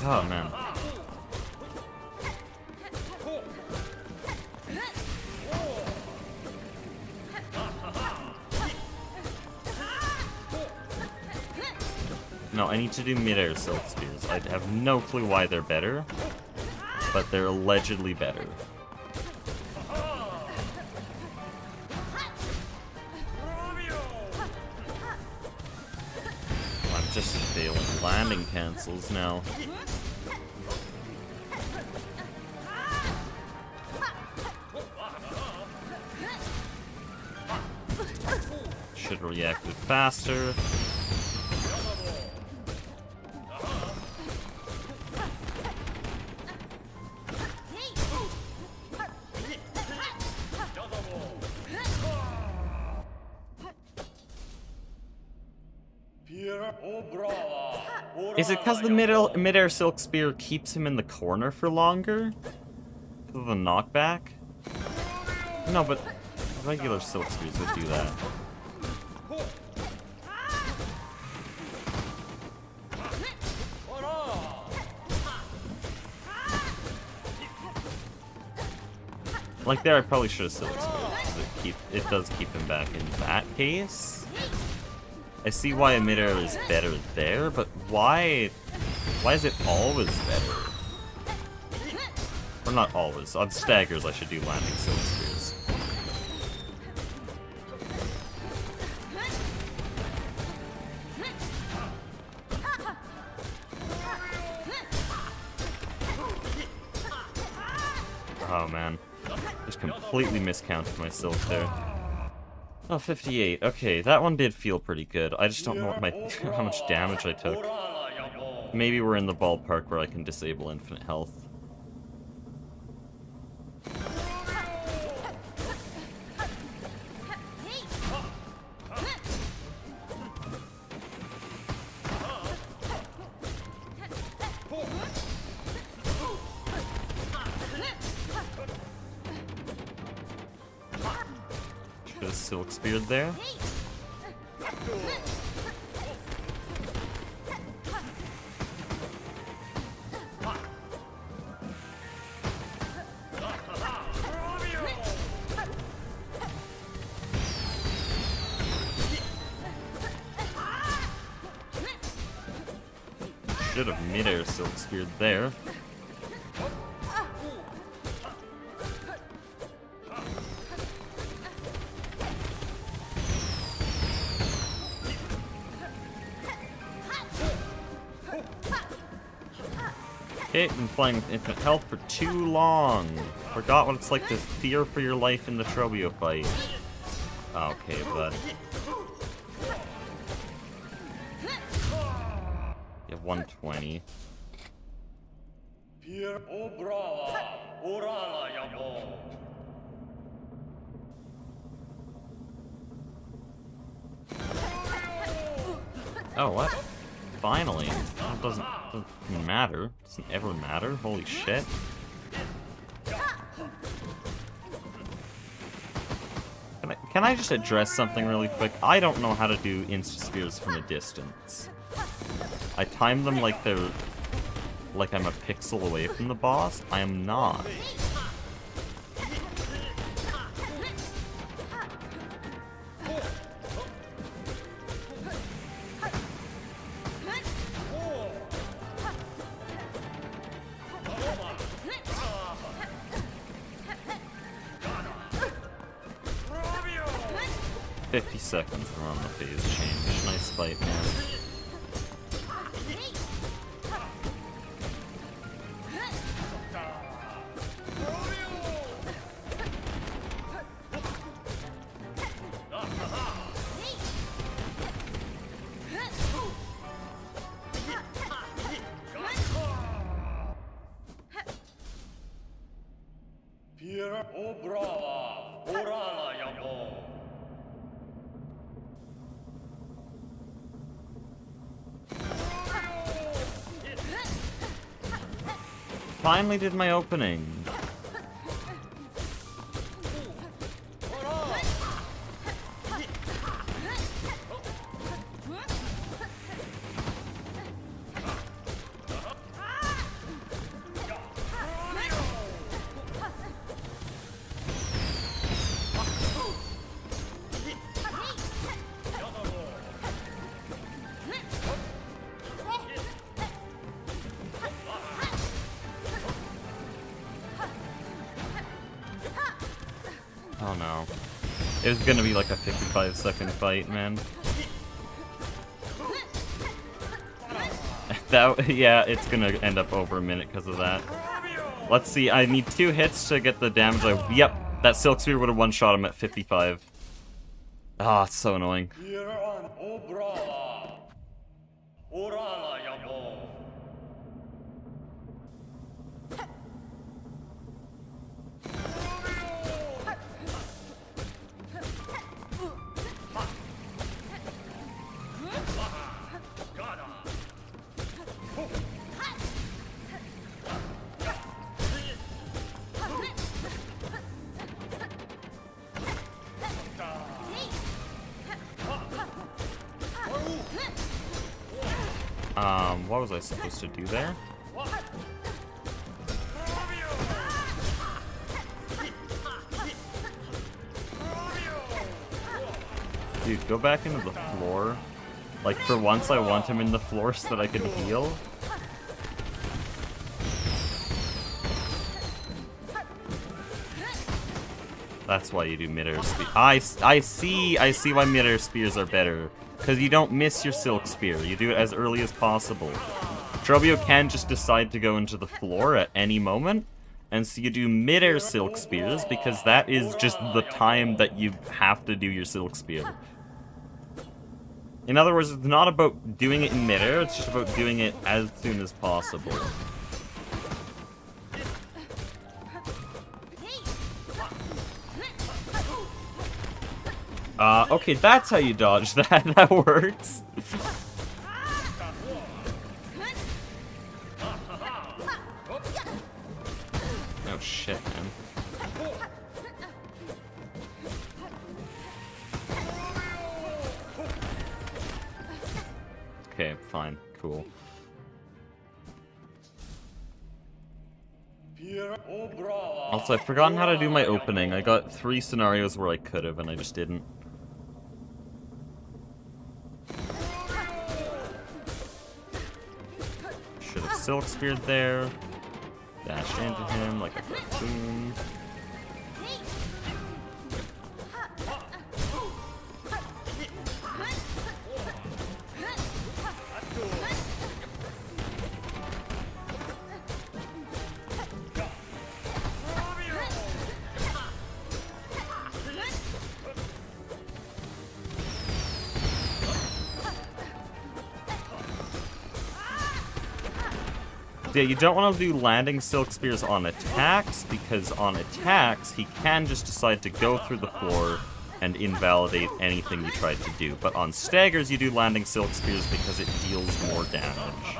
Oh, man. No, I need to do mid-air Silk Spears. I have no clue why they're better, but they're allegedly better. I'm just failing landing cancels now. Should have reacted faster. Is it because the mid-air Silk Spear keeps him in the corner for longer? Because of the knockback? No, but regular Silk Spears would do that. Like there, I probably should have Silk Speared, because it does keep him back in that case. I see why a mid-air is better there, but why is it always better? Or not always. On staggers, I should do landing silk spears. Oh man. Just completely miscounted my silk there. Oh, 58. Okay, that one did feel pretty good. I just don't know what how much damage I took. Maybe we're in the ballpark where I can disable infinite health. Should have silk speared there. Should have mid-air silk speared there. Okay, been playing with infinite health for too long. Forgot what it's like to fear for your life in the Trobio fight. Okay, bud. You have 120. Oh, what? Finally. That doesn't matter. Doesn't ever matter. Holy shit. Can I just address something really quick? I don't know how to do insta-spears from a distance. I time them like they're... like I'm a pixel away from the boss. I am not. Seconds we're on the phase change. Nice fight, man. Finally did my opening. Oh no. It was gonna be like a 55-second fight, man. Yeah, it's gonna end up over a minute because of that. Let's see, I need 2 hits to get the damage. Yep, that Silk Spear would have one-shot him at 55. Ah, it's so annoying. What was I supposed to do there? Dude, go back into the floor. Like, for once I want him in the floor so that I can heal. That's why you do mid-air spear. I see why mid-air spears are better. Because you don't miss your Silk Spear. You do it as early as possible. Trobio can just decide to go into the floor at any moment. And so you do mid-air Silk Spears, because that is just the time that you have to do your Silk Spear. In other words, it's not about doing it in mid-air, it's just about doing it as soon as possible. Okay, that's how you dodge that. That works. Oh shit, man. Okay, fine, cool. Also, I've forgotten how to do my opening. I got 3 scenarios where I could have, and I just didn't. Should have Silk Speared there. Dashed into him like a buffoon. Yeah, you don't want to do landing Silk Spears on attacks, because on attacks, he can just decide to go through the floor and invalidate anything you tried to do. But on staggers, you do landing Silk Spears because it deals more damage.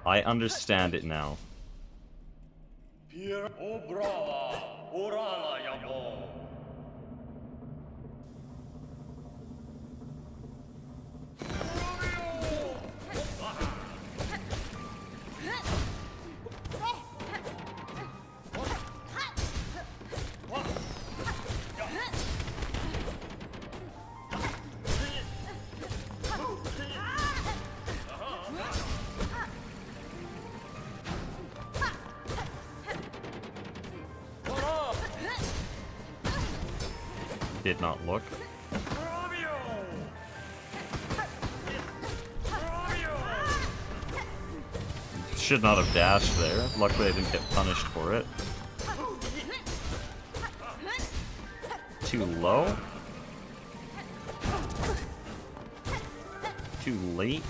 I understand it now. Did not look. Should not have dashed there. Luckily I didn't get punished for it. Too low. Too late.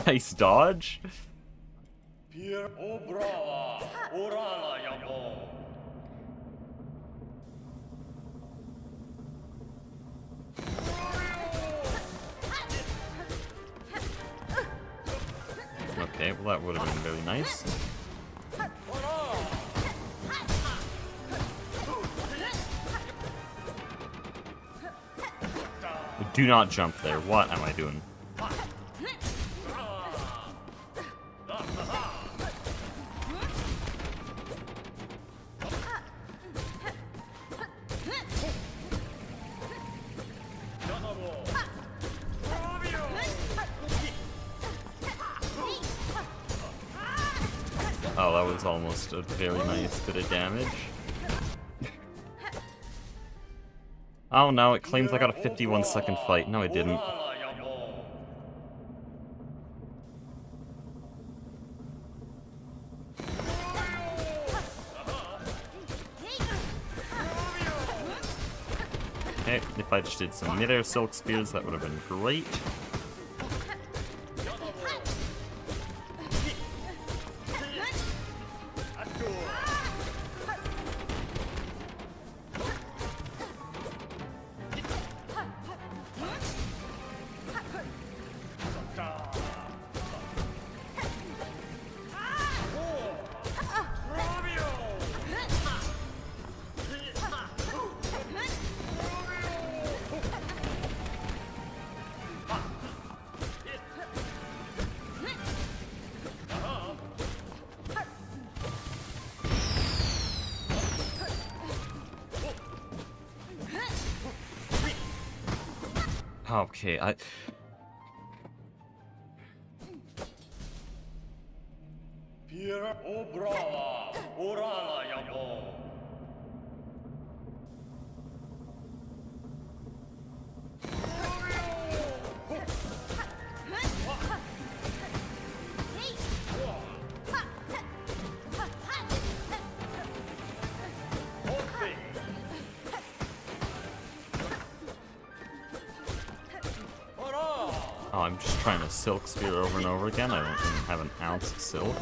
Nice dodge. Okay, well that would have been very nice. Do not jump there. What am I doing? Oh, that was almost a very nice bit of damage. Oh no, it claims I got a 51-second fight. No, I didn't. Okay, if I just did some mid-air Silk Spears, that would have been great. Okay, Oh, I'm just trying to silk spear over and over again. I don't even have an ounce of silk.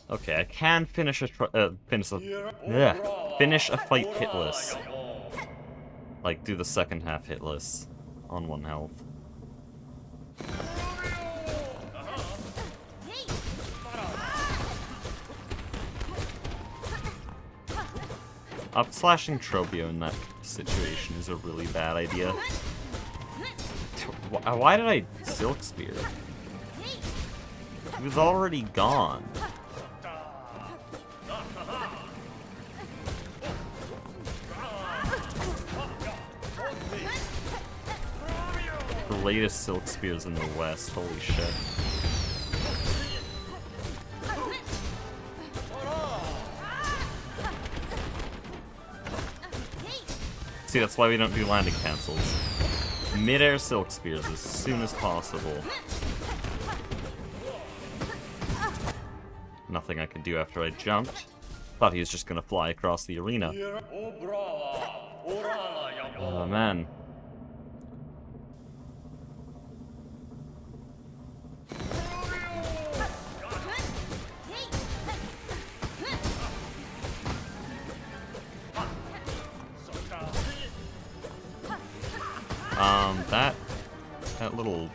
Okay, I can finish a finish a fight hitless. Like, do the second half hitless on 1 health. Up-slashing Trobio in that situation is a really bad idea. Why did I Silk Spear? He was already gone. The latest Silk Spears in the West, holy shit. See, that's why we don't do landing cancels. Mid-air Silk Spears as soon as possible. Nothing I could do after I jumped. Thought he was just gonna fly across the arena. Oh man. That little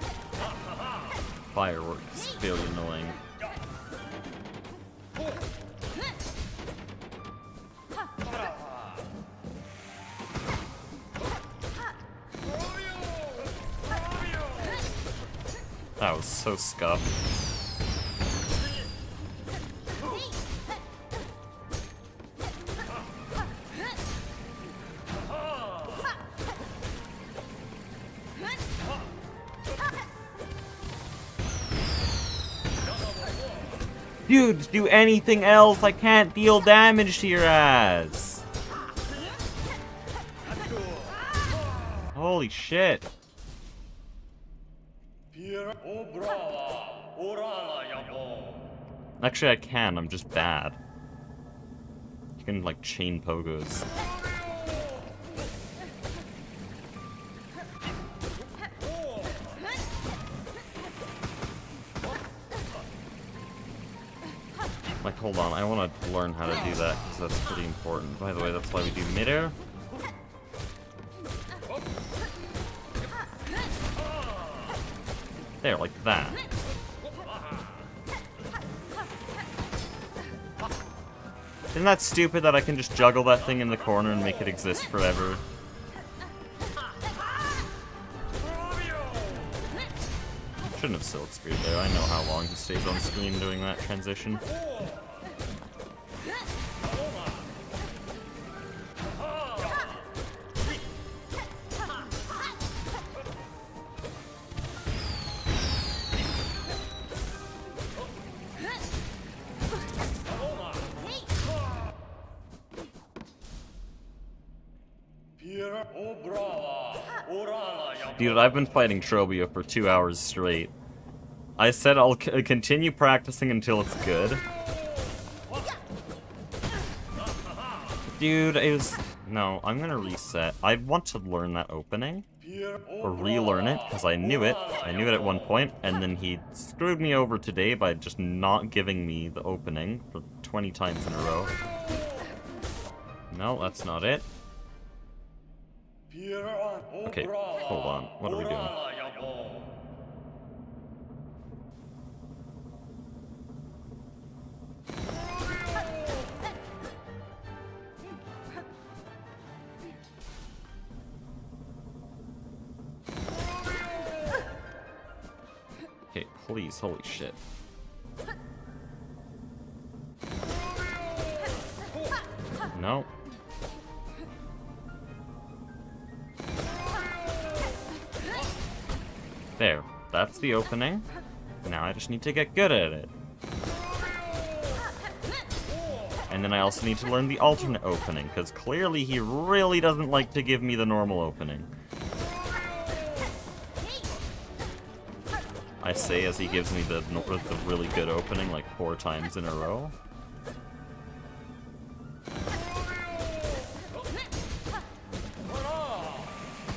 firework is very annoying. That was so scuffed. Dude, do anything else. I can't deal damage to your ass. Holy shit. Actually, I can. I'm just bad. You can, like, chain pogos. Like, hold on, I want to learn how to do that, because that's pretty important. By the way, that's why we do mid-air. There, like that. Isn't that stupid that I can just juggle that thing in the corner and make it exist forever? Shouldn't have Silk Speared there. I know how long he stays on screen doing that transition. Dude, I've been fighting Trobio for 2 hours straight. I said I'll continue practicing until it's good. Dude, it was... No, I'm gonna reset. I want to learn that opening. Or relearn it, because I knew it. I knew it at one point, and then he screwed me over today by just not giving me the opening for 20 times in a row. No, that's not it. Okay, hold on. What are we doing? Okay, please, holy shit. No. There, that's the opening. Now I just need to get good at it. And then I also need to learn the alternate opening, because clearly he really doesn't like to give me the normal opening. I say as he gives me the really good opening like 4 times in a row.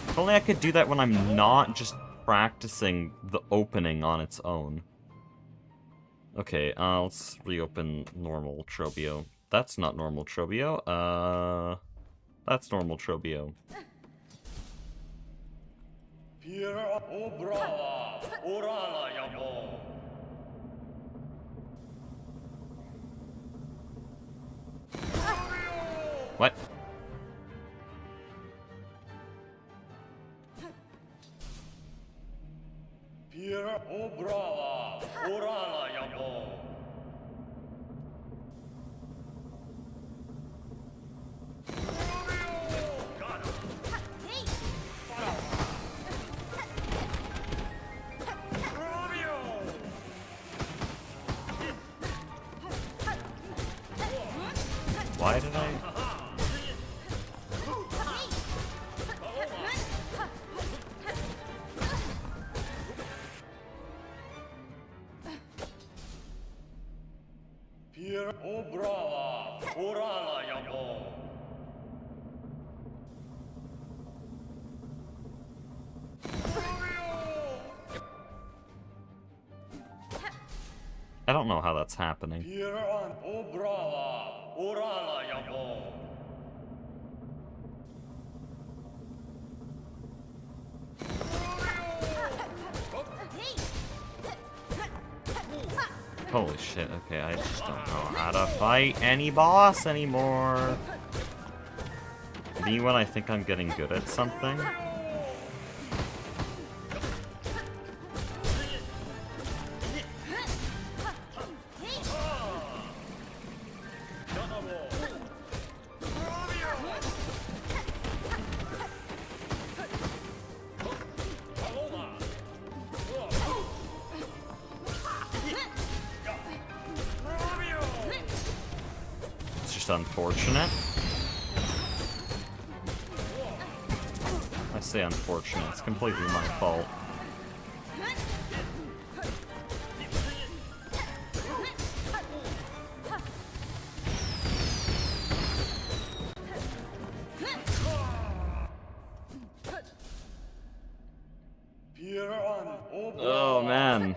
If only I could do that when I'm not just practicing the opening on its own. Okay, let's reopen normal Trobio. That's not normal Trobio. That's normal Trobio. What? Why did I... I don't know how that's happening. Holy shit, okay, I just don't know how to fight any boss anymore. Me when I think I'm getting good at something. Unfortunate. I say unfortunate, it's completely my fault. Oh man.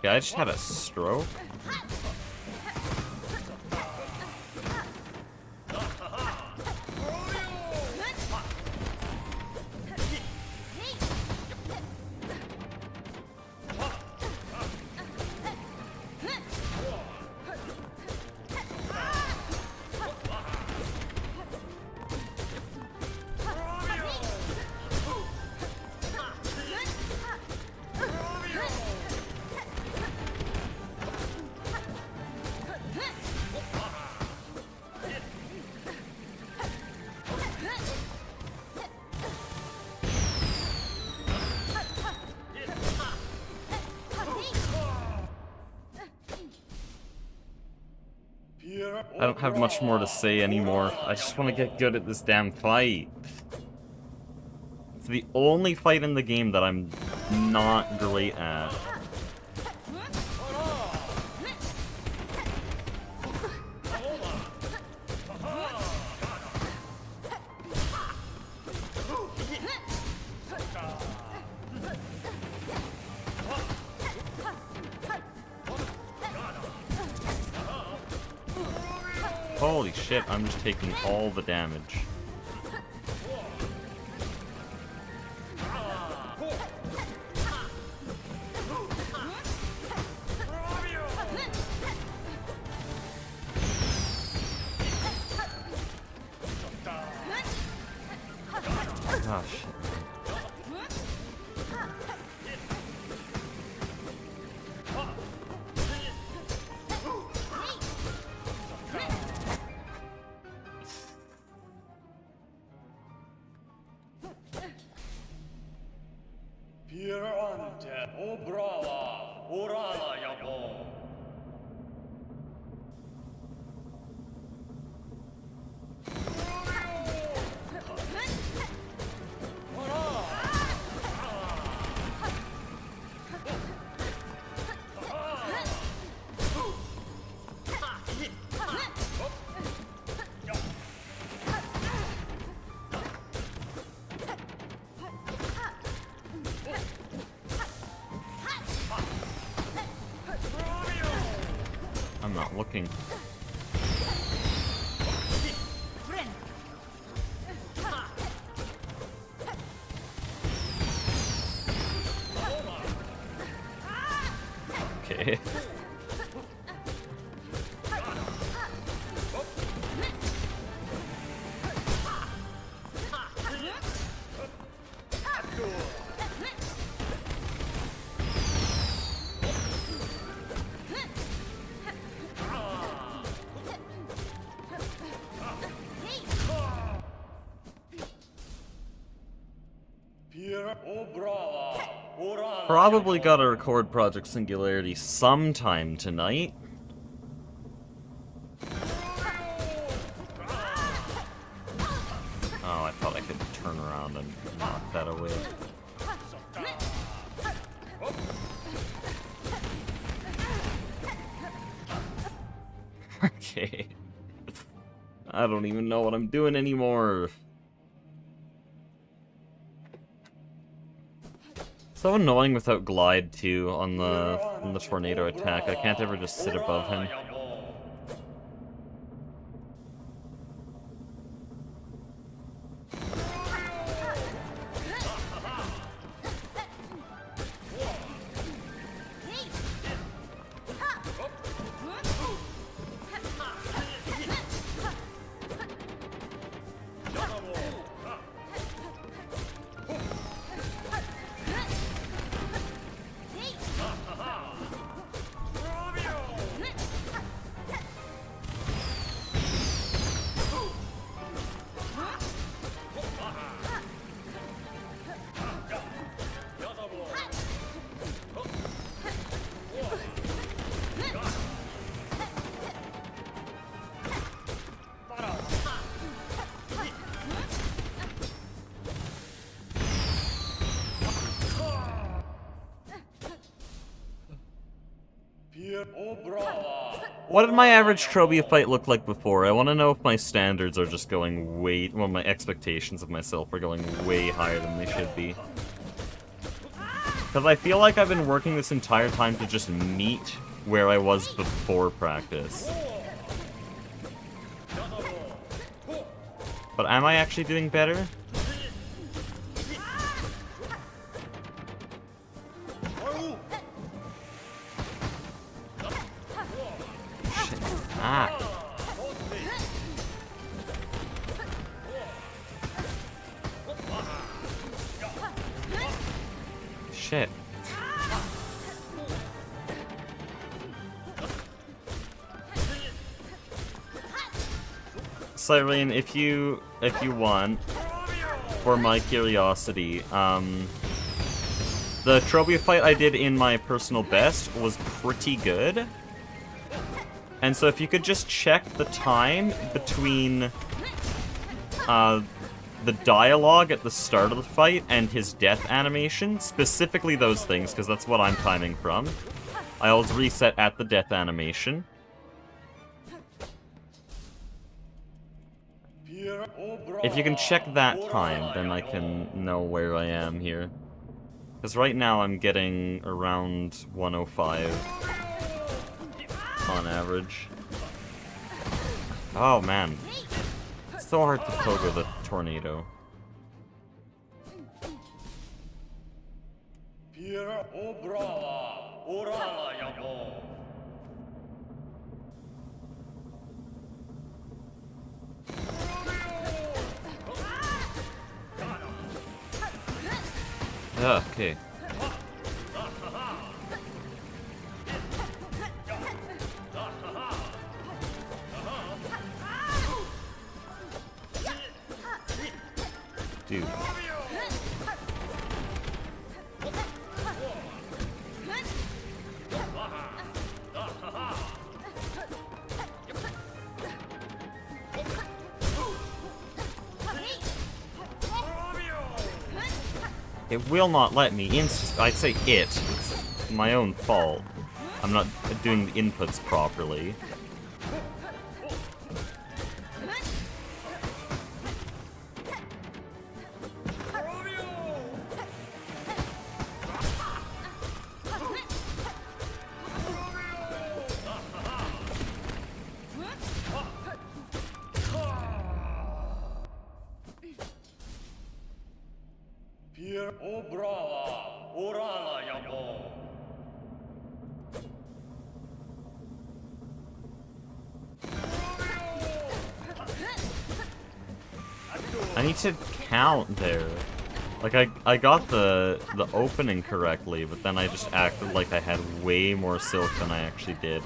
Yeah, I just had a stroke. I don't have much more to say anymore. I just want to get good at this damn fight. It's the only fight in the game that I'm not great at. Holy shit, I'm just taking all the damage. Oh, shit. I'm not looking. Okay. Probably gotta record Project Singularity sometime tonight. Oh, I thought I could turn around and knock that away. Okay. I don't even know what I'm doing anymore. So annoying without glide too on the tornado attack. I can't ever just sit above him. What did my average Trobia fight look like before? I want to know if my standards are just going way... Well, my expectations of myself are going way higher than they should be. Because I feel like I've been working this entire time to just meet where I was before practice. But am I actually doing better? Ah. Shit. Cyrene, if you want, for my curiosity, the Trobia fight I did in my personal best was pretty good. And so if you could just check the time between the dialogue at the start of the fight and his death animation, specifically those things, because that's what I'm timing from. I always reset at the death animation. If you can check that time, then I can know where I am here. Because right now I'm getting around 105 on average. Oh man. It's so hard to pogo the tornado. Yeah, okay. Dude. It will not let me. I'd say it. It's my own fault. I'm not doing the inputs properly. I need to count there. Like, I got the opening correctly, but then I just acted like I had way more silk than I actually did.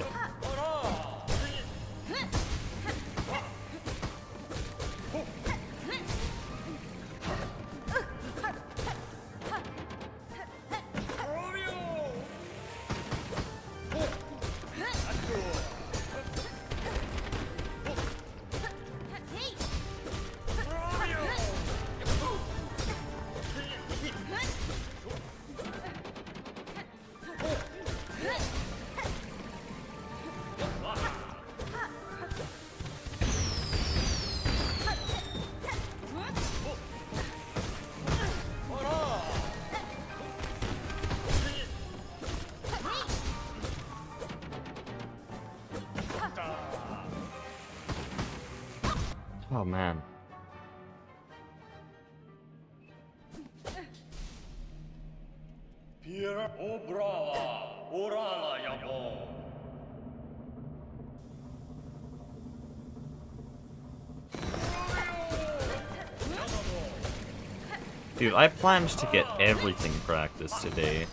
Oh man. Dude, I planned to get everything practiced today.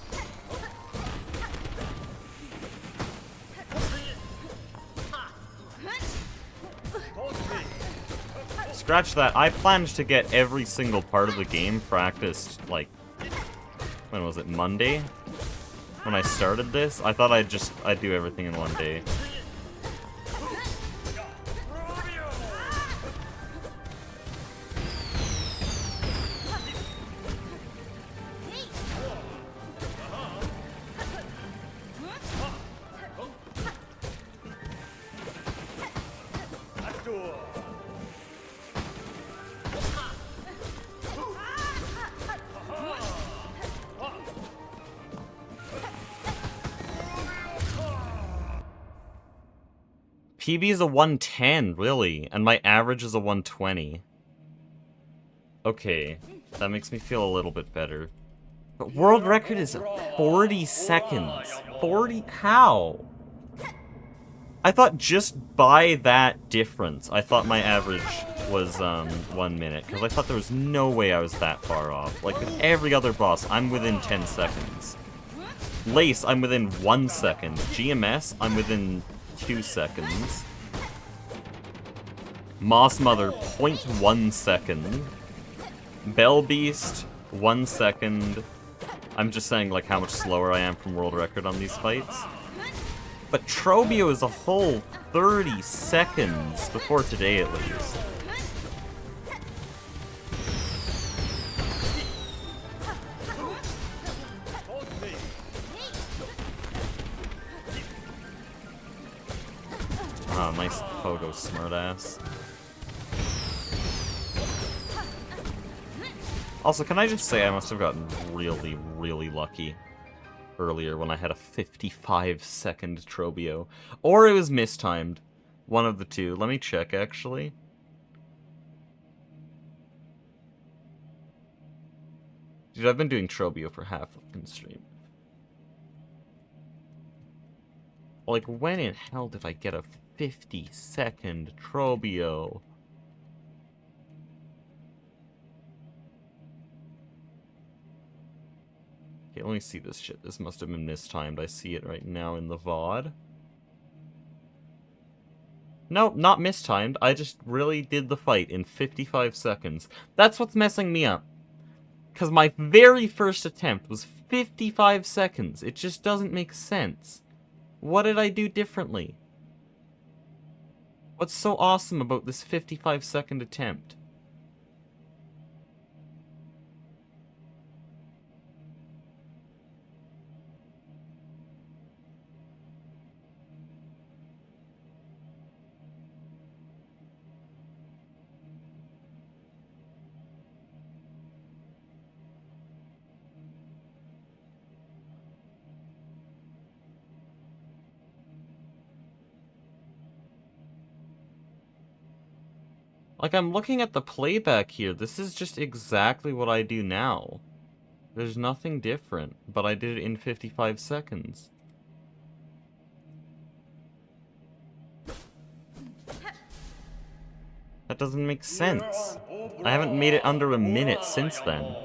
Scratch that. I planned to get every single part of the game practiced, like, when was it, Monday? When I started this? I thought I'd do everything in one day. PB is a 110, really, and my average is a 120. Okay, that makes me feel a little bit better. But world record is 40 seconds. 40? How? I thought just by that difference, I thought my average was 1 minute, because I thought there was no way I was that far off. Like, with every other boss, I'm within 10 seconds. Lace, I'm within 1 second. GMS, I'm within 2 seconds. Moss Mother, 0.1 second. Bell Beast, 1 second. I'm just saying, like, how much slower I am from world record on these fights. But Trobio is a whole 30 seconds before today, at least. Oh, nice pogo, smartass. Also, can I just say I must have gotten really, really lucky earlier when I had a 55-second Trobio. Or it was mistimed. One of the two. Let me check, actually. Dude, I've been doing Trobio for half of the stream. Like, when in hell did I get a 50-second Trobio? Okay, let me see this shit. This must have been mistimed. I see it right now in the VOD. No, not mistimed. I just really did the fight in 55 seconds. That's what's messing me up. Because my very first attempt was 55 seconds. It just doesn't make sense. What did I do differently? What's so awesome about this 55-second attempt? Like, I'm looking at the playback here. This is just exactly what I do now. There's nothing different, but I did it in 55 seconds. That doesn't make sense. I haven't made it under a minute since then.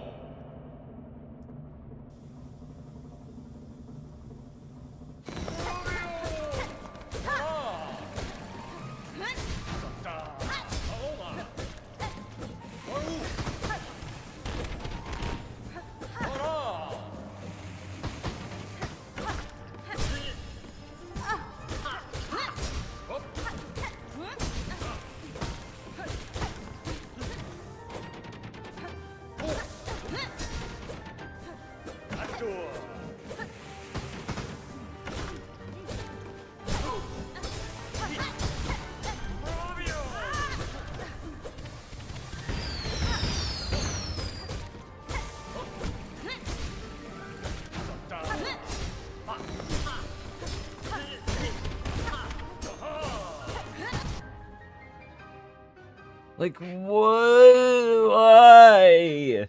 Like, what? Why?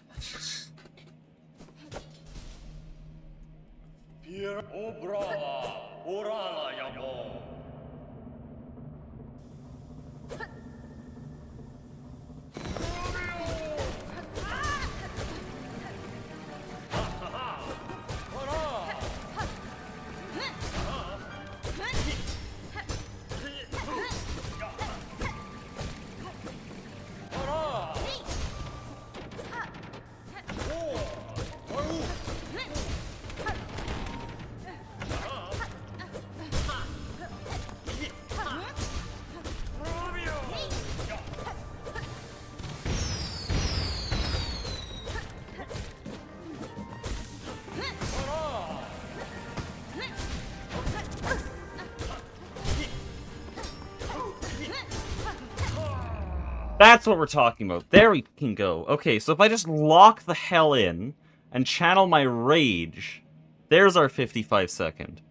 That's what we're talking about. There we can go. Okay, so if I just lock the hell in and channel my rage, there's our 55-second.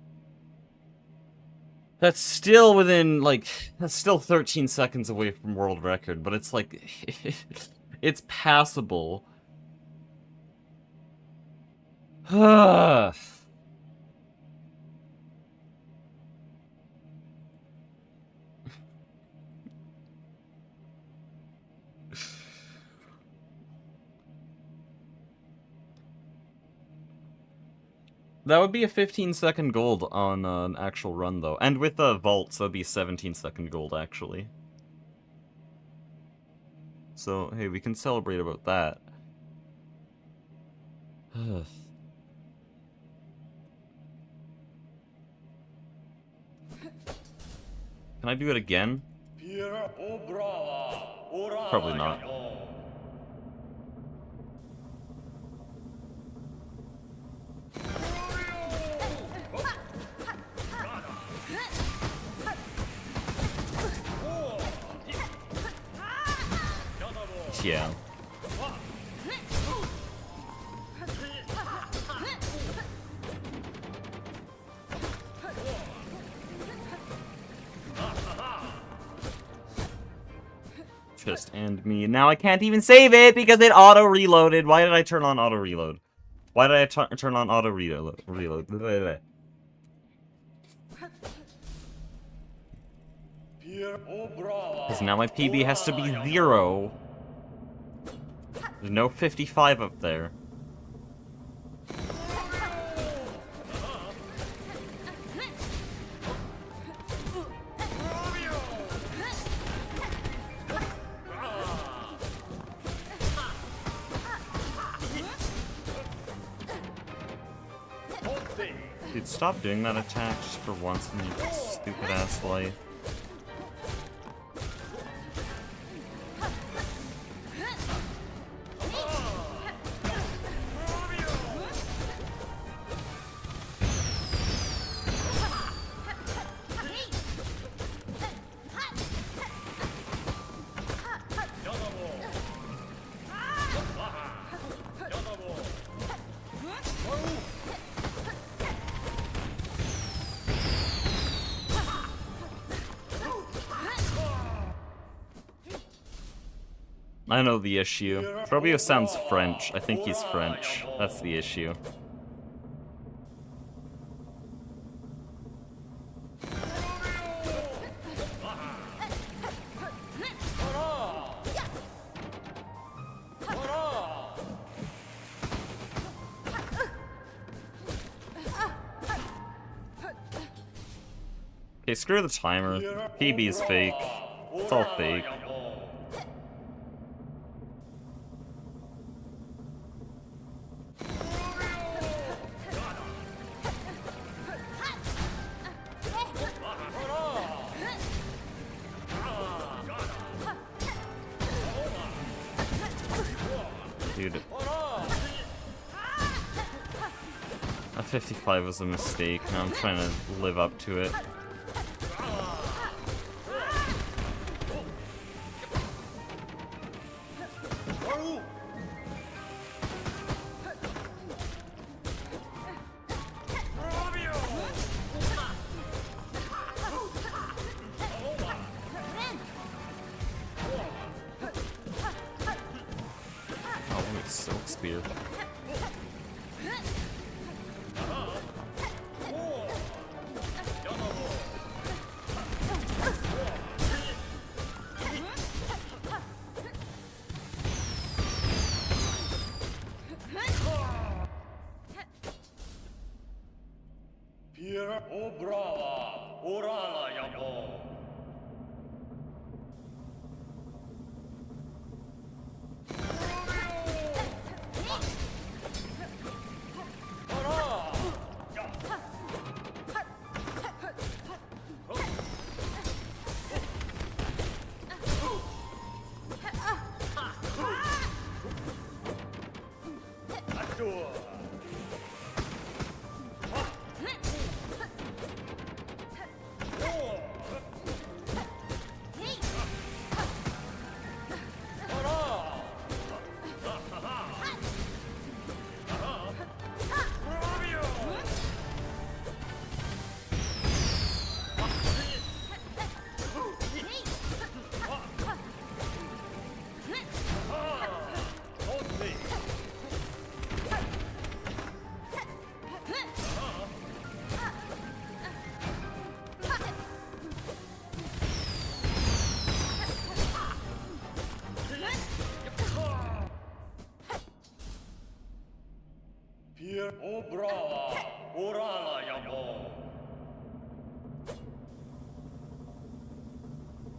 That's still within, like, that's still 13 seconds away from world record, but it's like, it's passable. That would be a 15-second gold on an actual run, though. And with the vaults, that would be 17-second gold, actually. So, hey, we can celebrate about that. Can I do it again? Probably not. Yeah. purchased and me. Now I can't even save it because it auto-reloaded. Why did I turn on auto-reload? Why did I turn on auto-reload? Because now my PB has to be 0. There's no 55 up there. Dude, stop doing that attack just for once in your stupid-ass life. I know the issue. Probio sounds French. I think he's French. That's the issue. Okay, screw the timer. PB's fake. It's all fake. Dude. A 55 was a mistake. Now I'm trying to live up to it. Silk spear.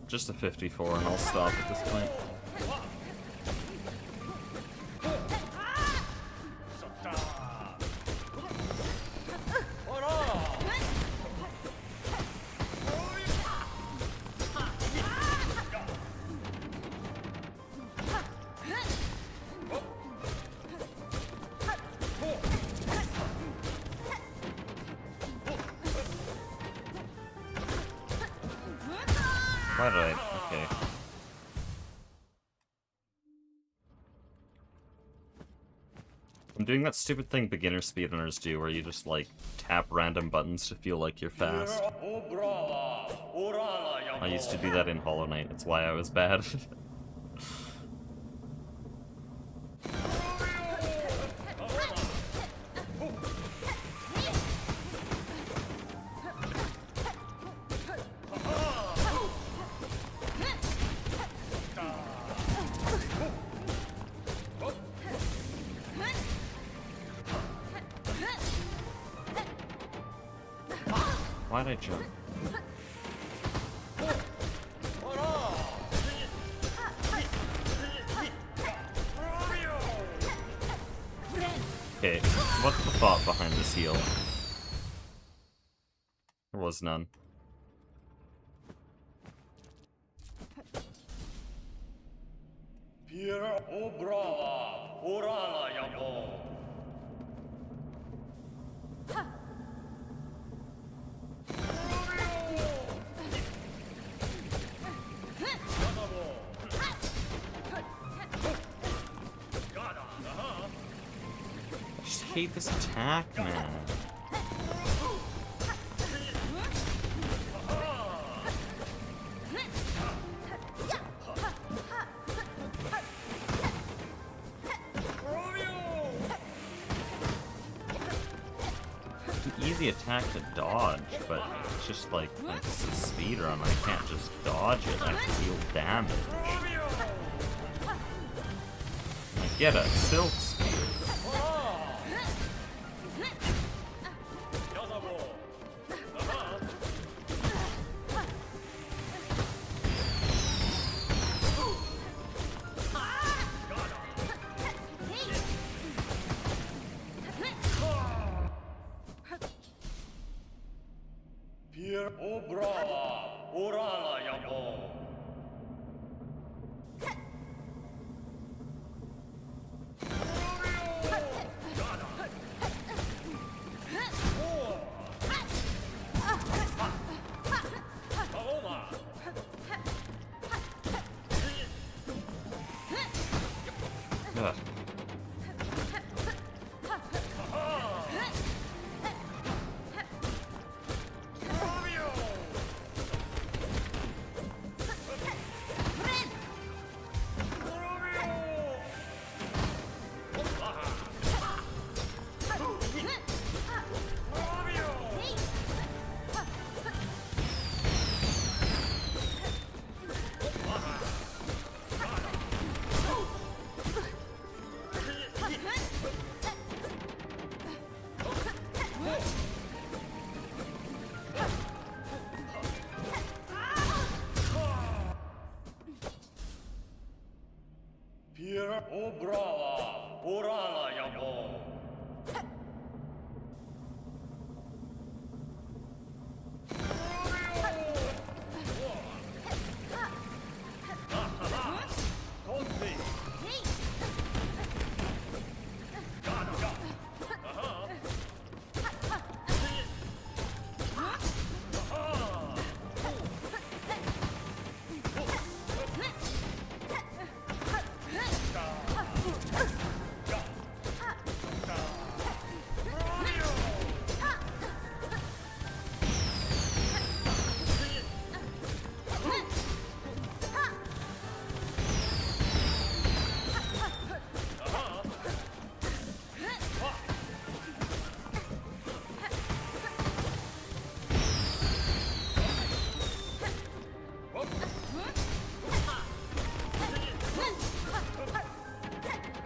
Just a 54 and I'll stop at this point. Why did I? Okay. I'm doing that stupid thing beginner speedrunners do, where you just, like, tap random buttons to feel like you're fast. I used to do that in Hollow Knight, it's why I was bad. Why'd I jump? Okay, what's the thought behind this heal? There was none. I just hate this attack, man. Easy attack to dodge, but it's just like it's a speedrun. I can't just dodge it. I have to deal damage. I get a silk spear. Ugh.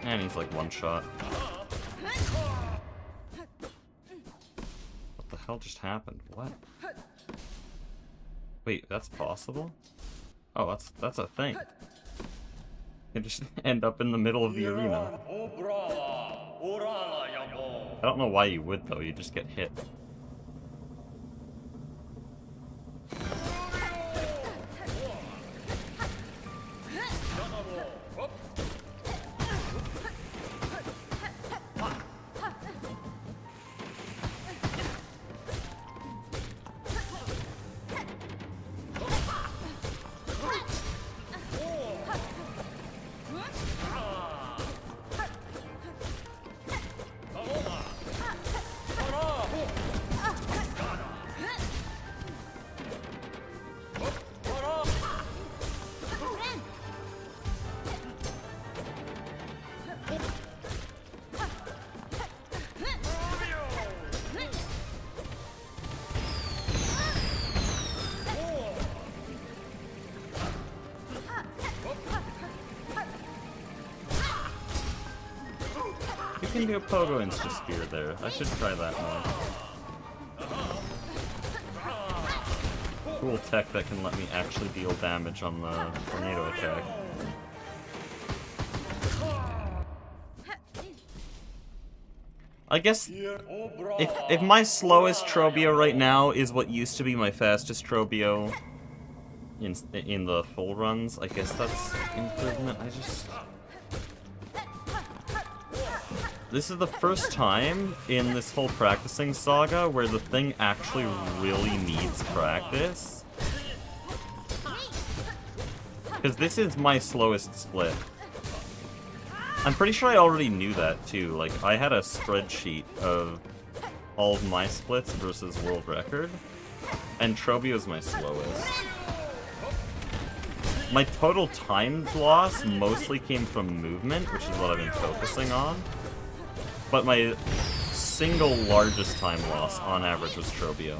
And he's like one shot. What the hell just happened? What? Wait, that's possible? Oh, that's a thing. You just end up in the middle of the arena. I don't know why you would though, you just get hit. You can do a pogo insta spear there. I should try that more. cool tech that can let me actually deal damage on the tornado attack. I guess if my slowest Trobio right now is what used to be my fastest Trobio in the full runs, I guess that's improvement. This is the first time in this whole practicing saga where the thing actually really needs practice. Because this is my slowest split. I'm pretty sure I already knew that too. Like, I had a spreadsheet of all of my splits versus world record, and Trobio is my slowest. My total times loss mostly came from movement, which is what I've been focusing on. But my single largest time loss, on average, was Trobio.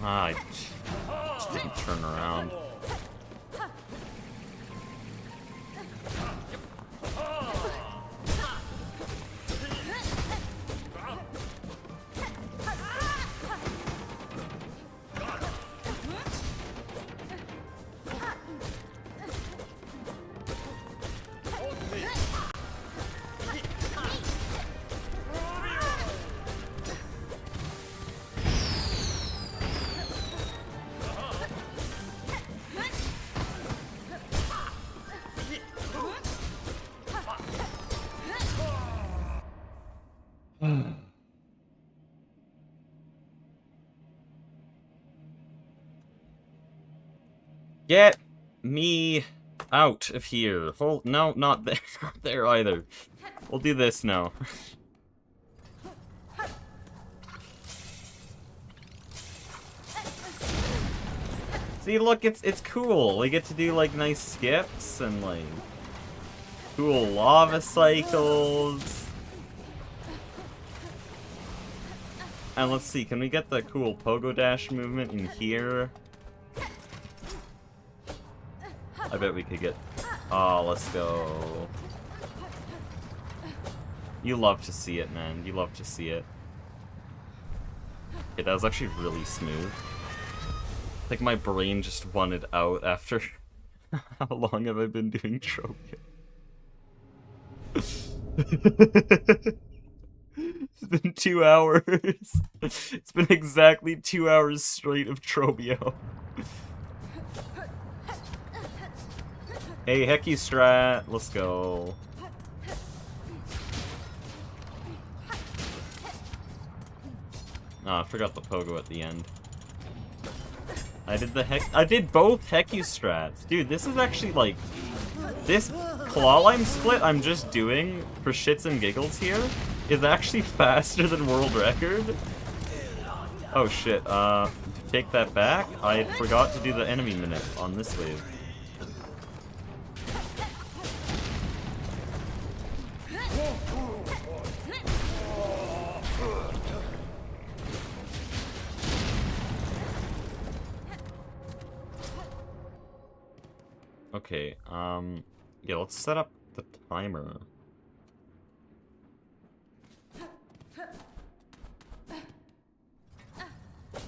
I just didn't turn around. Get me out of here. Hold, no, not there, not there either. We'll do this now. See, look, it's cool. We get to do, like, nice skips and, like, cool lava cycles. And let's see, can we get the cool pogo dash movement in here? I bet we could get... Oh, let's go. You love to see it, man. You love to see it. Okay, that was actually really smooth. I think my brain just wanted out after... How long have I been doing Trobio? It's been 2 hours. It's been exactly 2 hours straight of Trobio. Hey, Hecky Strat, let's go. Oh, I forgot the pogo at the end. I did both Hecky Strats. Dude, this is actually like... This clawline split I'm just doing for shits and giggles here is actually faster than world record. Oh shit, to take that back, I forgot to do the enemy minute on this wave. Okay, yeah, let's set up the timer.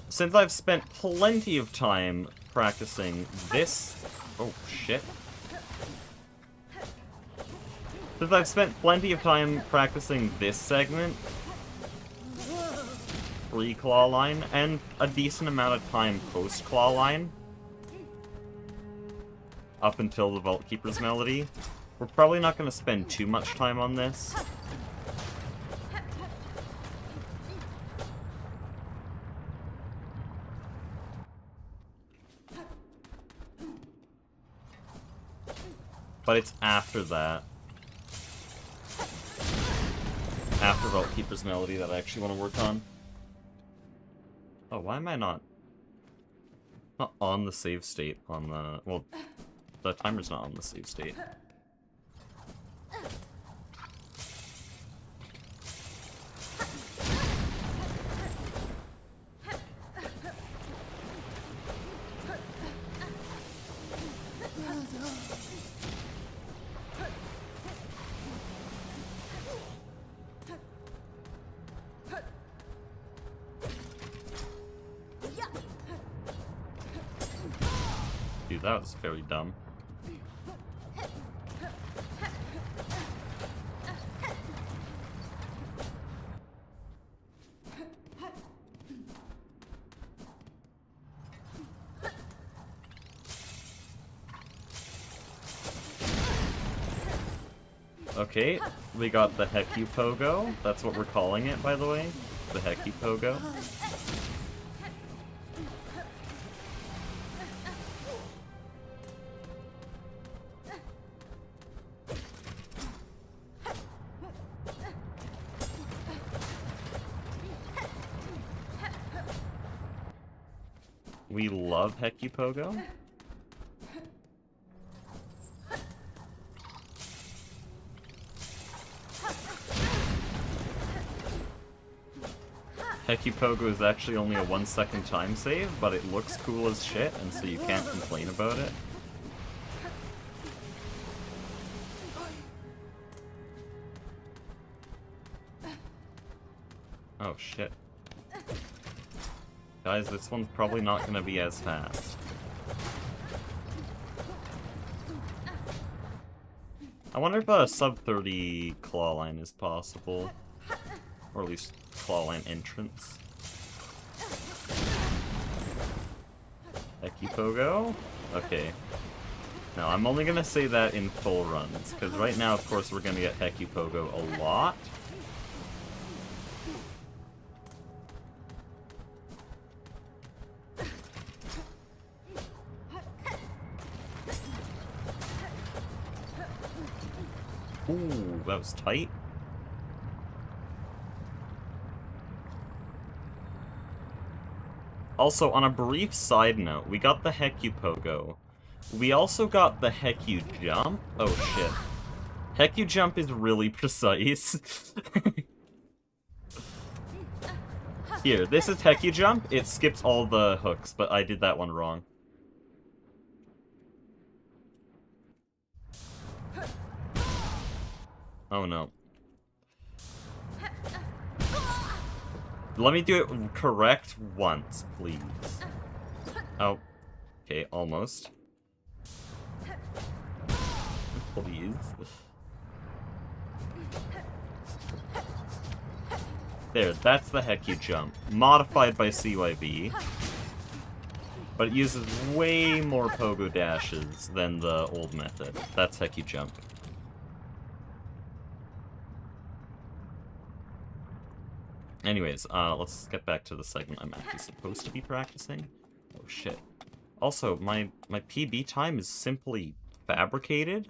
Since I've spent plenty of time practicing this... Oh, shit. Since I've spent plenty of time practicing this segment, pre-claw line, and a decent amount of time post-claw line, up until the Vault Keeper's Melody, we're probably not going to spend too much time on this. But it's after that. After Vault Keeper's Melody that I actually want to work on. Oh, why am I not on the save state on the... Well, the timer's not on the save state. Dude, that was very dumb. Okay, we got the Hecky Pogo. That's what we're calling it, by the way. The Hecky Pogo. We love Hecky Pogo. Hecky Pogo is actually only a 1-second time save, but it looks cool as shit, and so you can't complain about it. Oh shit. Guys, this one's probably not gonna be as fast. I wonder if a sub-30 claw line is possible. Or at least claw line entrance. Hecky Pogo? Okay. Now, I'm only gonna say that in full runs, because right now, of course, we're gonna get Hecky Pogo a lot. Ooh, that was tight. Also, on a brief side note, we got the Hecky Pogo. We also got the Hecky Jump. Oh shit. Hecky Jump is really precise. Here, this is Hecky Jump. It skips all the hooks, but I did that one wrong. Oh no. Let me do it correct once, please. Oh. Okay, almost. Please. There, that's the Hecky Jump. Modified by CYB. But it uses way more pogo dashes than the old method. That's Hecky Jump. Anyways, let's get back to the segment I'm actually supposed to be practicing. Oh shit. Also, my PB time is simply fabricated?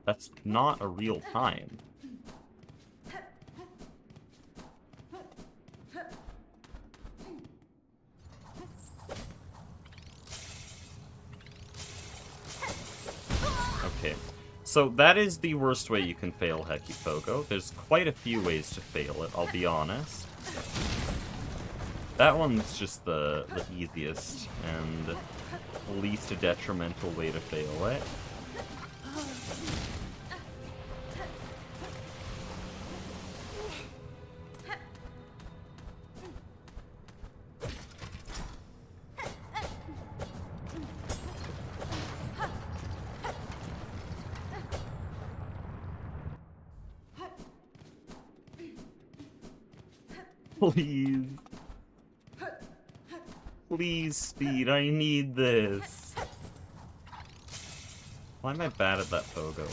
That's not a real time. Okay. So that is the worst way you can fail Hecky Pogo. There's quite a few ways to fail it, I'll be honest. That one's just the easiest and least detrimental way to fail it. Please. Please, Speed, I need this. Why am I bad at that pogo?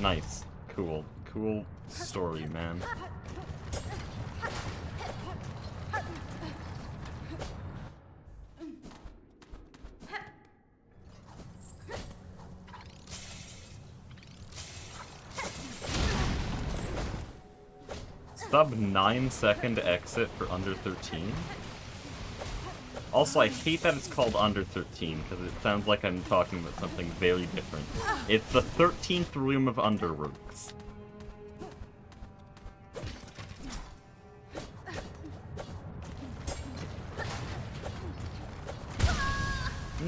Nice. Cool. cool story, man. Sub 9-second exit for under 13. Also, I hate that it's called under 13, because it sounds like I'm talking about something very different. It's the 13th room of Underworks.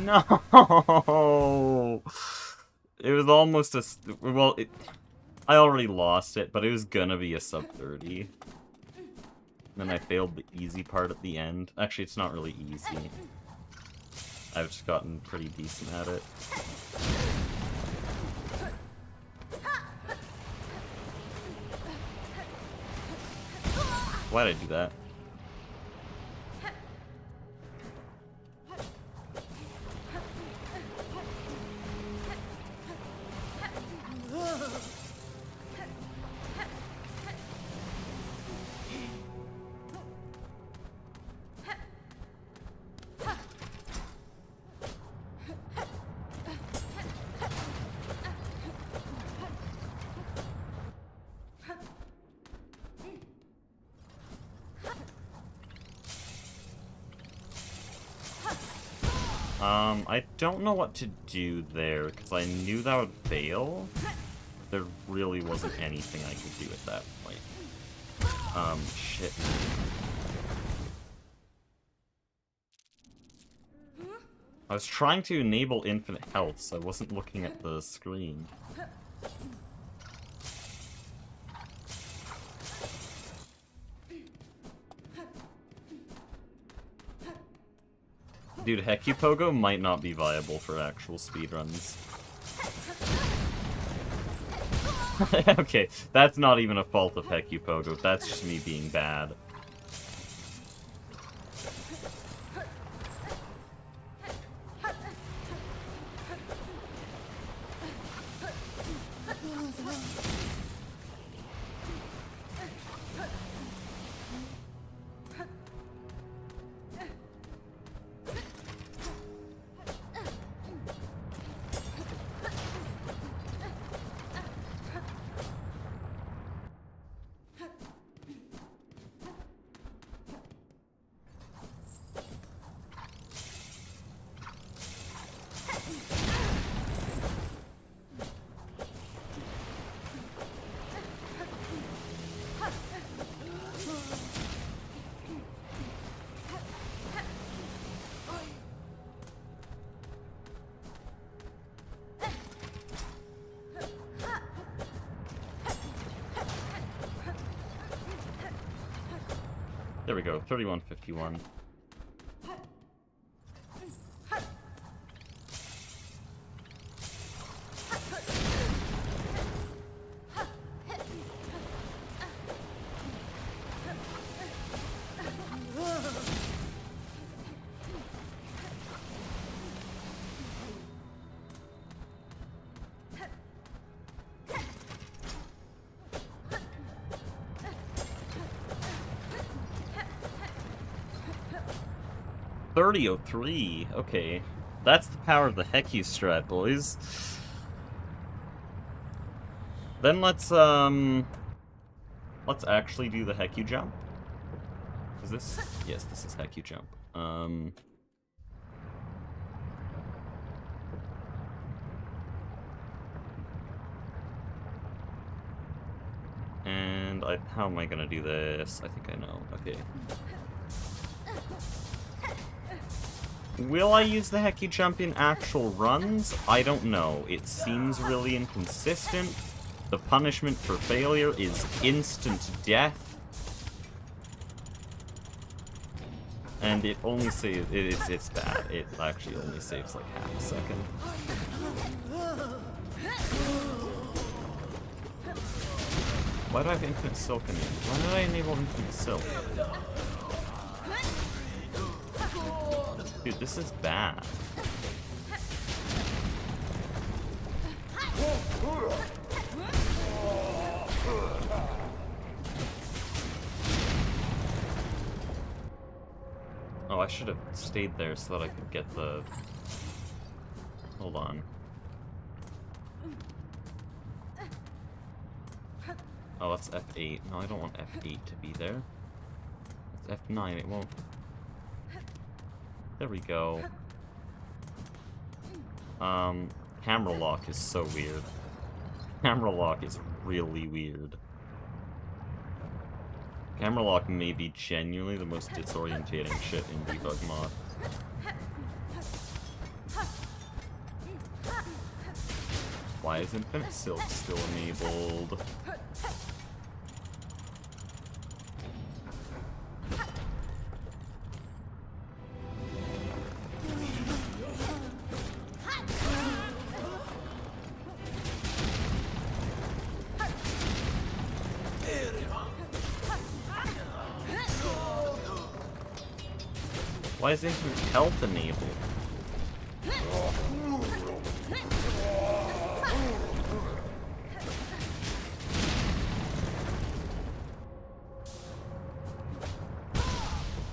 No! It was almost a... Well, I already lost it, but it was gonna be a sub 30. Then I failed the easy part at the end. Actually, it's not really easy. I've just gotten pretty decent at it. Why'd I do that? I don't know what to do there, because I knew that would fail. There really wasn't anything I could do at that point. Shit. I was trying to enable infinite health, so I wasn't looking at the screen. Dude, Hecupogo might not be viable for actual speedruns. Okay, that's not even a fault of Hecupogo, that's just me being bad. There we go, 3151. .3003, okay. That's the power of the Hecu strat, boys. Then let's actually do the Hecu jump. Is this? Yes, this is Hecu jump. And how am I gonna do this? I think I know. Okay. Will I use the Hecu jump in actual runs? I don't know. It seems really inconsistent. The punishment for failure is instant death. And it only saves... It's bad. It actually only saves like half a second. Why do I have infinite silk in it? Why did I enable infinite silk? Dude, this is bad. I should have stayed there so that I could get the... Hold on. Oh, that's F8. No, I don't want F8 to be there. It's F9, it won't... There we go. Camera lock is so weird. Camera lock is really weird. Camera lock may be genuinely the most disorientating shit in debug mod. Why is Infinite Silk still enabled? Why is Infinite Health enabled?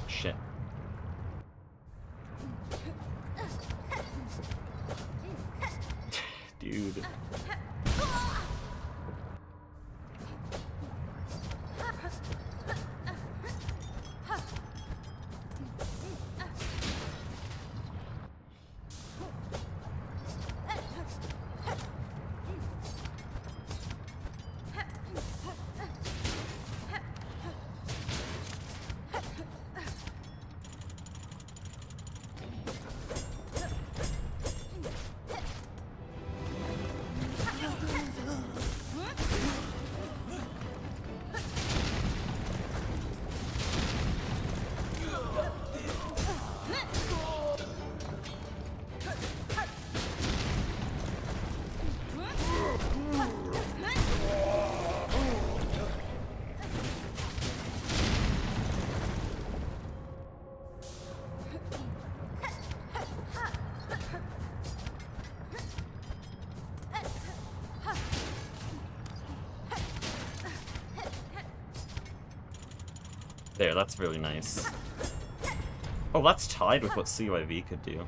Shit. Dude. There, that's really nice. Oh, that's tied with what CYV could do.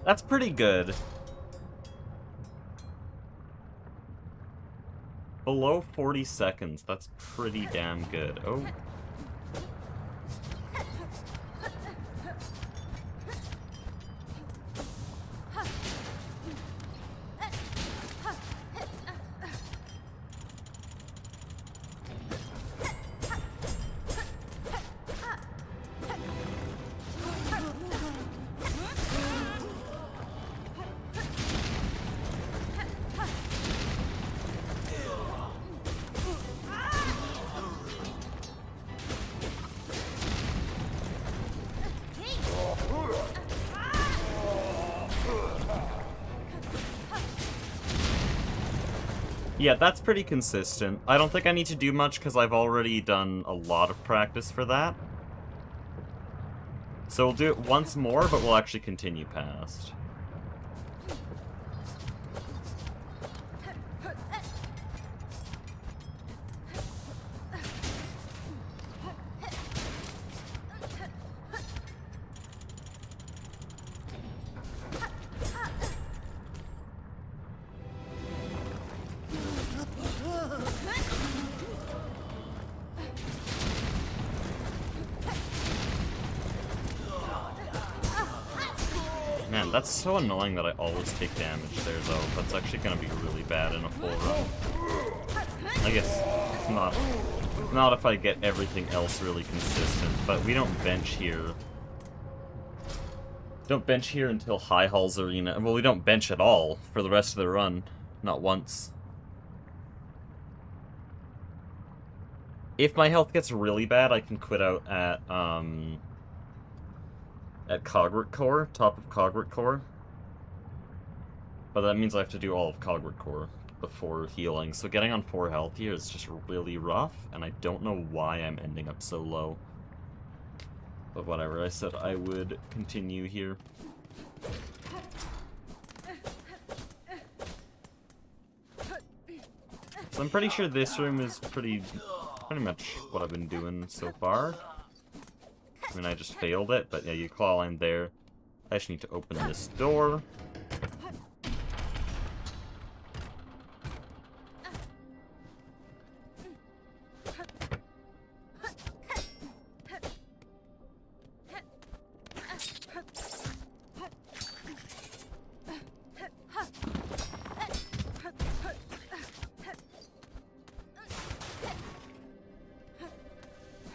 That's pretty good. Below 40 seconds, that's pretty damn good. Oh. Yeah, that's pretty consistent. I don't think I need to do much because I've already done a lot of practice for that. So we'll do it once more, but we'll actually continue past. Man, that's so annoying that I always take damage there, though. That's actually gonna be really bad in a full run. I guess not if I get everything else really consistent, but we don't bench here. Don't bench here until High Hall's Arena. Well, we don't bench at all for the rest of the run. Not once. If my health gets really bad, I can quit out at Cogwort Core, top of Cogwort Core. But that means I have to do all of Cogwort Core before healing, so getting on 4 health here is just really rough, and I don't know why I'm ending up so low. But whatever, I said I would continue here. So I'm pretty sure this room is pretty much what I've been doing so far. I mean, I just failed it, but yeah, you claw line there. I just need to open this door.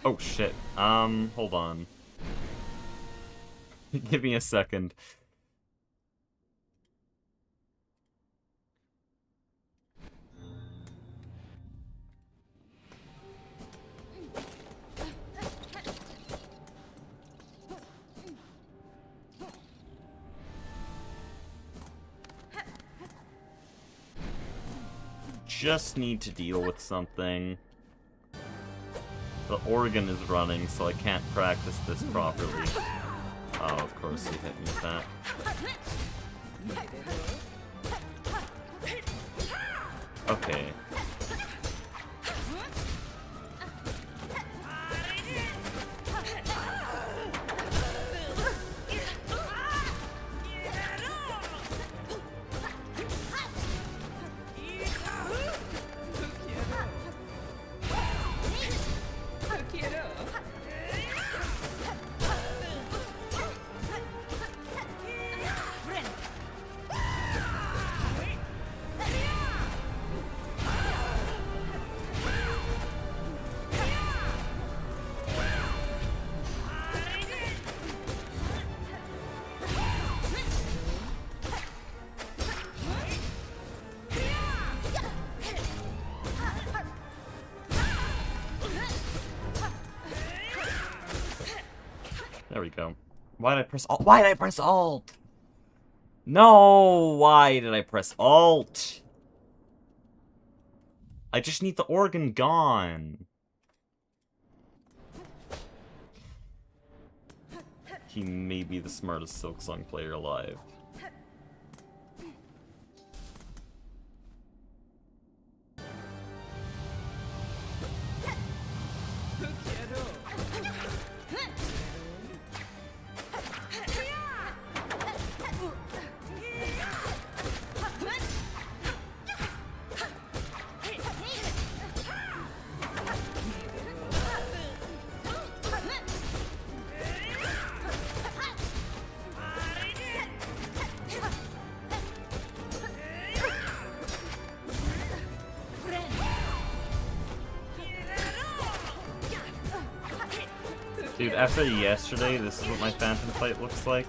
Oh shit. Hold on. Give me a second. Just need to deal with something. The organ is running, so I can't practice this properly. Oh, of course he hit me with that. Okay. There we go. Why did I press Alt? Why did I press Alt? No! Why did I press Alt? I just need the organ gone. He may be the smartest Silksong player alive. Dude, after yesterday, this is what my Phantom fight looks like.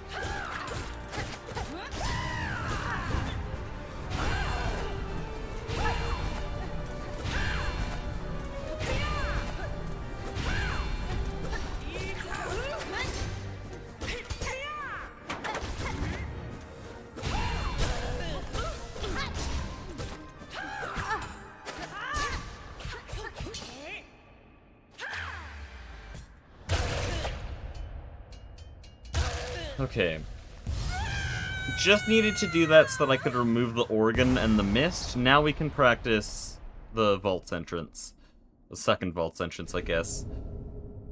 Okay. Just needed to do that so that I could remove the organ and the mist. Now we can practice the vault's entrance. The second vault's entrance, I guess.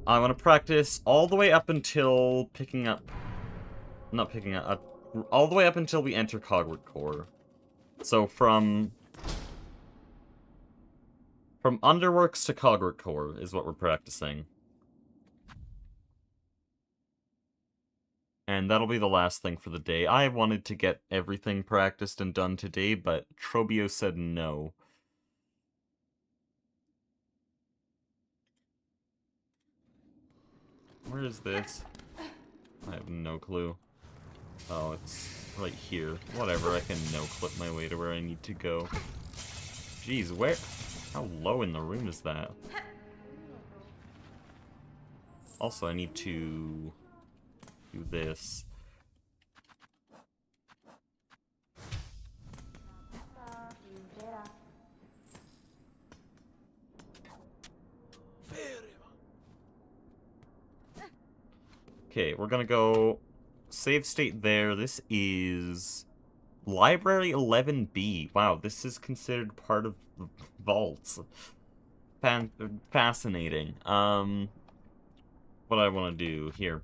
I want to practice all the way up until picking up... Not picking up... all the way up until we enter Cogwart Core. So from Underworks to Cogwart Core is what we're practicing. And that'll be the last thing for the day. I wanted to get everything practiced and done today, but Trobio said no. Where is this? I have no clue. Oh, it's right here. Whatever, I can no-clip my way to where I need to go. Jeez, where? How low in the room is that? Also, I need to do this. Okay, we're gonna go save state there. This is Library 11B. Wow, this is considered part of the vaults. Fascinating. What I want to do here.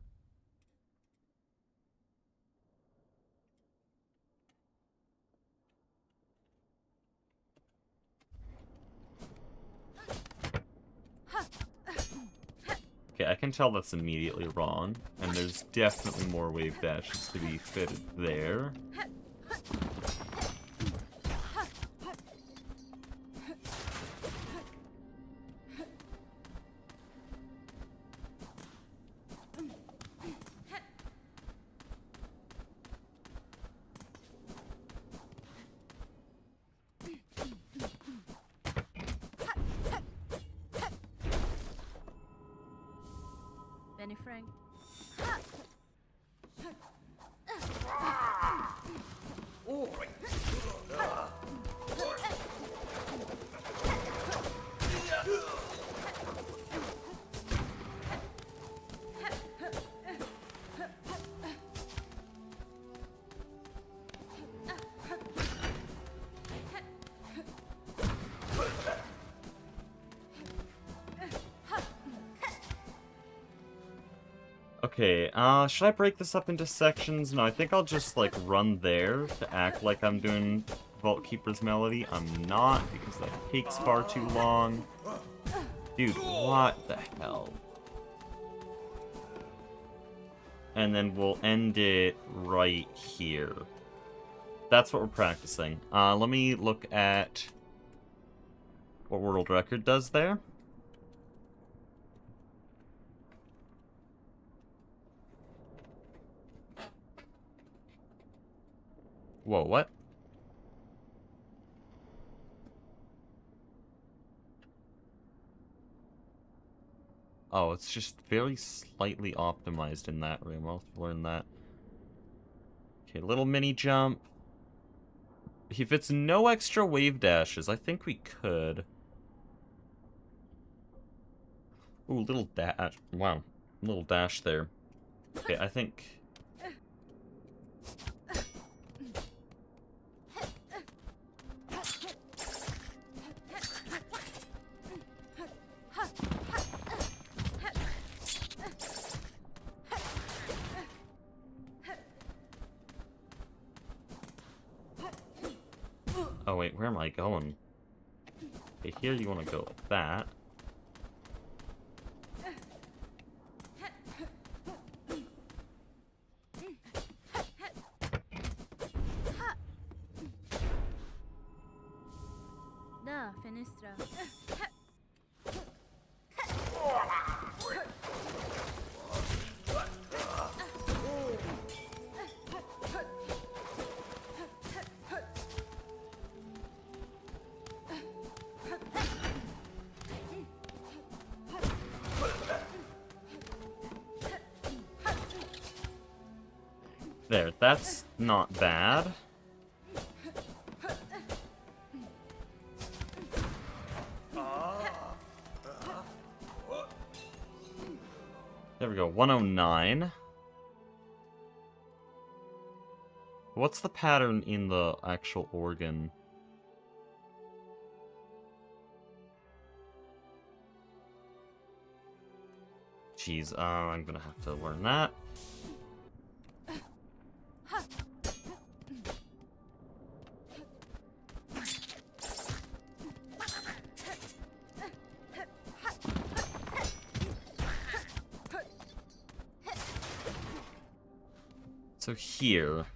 Okay, I can tell that's immediately wrong, and there's definitely more wave dashes to be fitted there. Benny Frank. Okay, should I break this up into sections? No, I think I'll just, like, run there to act like I'm doing Vault Keeper's Melody. I'm not, because that takes far too long. Dude, what the hell? And then we'll end it right here. That's what we're practicing. Let me look at what world record does there. Whoa, what? Oh, it's just very slightly optimized in that room. I'll learn that. Okay, little mini jump. If it's no extra wave dashes, I think we could. Ooh, little dash. Wow. Little dash there. Okay, I think... Oh wait, where am I going? Okay, here you want to go like that. Da, Fenestra. There, that's not bad. There we go, 109. What's the pattern in the actual organ? Jeez, I'm gonna have to learn that. So here...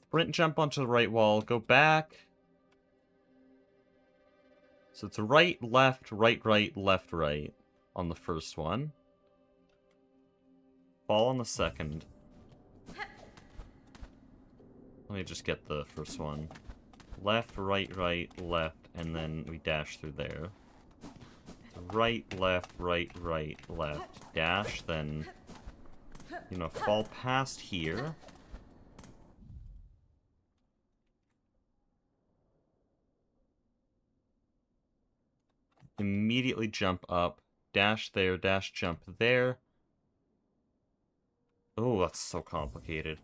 Sprint jump onto the right wall, go back. So it's right, left, right, right, left, right on the first one. Fall on the second. Let me just get the first one. Left, right, right, left, and then we dash through there. Right, left, right, right, left. Dash, then, you know, fall past here. Immediately jump up dash there, dash jump there. Oh, that's so complicated.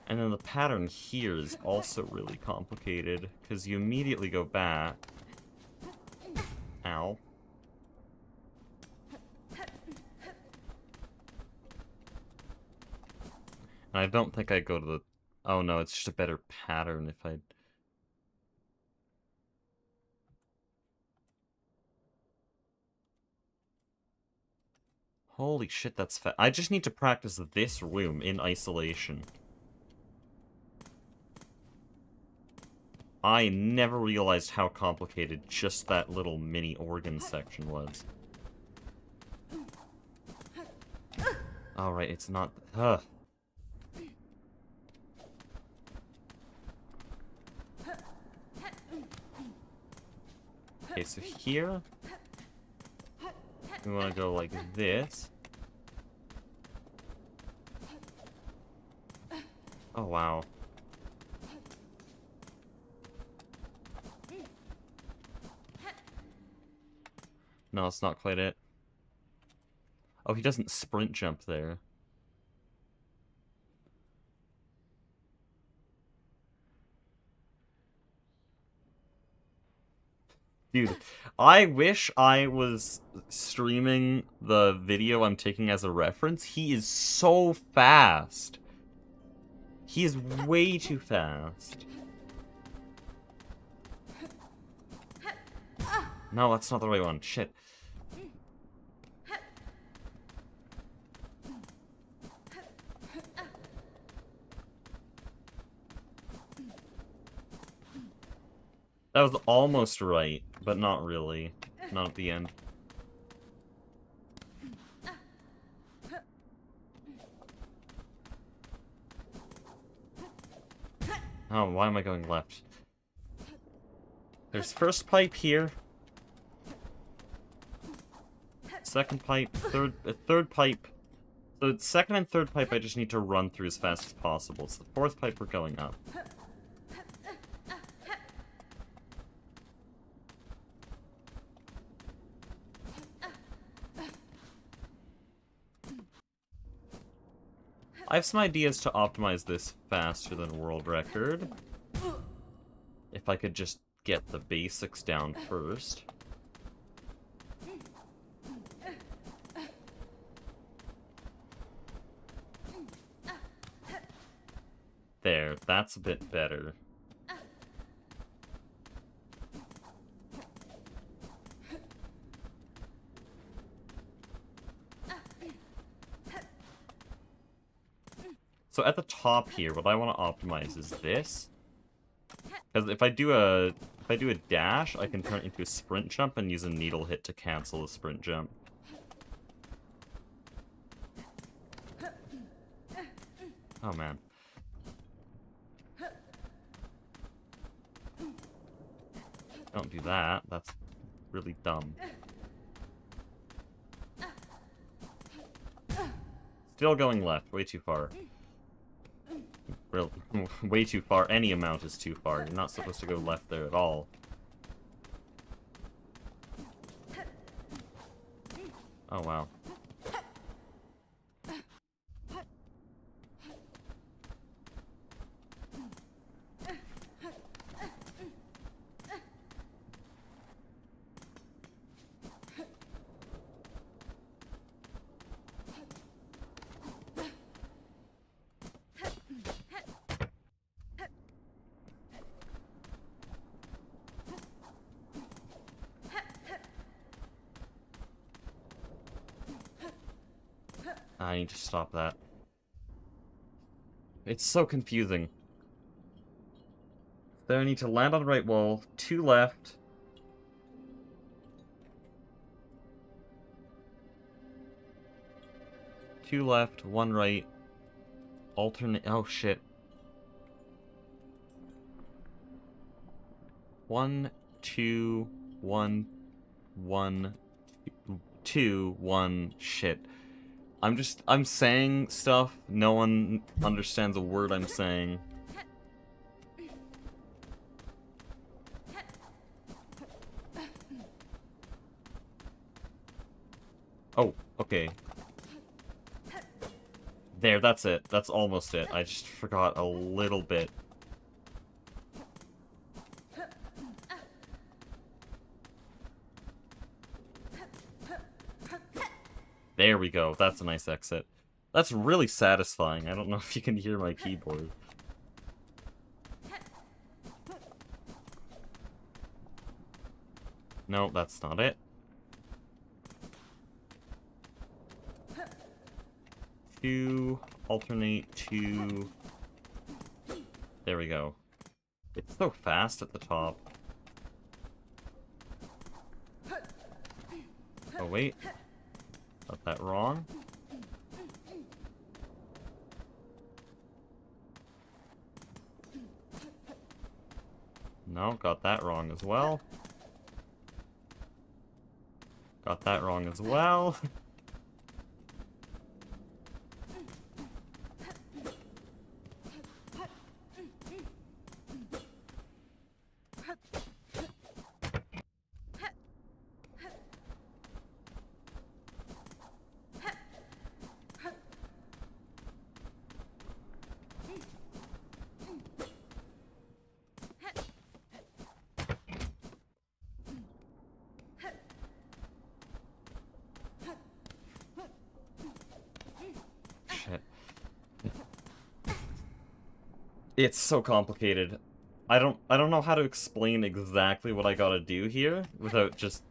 And then the pattern here is also really complicated, because you immediately go back. Ow. And I don't think I go to the... Oh no, it's just a better pattern if I... Holy shit, that's fast. I just need to practice this room in isolation. I never realized how complicated just that little mini organ section was. Oh, right, it's not... Ugh. Okay, so here... we want to go like this. Oh, wow. No, it's not quite it. Oh, he doesn't sprint jump there. Dude, I wish I was streaming the video I'm taking as a reference. He is so fast. He is way too fast. No, that's not the right one. Shit. That was almost right, but not really. Not at the end. Oh, why am I going left? There's first pipe here. Second pipe, third pipe. So second and third pipe I just need to run through as fast as possible. It's the fourth pipe we're going up. I have some ideas to optimize this faster than world record. If I could just get the basics down first. There, that's a bit better. So at the top here, what I want to optimize is this. Because if I do a dash, I can turn it into a sprint jump and use a needle hit to cancel the sprint jump. Oh man. Don't do that. That's really dumb. Still going left, way too far. Real, way too far. Any amount is too far. You're not supposed to go left there at all. Oh, wow. I need to stop that. It's so confusing. There I need to land on the right wall, 2 left. Two left, 1 right. Alternate. Oh shit. 1, 2, 1, 1, 2, 1, shit. I'm saying stuff, no one understands a word I'm saying. Oh, okay. There, that's it. That's almost it. I just forgot a little bit. There we go. That's a nice exit. That's really satisfying. I don't know if you can hear my keyboard. No, that's not it. Two, alternate, two. There we go. It's so fast at the top. Oh, wait. Got that wrong. No, got that wrong as well. Got that wrong as well. Shit. It's so complicated. I don't know how to explain exactly what I gotta do here without just,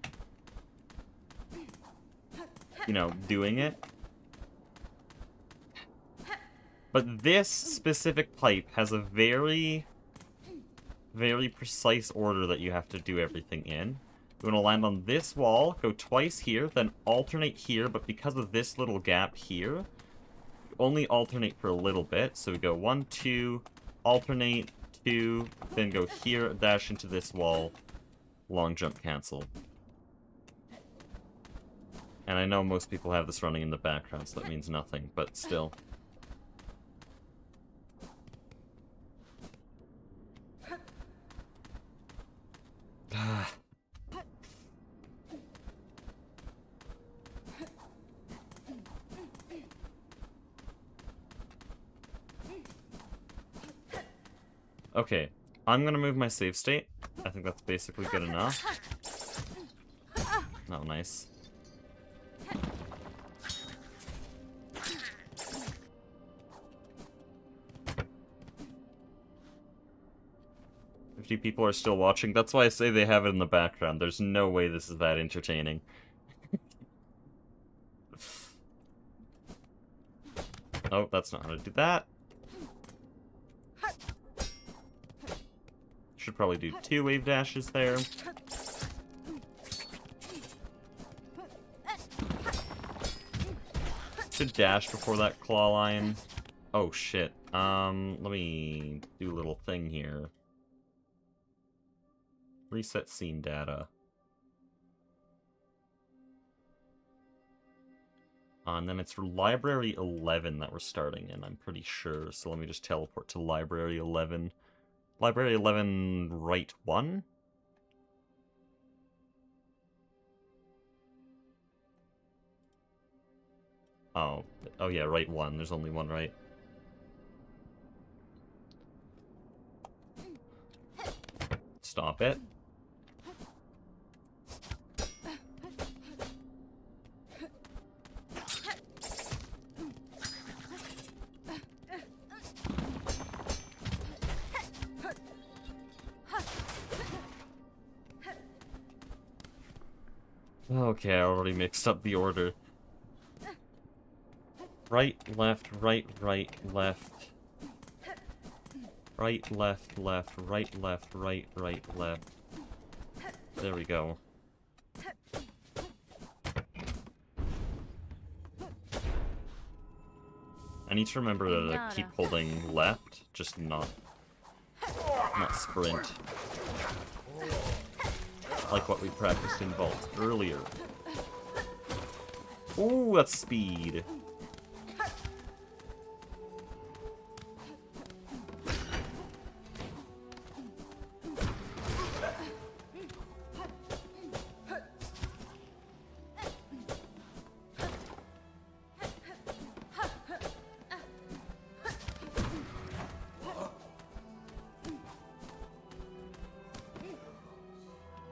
you know, doing it. But this specific pipe has a very, very precise order that you have to do everything in. You want to land on this wall, go twice here, then alternate here, but because of this little gap here, only alternate for a little bit. So we go 1, 2, alternate, 2, then go here, dash into this wall, long jump cancel. And I know most people have this running in the background, so that means nothing, but still. Okay, I'm gonna move my save state. I think that's basically good enough. Oh, nice. Few people are still watching. That's why I say they have it in the background. There's no way this is that entertaining. Oh, that's not how to do that. Should probably do 2 wave dashes there. Should dash before that claw line. Oh shit. Let me do a little thing here. Reset scene data. And then it's for library 11 that we're starting in, I'm pretty sure. So let me just teleport to library 11. Library 11, right 1? Oh yeah, right 1. There's only one right. Stop it. Okay, I already mixed up the order. Right, left, right, right, left. Right, left, left, right, left, right, right, left. There we go. I need to remember to keep holding left, just not sprint. Like what we practiced in vault earlier. Ooh, that's speed.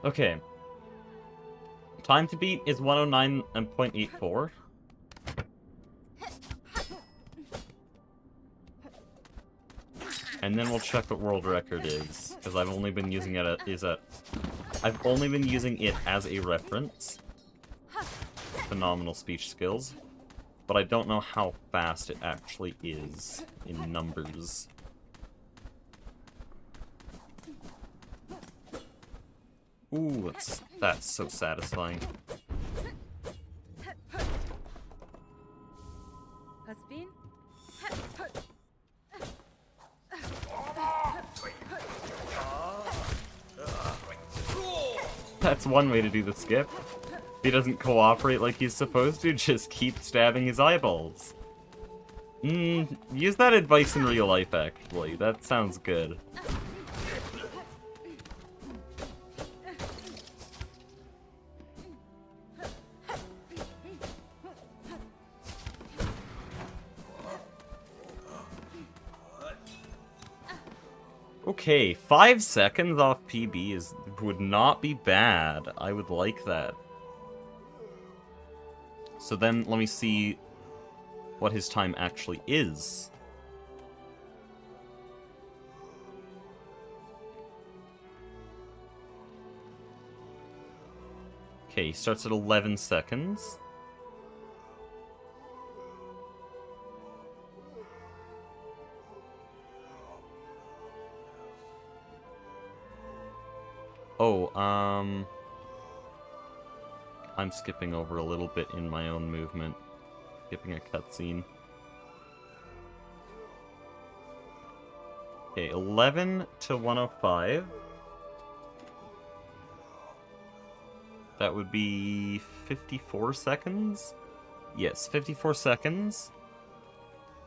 Okay. Time to beat is 109.84. And then we'll check what world record is, because I've only been using it I've only been using it as a reference. Phenomenal speech skills. But I don't know how fast it actually is in numbers. Ooh, that's so satisfying. Hasbin? That's one way to do the skip. If he doesn't cooperate like he's supposed to, just keep stabbing his eyeballs. Use that advice in real life, actually. That sounds good. Okay, 5 seconds off PB would not be bad. I would like that. So then, let me see what his time actually is. Okay, he starts at 11 seconds. Oh, I'm skipping over a little bit in my own movement. Skipping a cutscene. Okay, 11 to 105. That would be 54 seconds? Yes, 54 seconds.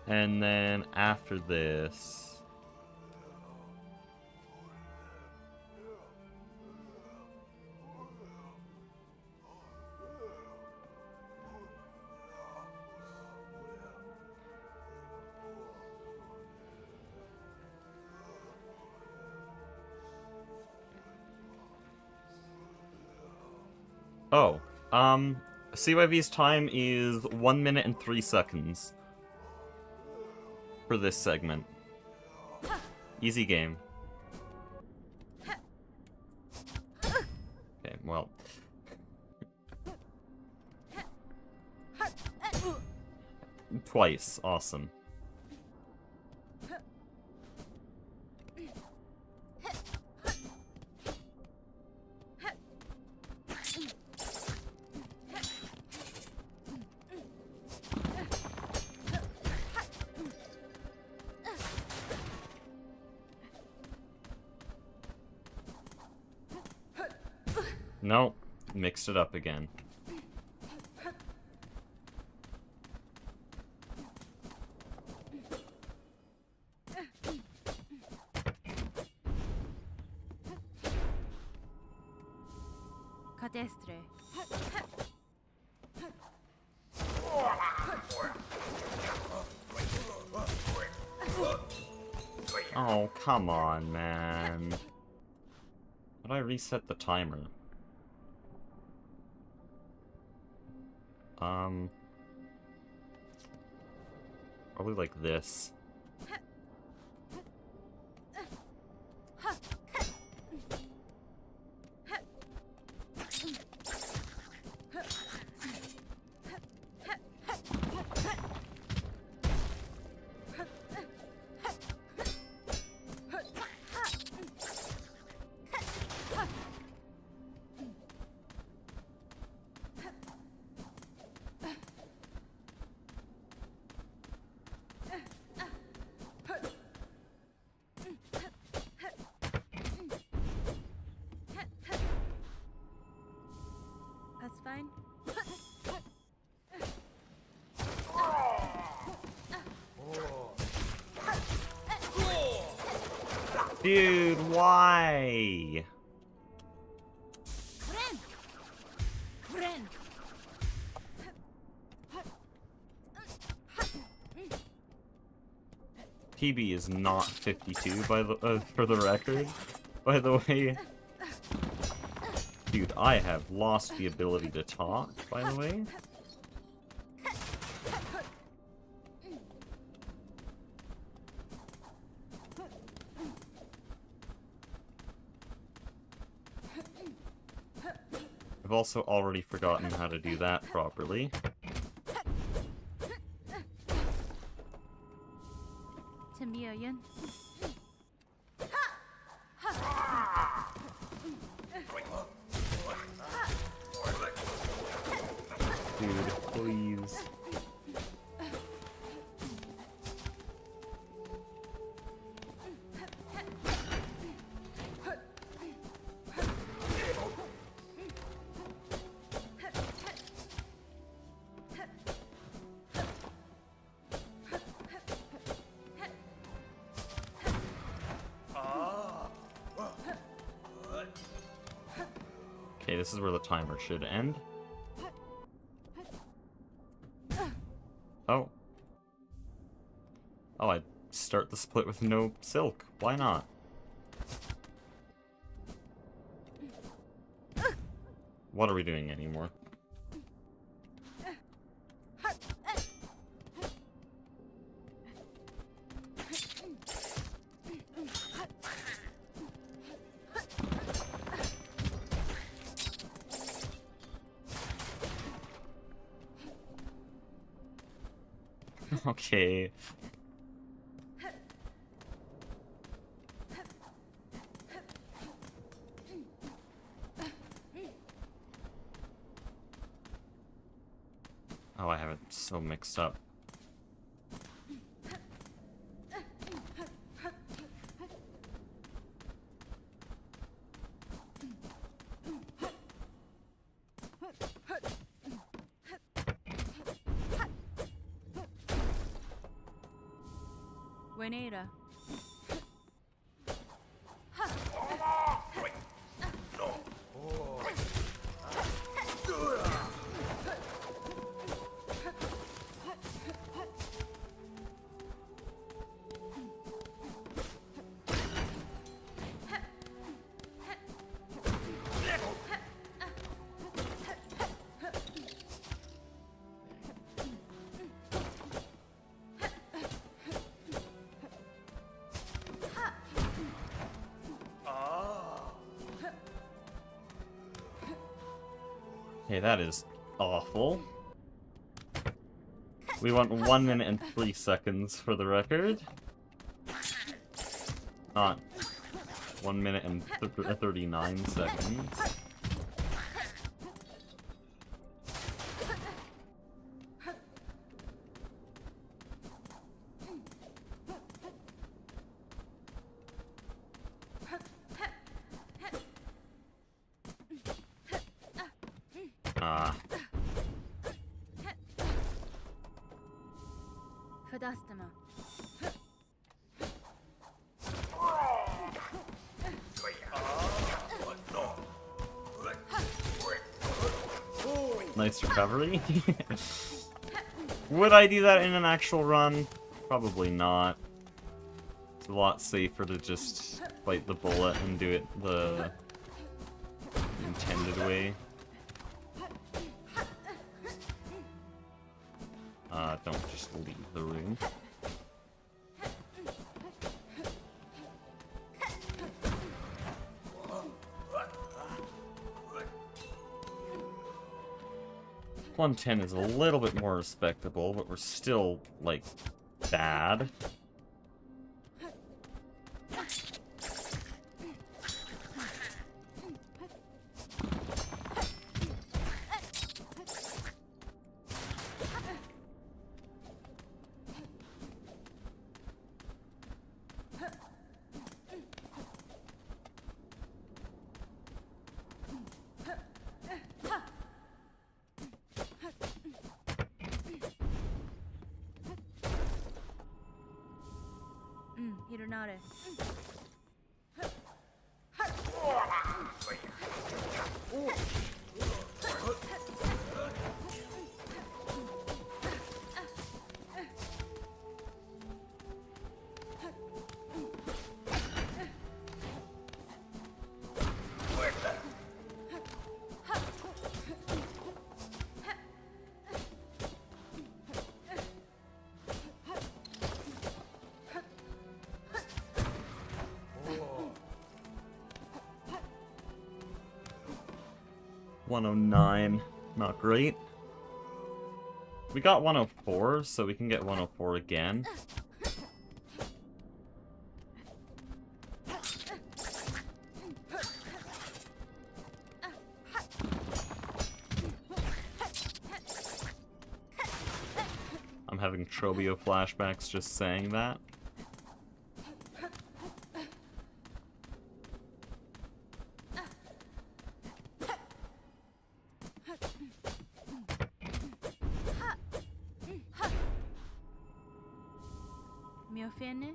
And then after this... Oh, CYV's time is 1 minute and 3 seconds for this segment. Easy game. Okay, well. Twice, awesome. No, mixed it up again. Cadestre. Oh, come on, man. How do I reset the timer? Probably like this. That's fine. Dude, why? Friend! Friend! PB is not 52 by the for the record. By the way. Dude, I have lost the ability to talk, by the way. I've also already forgotten how to do that properly. Tamiyan. Dude, please. Okay, this is where the timer should end. Oh. Oh, I'd start the split with no silk. Why not? What are we doing anymore? Okay. Oh, I have it so mixed up. Wenera. Okay, that is awful. We want 1 minute and 3 seconds for the record. Not 1 minute and 39 seconds. Fadastama. Nice recovery. Would I do that in an actual run? Probably not. It's a lot safer to just bite the bullet and do it the intended way. Don't just leave the room. +10 is a little bit more respectable, but we're still, like, bad. Hironare. 109. Not great. We got 104, so we can get 104 again. I'm having Trobio flashbacks just saying that. Miofene?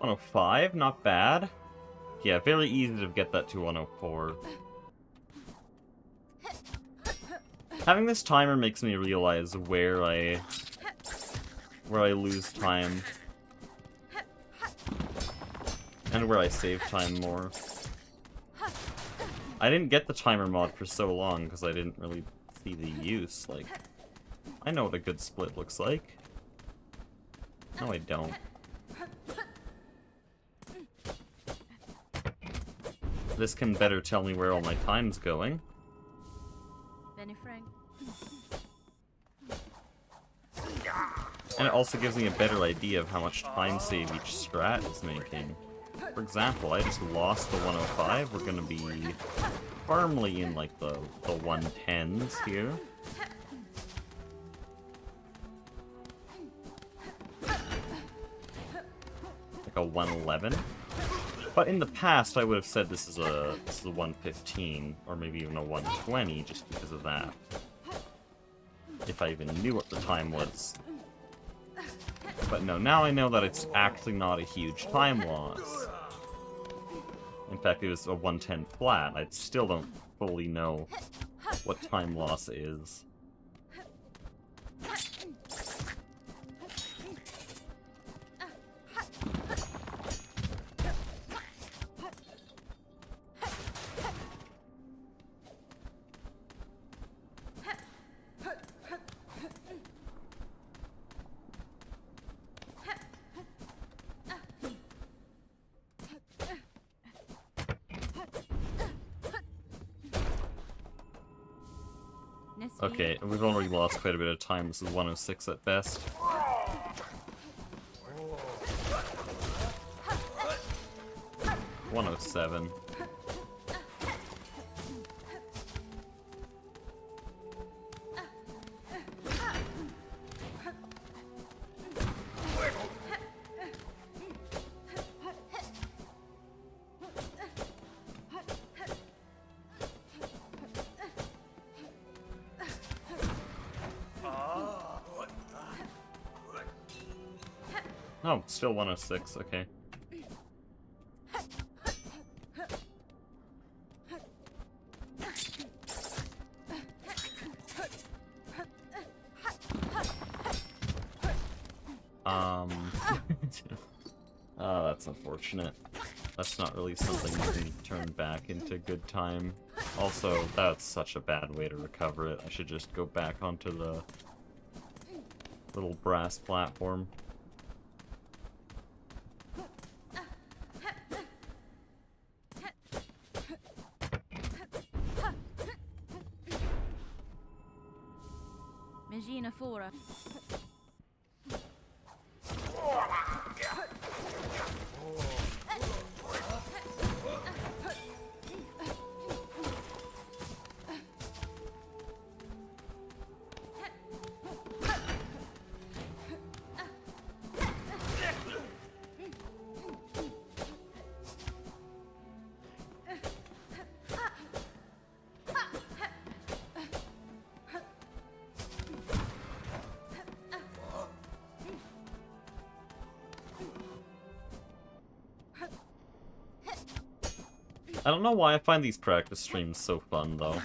.105, not bad. Yeah, very easy to get that to 104. Having this timer makes me realize where I lose time. And where I save time more. I didn't get the timer mod for so long because I didn't really see the use. Like, I know what a good split looks like. No, I don't. This can better tell me where all my time's going. Benny Frank. And it also gives me a better idea of how much time save each strat is making. For example, I just lost the 105. We're gonna be firmly in like the 110s here. Like a 111. But in the past, I would have said this is a 115, or maybe even a 120, just because of that. If I even knew what the time was. But no, now I know that it's actually not a huge time loss. In fact, it was a 110 flat. I still don't fully know what time loss is. Okay, we've already lost quite a bit of time. This is 106 at best. 107. Oh, still 106, okay. Oh, that's unfortunate. That's not really something you can turn back into good time. Also, that's such a bad way to recover it. I should just go back onto the little brass platform. Magina Fora. I don't know why I find these practice streams so fun, though.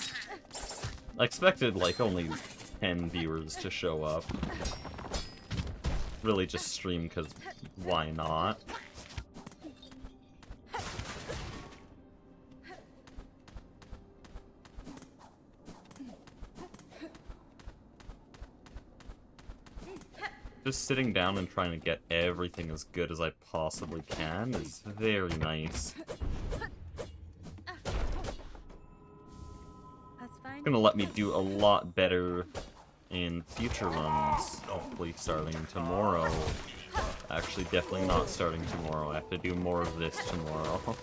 I expected, like, only 10 viewers to show up. Really just stream because why not? Just sitting down and trying to get everything as good as I possibly can is very nice. It's gonna let me do a lot better in future runs, hopefully starting tomorrow. Actually, definitely not starting tomorrow. I have to do more of this tomorrow.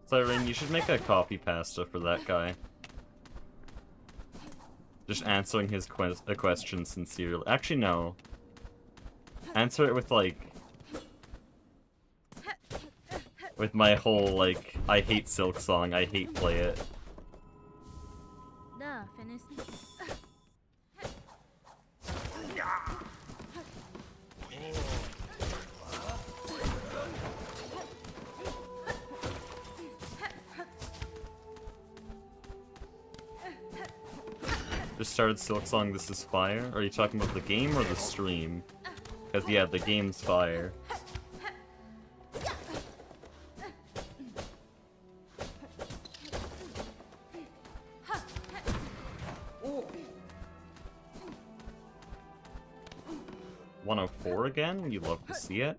Siren, you should make a copy pasta for that guy. Just answering his question sincerely. Actually, no. Answer it with, like... with my whole, like, I hate Silksong, I hate play it. Da, finished. Just started Silksong, this is fire? Are you talking about the game or the stream? Because, yeah, the game's fire. $104 again? You love to see it?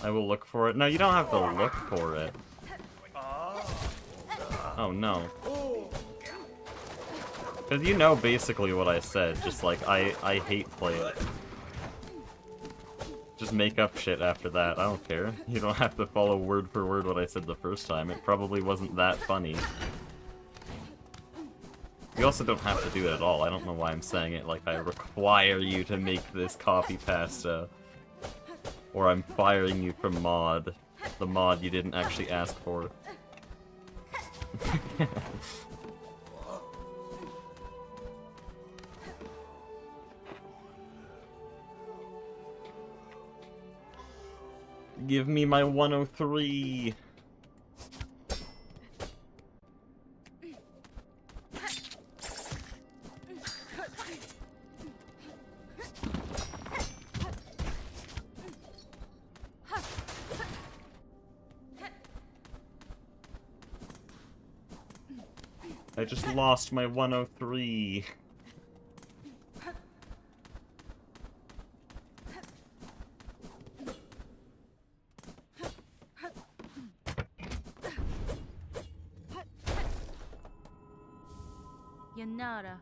I will look for it. No, you don't have to look for it. Oh no. Because you know basically what I said, just like, I hate play it. Just make up shit after that, I don't care. You don't have to follow word for word what I said the first time, it probably wasn't that funny. You also don't have to do it at all, I don't know why I'm saying it like I require you to make this copy pasta. Or I'm firing you from mod. The mod you didn't actually ask for. Give me my 103! I just lost my 103. Yanara.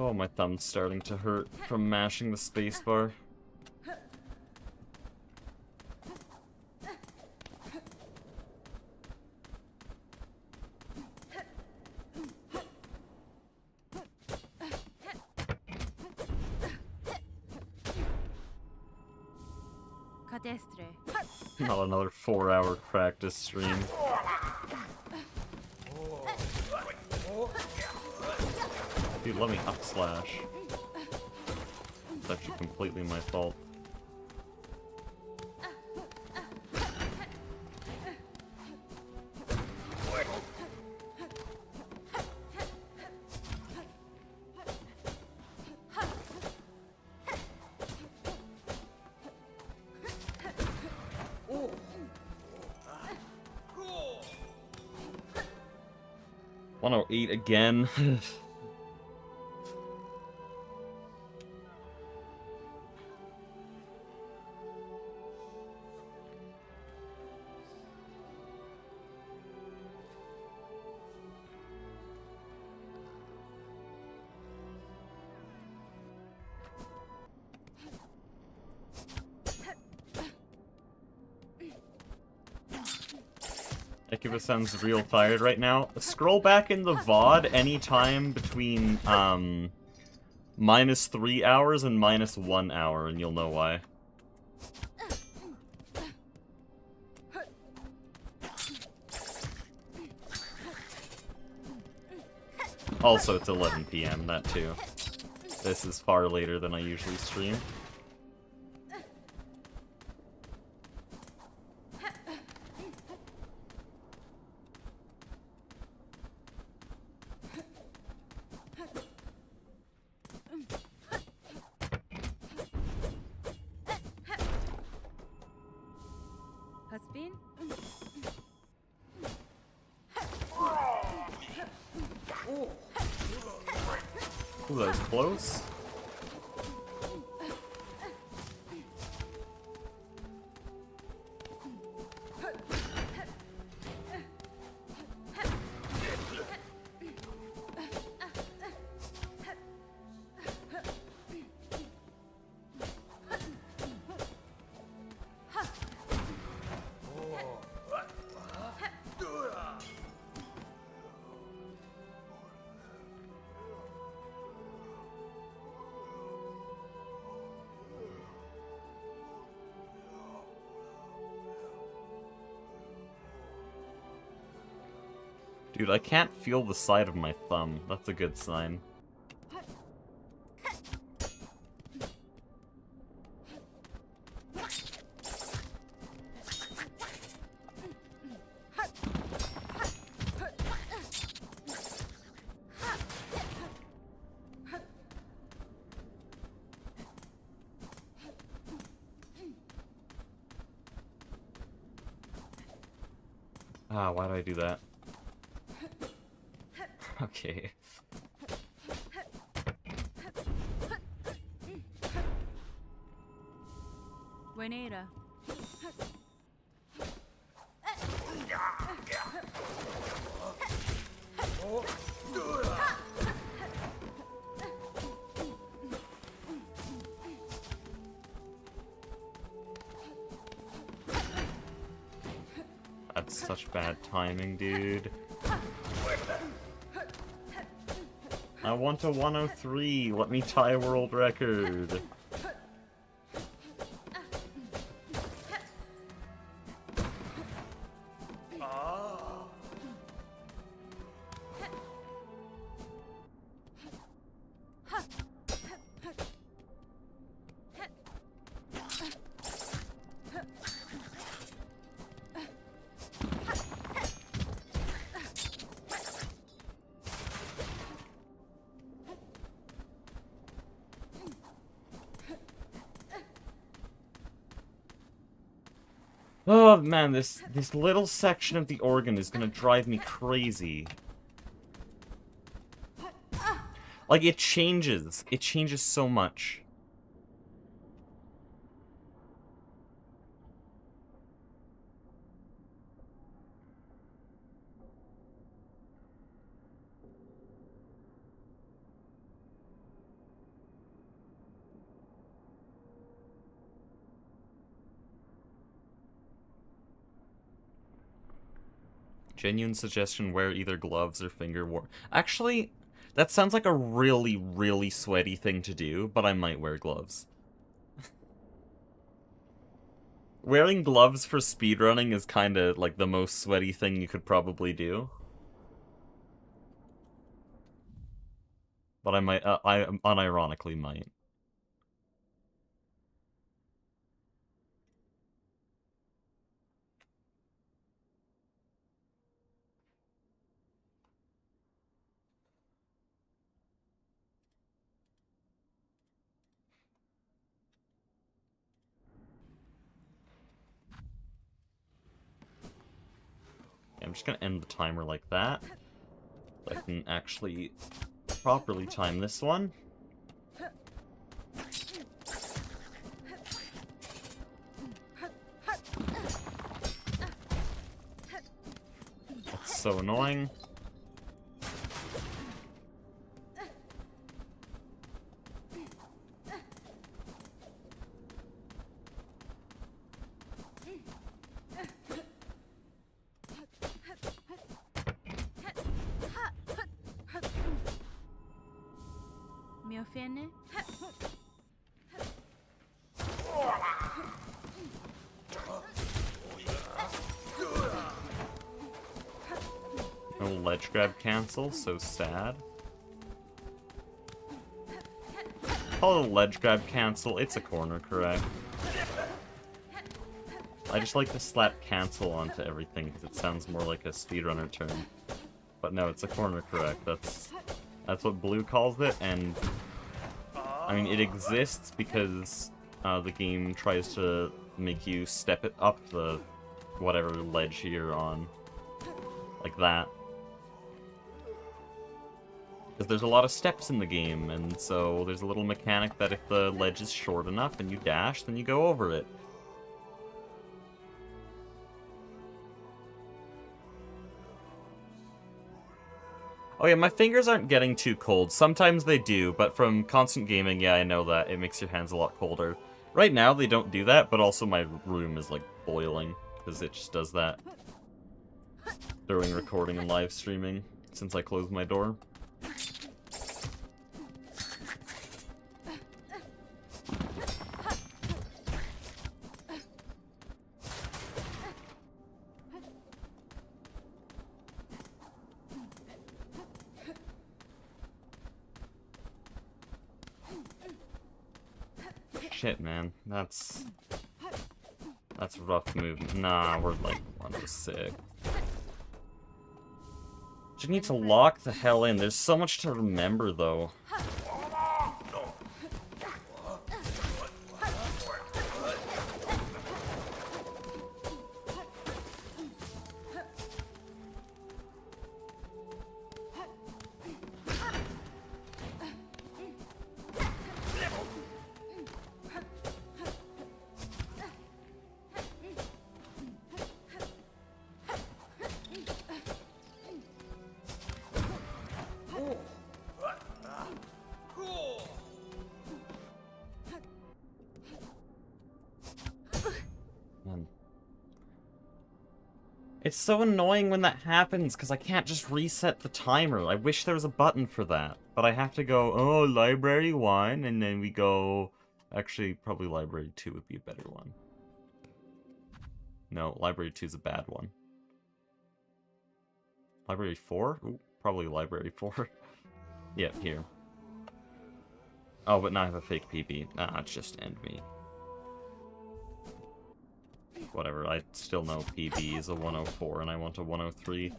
Oh, my thumb's starting to hurt from mashing the spacebar. Cadestre. Not another 4-hour practice stream. Dude, let me up slash. It's actually completely my fault. .108 again. Akiva sounds real tired right now. Scroll back in the VOD anytime between, -3 hours and -1 hour, and you'll know why. Also, it's 11 PM, that too. This is far later than I usually stream. Husband? Ooh, that was close. Dude, I can't feel the side of my thumb. That's a good sign. Ah, why did I do that? Okay. Buenera. That's such bad timing, dude. I want a 103. Let me tie a world record. Oh man, this little section of the organ is gonna drive me crazy. Like, it changes. It changes so much. Genuine suggestion, wear either gloves or finger war. Actually, that sounds like a really, really sweaty thing to do, but I might wear gloves. Wearing gloves for speedrunning is kind of like the most sweaty thing you could probably do. But I might, I unironically might. I'm just gonna end the timer like that. So I can actually properly time this one. That's so annoying. Mi offende? No ledge grab cancel, so sad. Oh, ledge grab cancel, it's a corner, correct? I just like to slap cancel onto everything because it sounds more like a speedrunner term. But no, it's a corner, correct. That's what Blue calls it, and I mean, it exists because the game tries to make you step it up the whatever ledge you're on. Like that. Because there's a lot of steps in the game, and so there's a little mechanic that if the ledge is short enough and you dash, then you go over it. Oh yeah, my fingers aren't getting too cold. Sometimes they do, but from constant gaming, yeah, I know that. It makes your hands a lot colder. Right now, they don't do that, but also my room is, like, boiling, because it just does that during recording and live streaming, since I closed my door. Shit, man. That's a rough move. Nah, we're like 106. You need to lock the hell in. There's so much to remember, though. It's so annoying when that happens, because I can't just reset the timer. I wish there was a button for that. But I have to go, oh, library 1, and then we go... Actually, probably library 2 would be a better one. No, library 2 is a bad one. Library 4? Ooh, probably library 4. Yeah, here. Oh, but now I have a fake PP. Ah, it's just end me. Whatever, I still know PB is a 104 and I want a 103.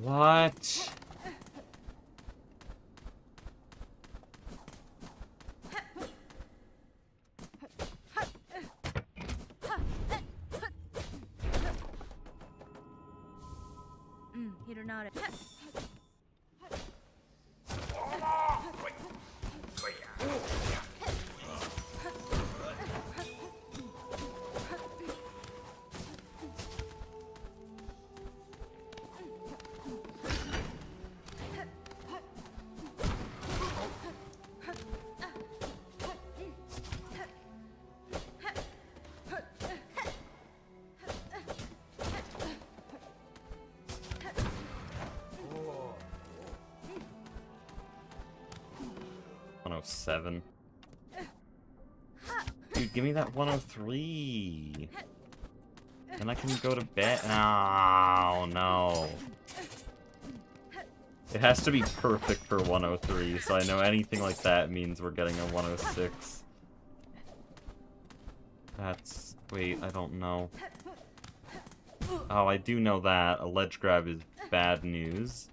What? Hironare. 107. Dude, give me that 103. And I can go to bed. Oh, no. It has to be perfect for 103, so I know anything like that means we're getting a 106. That's... wait, I don't know. Oh, I do know that. A ledge grab is bad news.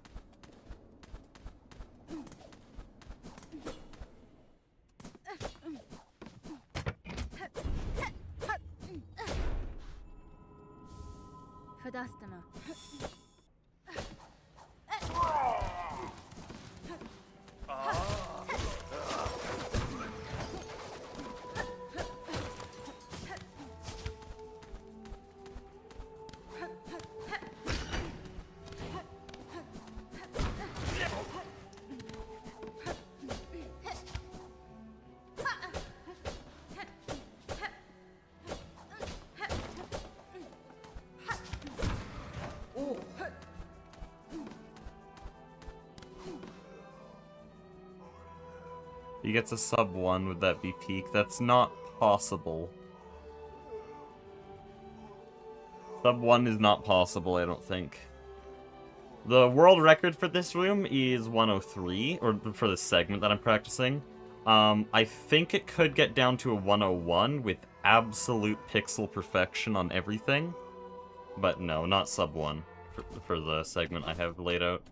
He gets a sub 1, would that be peak? That's not possible. Sub 1 is not possible, I don't think. The world record for this room is 103, or for this segment that I'm practicing. I think it could get down to a 101 with absolute pixel perfection on everything. But no, not sub 1 for the segment I have laid out.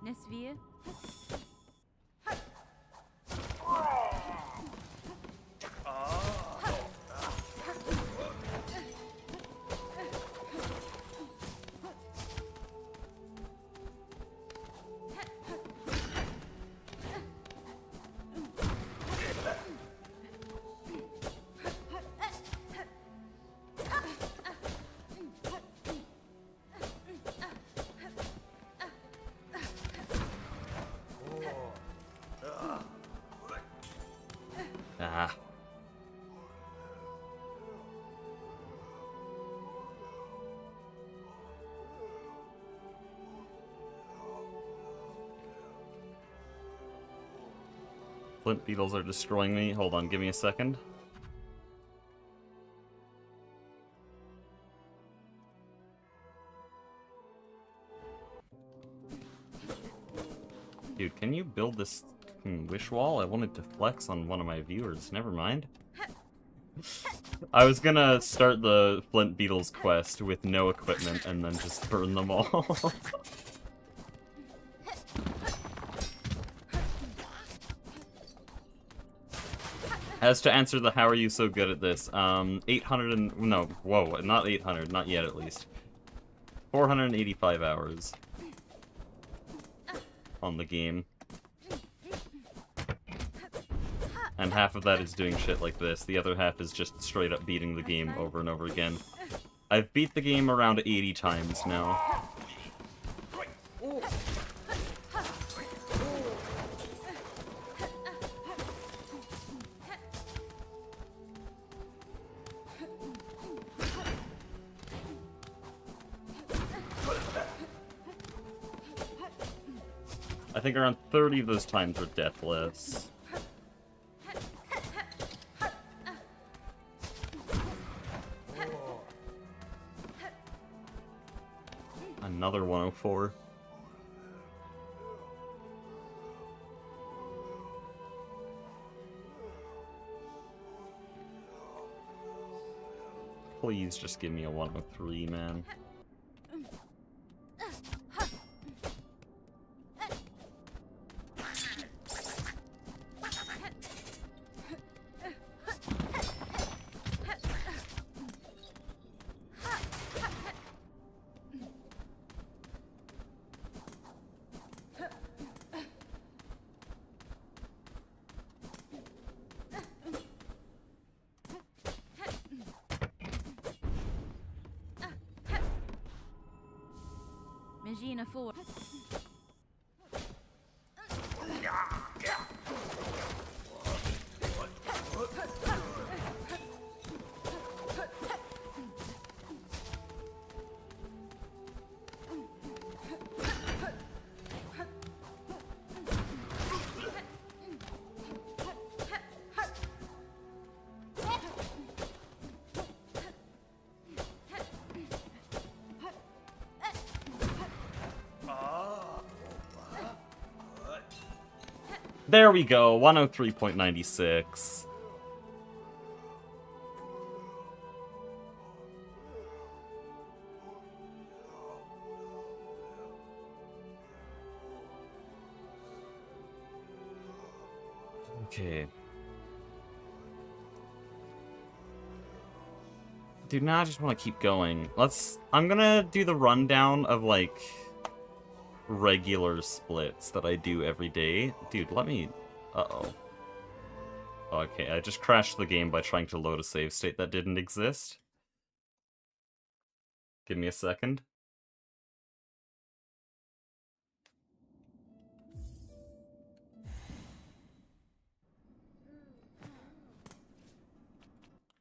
Nesvir. Ah. Flint beetles are destroying me. Hold on, give me a second. Dude, can you build this wish wall? I wanted to flex on one of my viewers. Never mind. I was gonna start the Flint Beetles quest with no equipment and then just burn them all. As to answer the how are you so good at this, 800 and... no, whoa, not 800, not yet at least. 485 hours on the game. And half of that is doing shit like this, the other half is just straight up beating the game over and over again. I've beat the game around 80 times now. I think around 30 of those times were deathless. Another 104. Please just give me a 103, man. Magina 4. There we go, 103.96. Okay. Dude, now I just want to keep going. I'm gonna do the rundown of, like, regular splits that I do every day. Dude, let me... Uh-oh. Okay, I just crashed the game by trying to load a save state that didn't exist. Give me a second.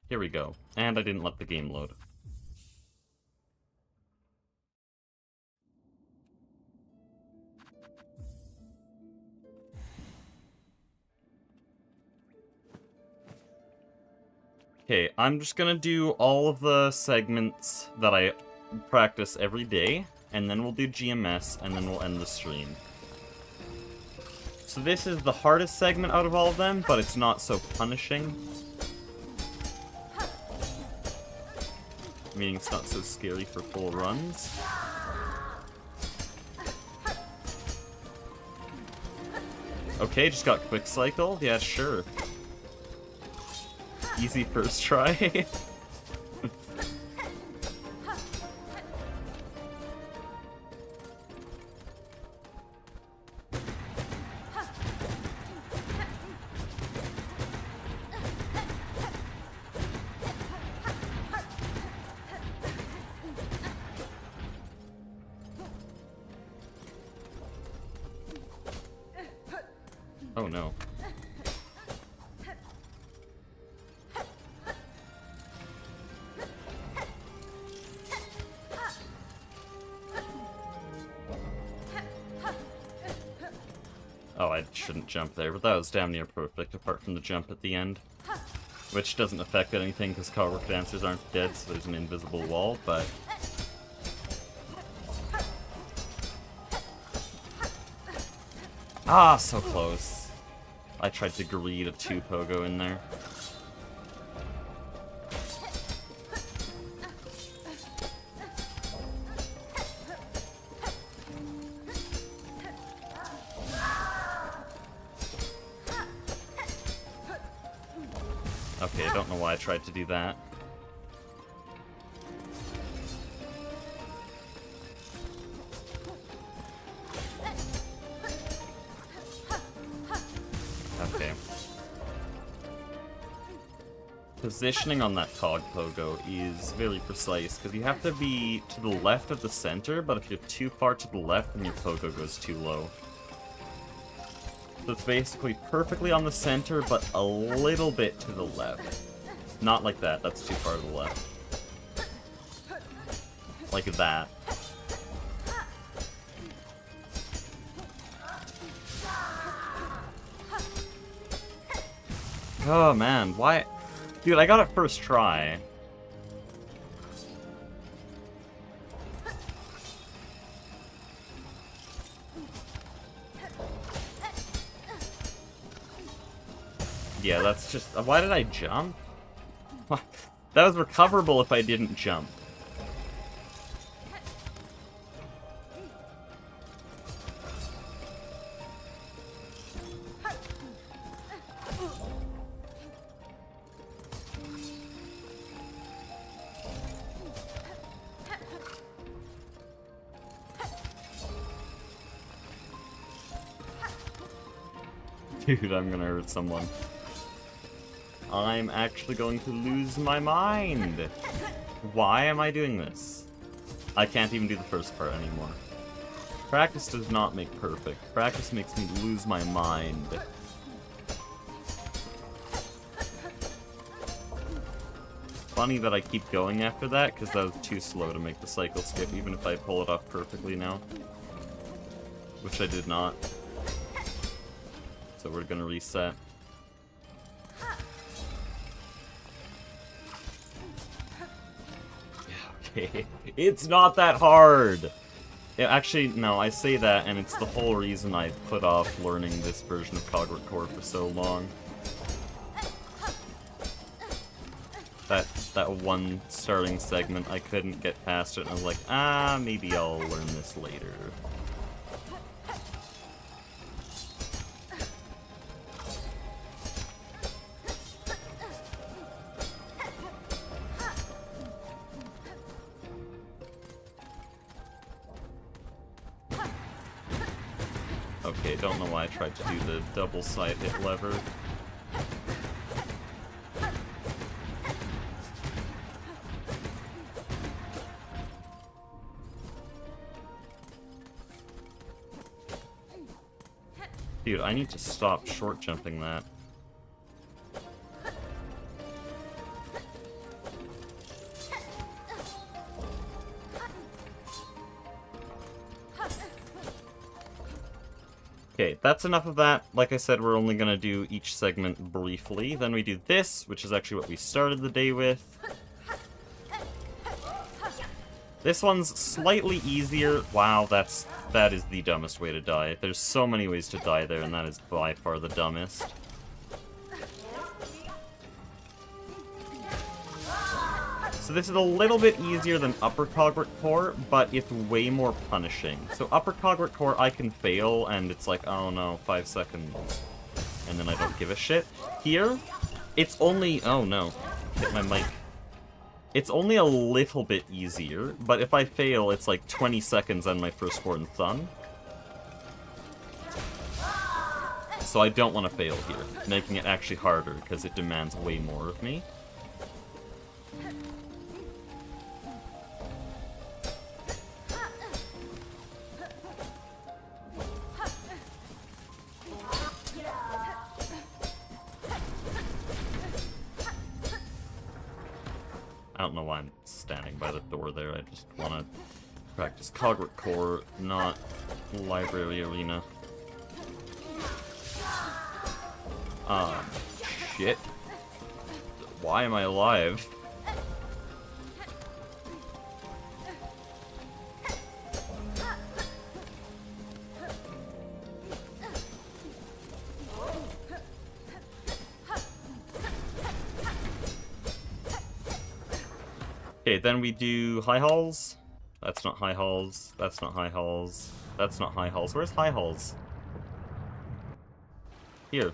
Here we go. And I didn't let the game load. Okay, I'm just gonna do all of the segments that I practice every day, and then we'll do GMS, and then we'll end the stream. So this is the hardest segment out of all of them, but it's not so punishing. Meaning it's not so scary for full runs. Okay, just got quick cycled. Yeah, sure. Easy first try. Oh no. Oh, I shouldn't jump there, but that was damn near perfect, apart from the jump at the end. Which doesn't affect anything, because clockwork dancers aren't dead, so there's an invisible wall, but... Ah, so close. I tried to greed a 2 pogo in there. Okay, I don't know why I tried to do that. Okay. Positioning on that cog pogo is very precise, because you have to be to the left of the center, but if you're too far to the left, then your pogo goes too low. So it's basically perfectly on the center, but a little bit to the left. Not like that, that's too far to the left. Like that. Oh man, why? Dude, I got it first try. Yeah, that's just... Why did I jump? That was recoverable if I didn't jump. Dude, I'm gonna hurt someone. I'm actually going to lose my mind. Why am I doing this? I can't even do the first part anymore. Practice does not make perfect. Practice makes me lose my mind. Funny that I keep going after that, because that was too slow to make the cycle skip, even if I pull it off perfectly now. Which I did not. So we're gonna reset. Yeah, okay. It's not that hard! Yeah, actually, no, I say that, and it's the whole reason I put off learning this version of Cogwork Core for so long. That one starting segment, I couldn't get past it, and I was like, maybe I'll learn this later. Okay, don't know why I tried to do the double side hit lever. Dude, I need to stop short jumping that. Okay, that's enough of that. Like I said, we're only gonna do each segment briefly. Then we do this, which is actually what we started the day with. This one's slightly easier. Wow, that is the dumbest way to die. There's so many ways to die there, and that is by far the dumbest. So this is a little bit easier than Upper Cogwork Core, but it's way more punishing. So Upper Cogwork Core, I can fail, and it's like, oh no, 5 seconds. And then I don't give a shit. Here, it's only... Oh no, hit my mic. It's only a little bit easier, but if I fail, it's like 20 seconds on my firstborn son. So I don't want to fail here, making it actually harder, because it demands way more of me. I don't know why I'm standing by the door there, I just want to practice Cogwork Core, not Library Arena. Shit. Why am I alive? Okay, then we do high halls. That's not high halls. That's not high halls. That's not high halls. Where's high halls? Here.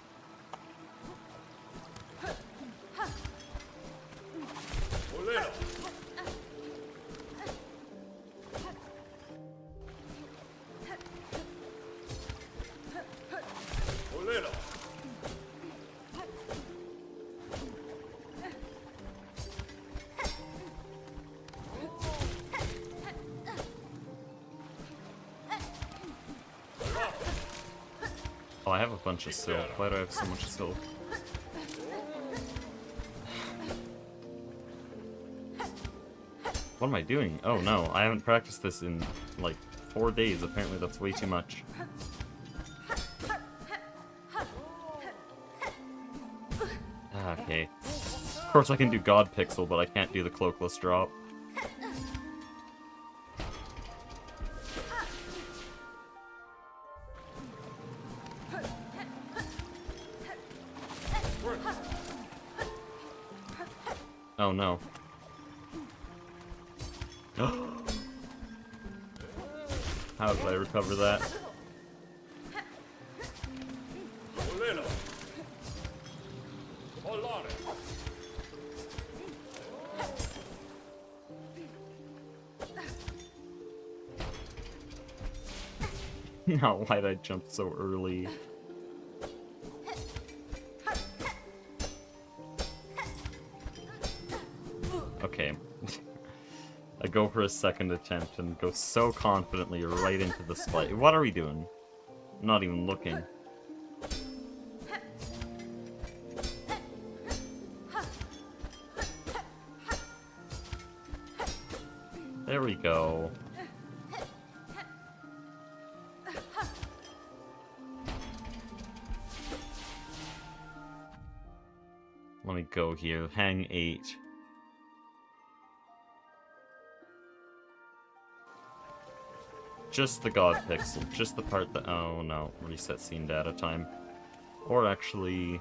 Oh, I have a bunch of silk. Why do I have so much silk? What am I doing? Oh no, I haven't practiced this in like 4 days. Apparently that's way too much. Okay. Of course I can do God Pixel, but I can't do the cloakless drop. Oh no. How did I recover that? No, why'd I jump so early? Okay. I go for a second attempt and go so confidently right into the spike. What are we doing? I'm not even looking. There we go. Let me go here. Hang 8. Just the god pixel. Just the part that... Oh no. Reset scene data time. Or actually...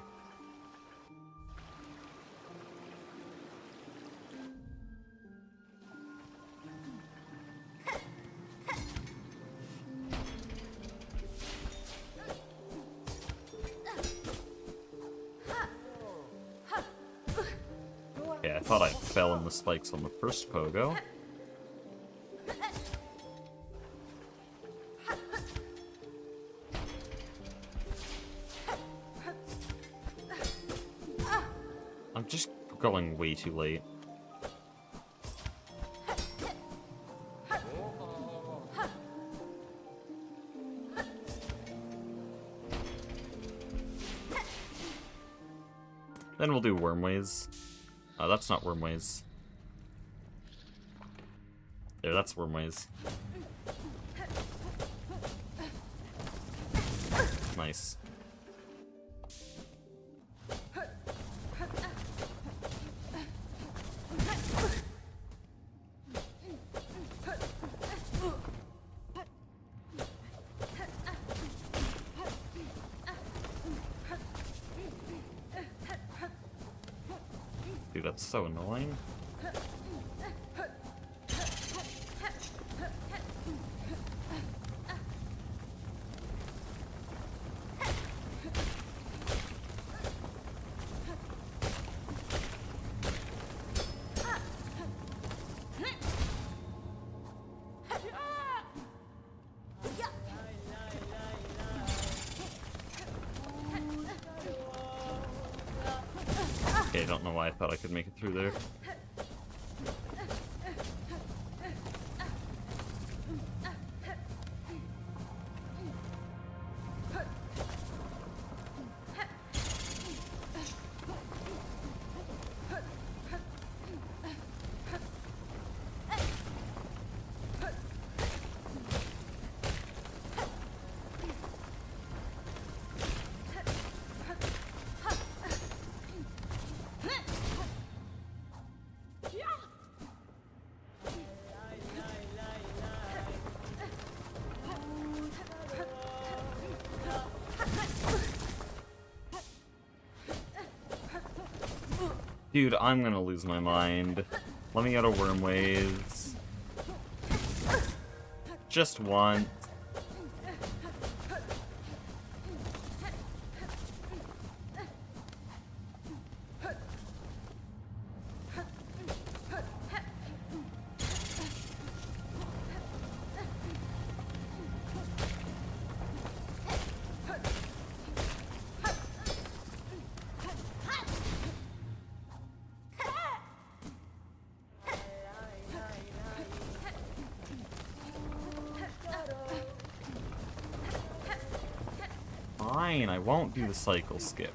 Yeah, I thought I fell in the spikes on the first pogo. I'm just going way too late. Then we'll do Wormways. Oh, that's not Wormways. There, that's Wormways. Nice. Dude, that's so annoying. Okay, I don't know why I thought I could make it through there. Dude, I'm gonna lose my mind. Let me out of Wormways. Just once. Fine, I won't do the cycle skip.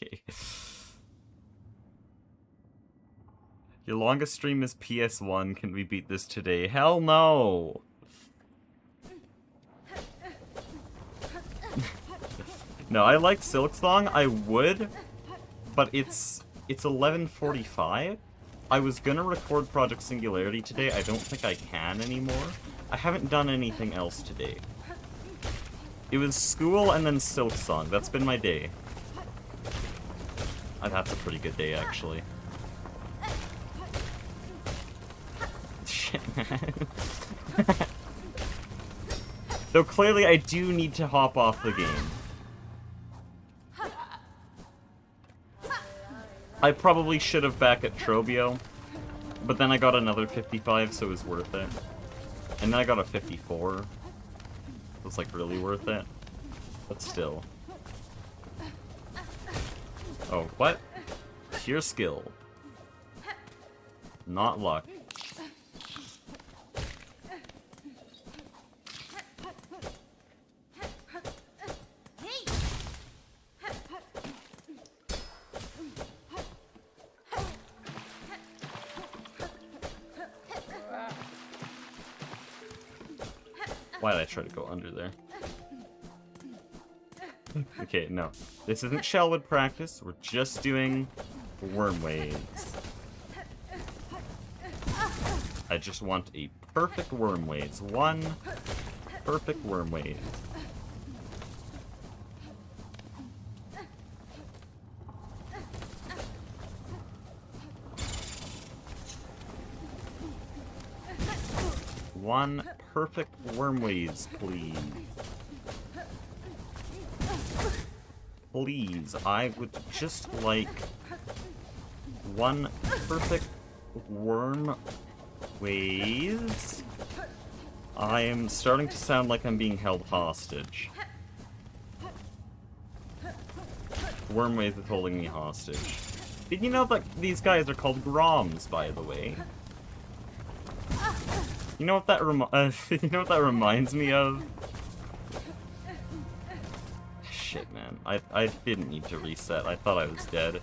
Okay. Your longest stream is PS1. Can we beat this today? Hell no! No, I like Silksong. I would, but it's 11:45. I was gonna record Project Singularity today. I don't think I can anymore. I haven't done anything else today. It was school and then Silksong. That's been my day. That's a pretty good day, actually. Shit, man. Though clearly I do need to hop off the game. I probably should have back at Trobio, but then I got another 55, so it was worth it. And then I got a 54. It's like really worth it. But still. Oh, what? Pure skill. Not luck. Why did I try to go under there? Okay, no. This isn't Shellwood practice. We're just doing worm waves. I just want a perfect worm waves. One perfect worm wave. One perfect worm waves, please. Please, I would just like one perfect worm waves. I am starting to sound like I'm being held hostage. Worm waves is holding me hostage. Did you know that these guys are called Groms, by the way? You know what that you know what that reminds me of? Shit, man. I didn't need to reset. I thought I was dead.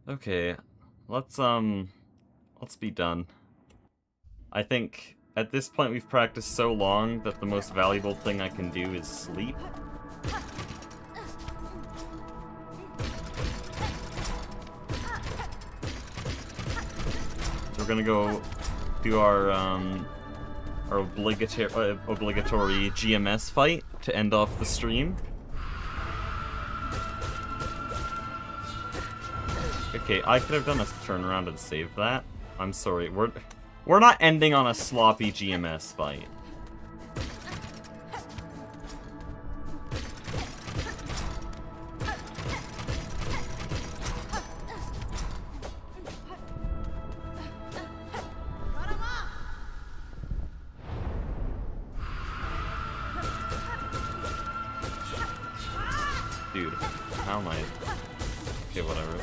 Okay, let's be done. I think at this point we've practiced so long that the most valuable thing I can do is sleep. So we're gonna go do our obligatory GMS fight to end off the stream. Okay, I could have done a turnaround and saved that. I'm sorry, we're not ending on a sloppy GMS fight. Dude, how am I? Okay, whatever.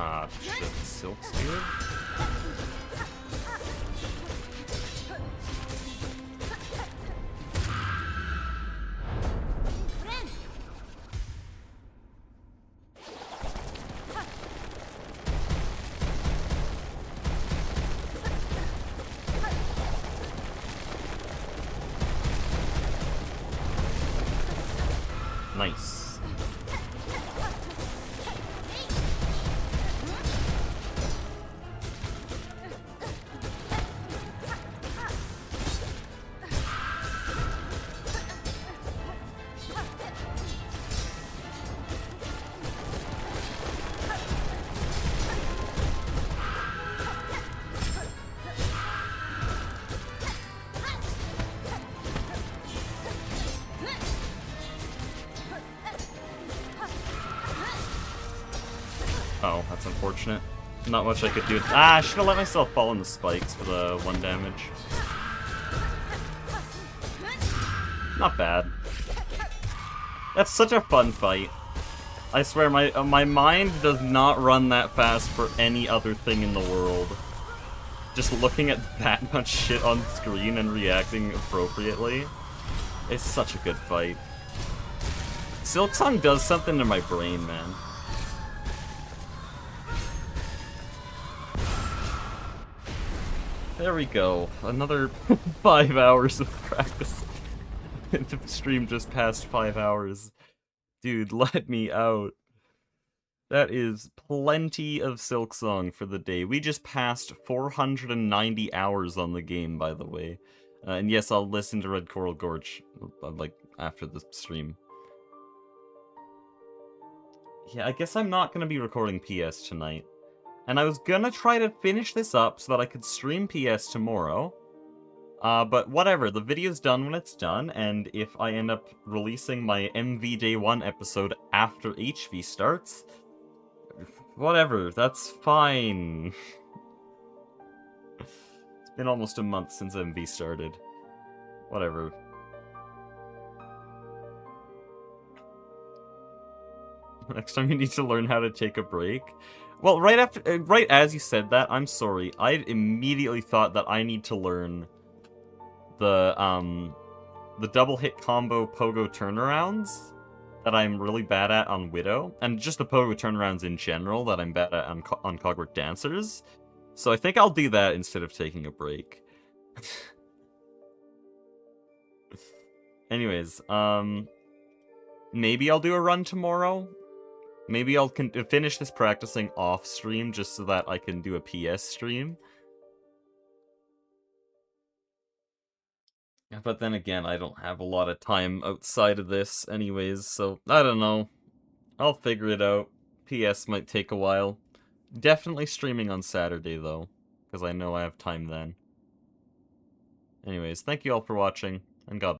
Ah, shit, Silk Spear? Nice. Oh, that's unfortunate. Not much I could do. Ah, I should have let myself fall in the spikes for the 1 damage. Not bad. That's such a fun fight. I swear, my mind does not run that fast for any other thing in the world. Just looking at that much shit on screen and reacting appropriately. It's such a good fight. Silksong does something to my brain, man. There we go. Another 5 hours of practice. The stream just passed 5 hours. Dude, let me out. That is plenty of Silksong for the day. We just passed 490 hours on the game, by the way. And yes, I'll listen to Red Coral Gorge, like, after the stream. Yeah, I guess I'm not going to be recording PS tonight. And I was gonna try to finish this up so that I could stream PS tomorrow. But whatever, the video's done when it's done, and if I end up releasing my MV Day 1 episode after HV starts, whatever, that's fine. It's been almost a month since MV started. Whatever. Next time you need to learn how to take a break. Well, right as you said that, I'm sorry. I immediately thought that I need to learn the double hit combo pogo turnarounds that I'm really bad at on Widow, and just the pogo turnarounds in general that I'm bad at on Clockwork Dancers. So I think I'll do that instead of taking a break. Anyways, maybe I'll do a run tomorrow. Maybe I'll finish this practicing off stream just so that I can do a PS stream. But then again, I don't have a lot of time outside of this anyways, so I don't know. I'll figure it out. PS might take a while. Definitely streaming on Saturday though, because I know I have time then. Anyways, thank you all for watching, and God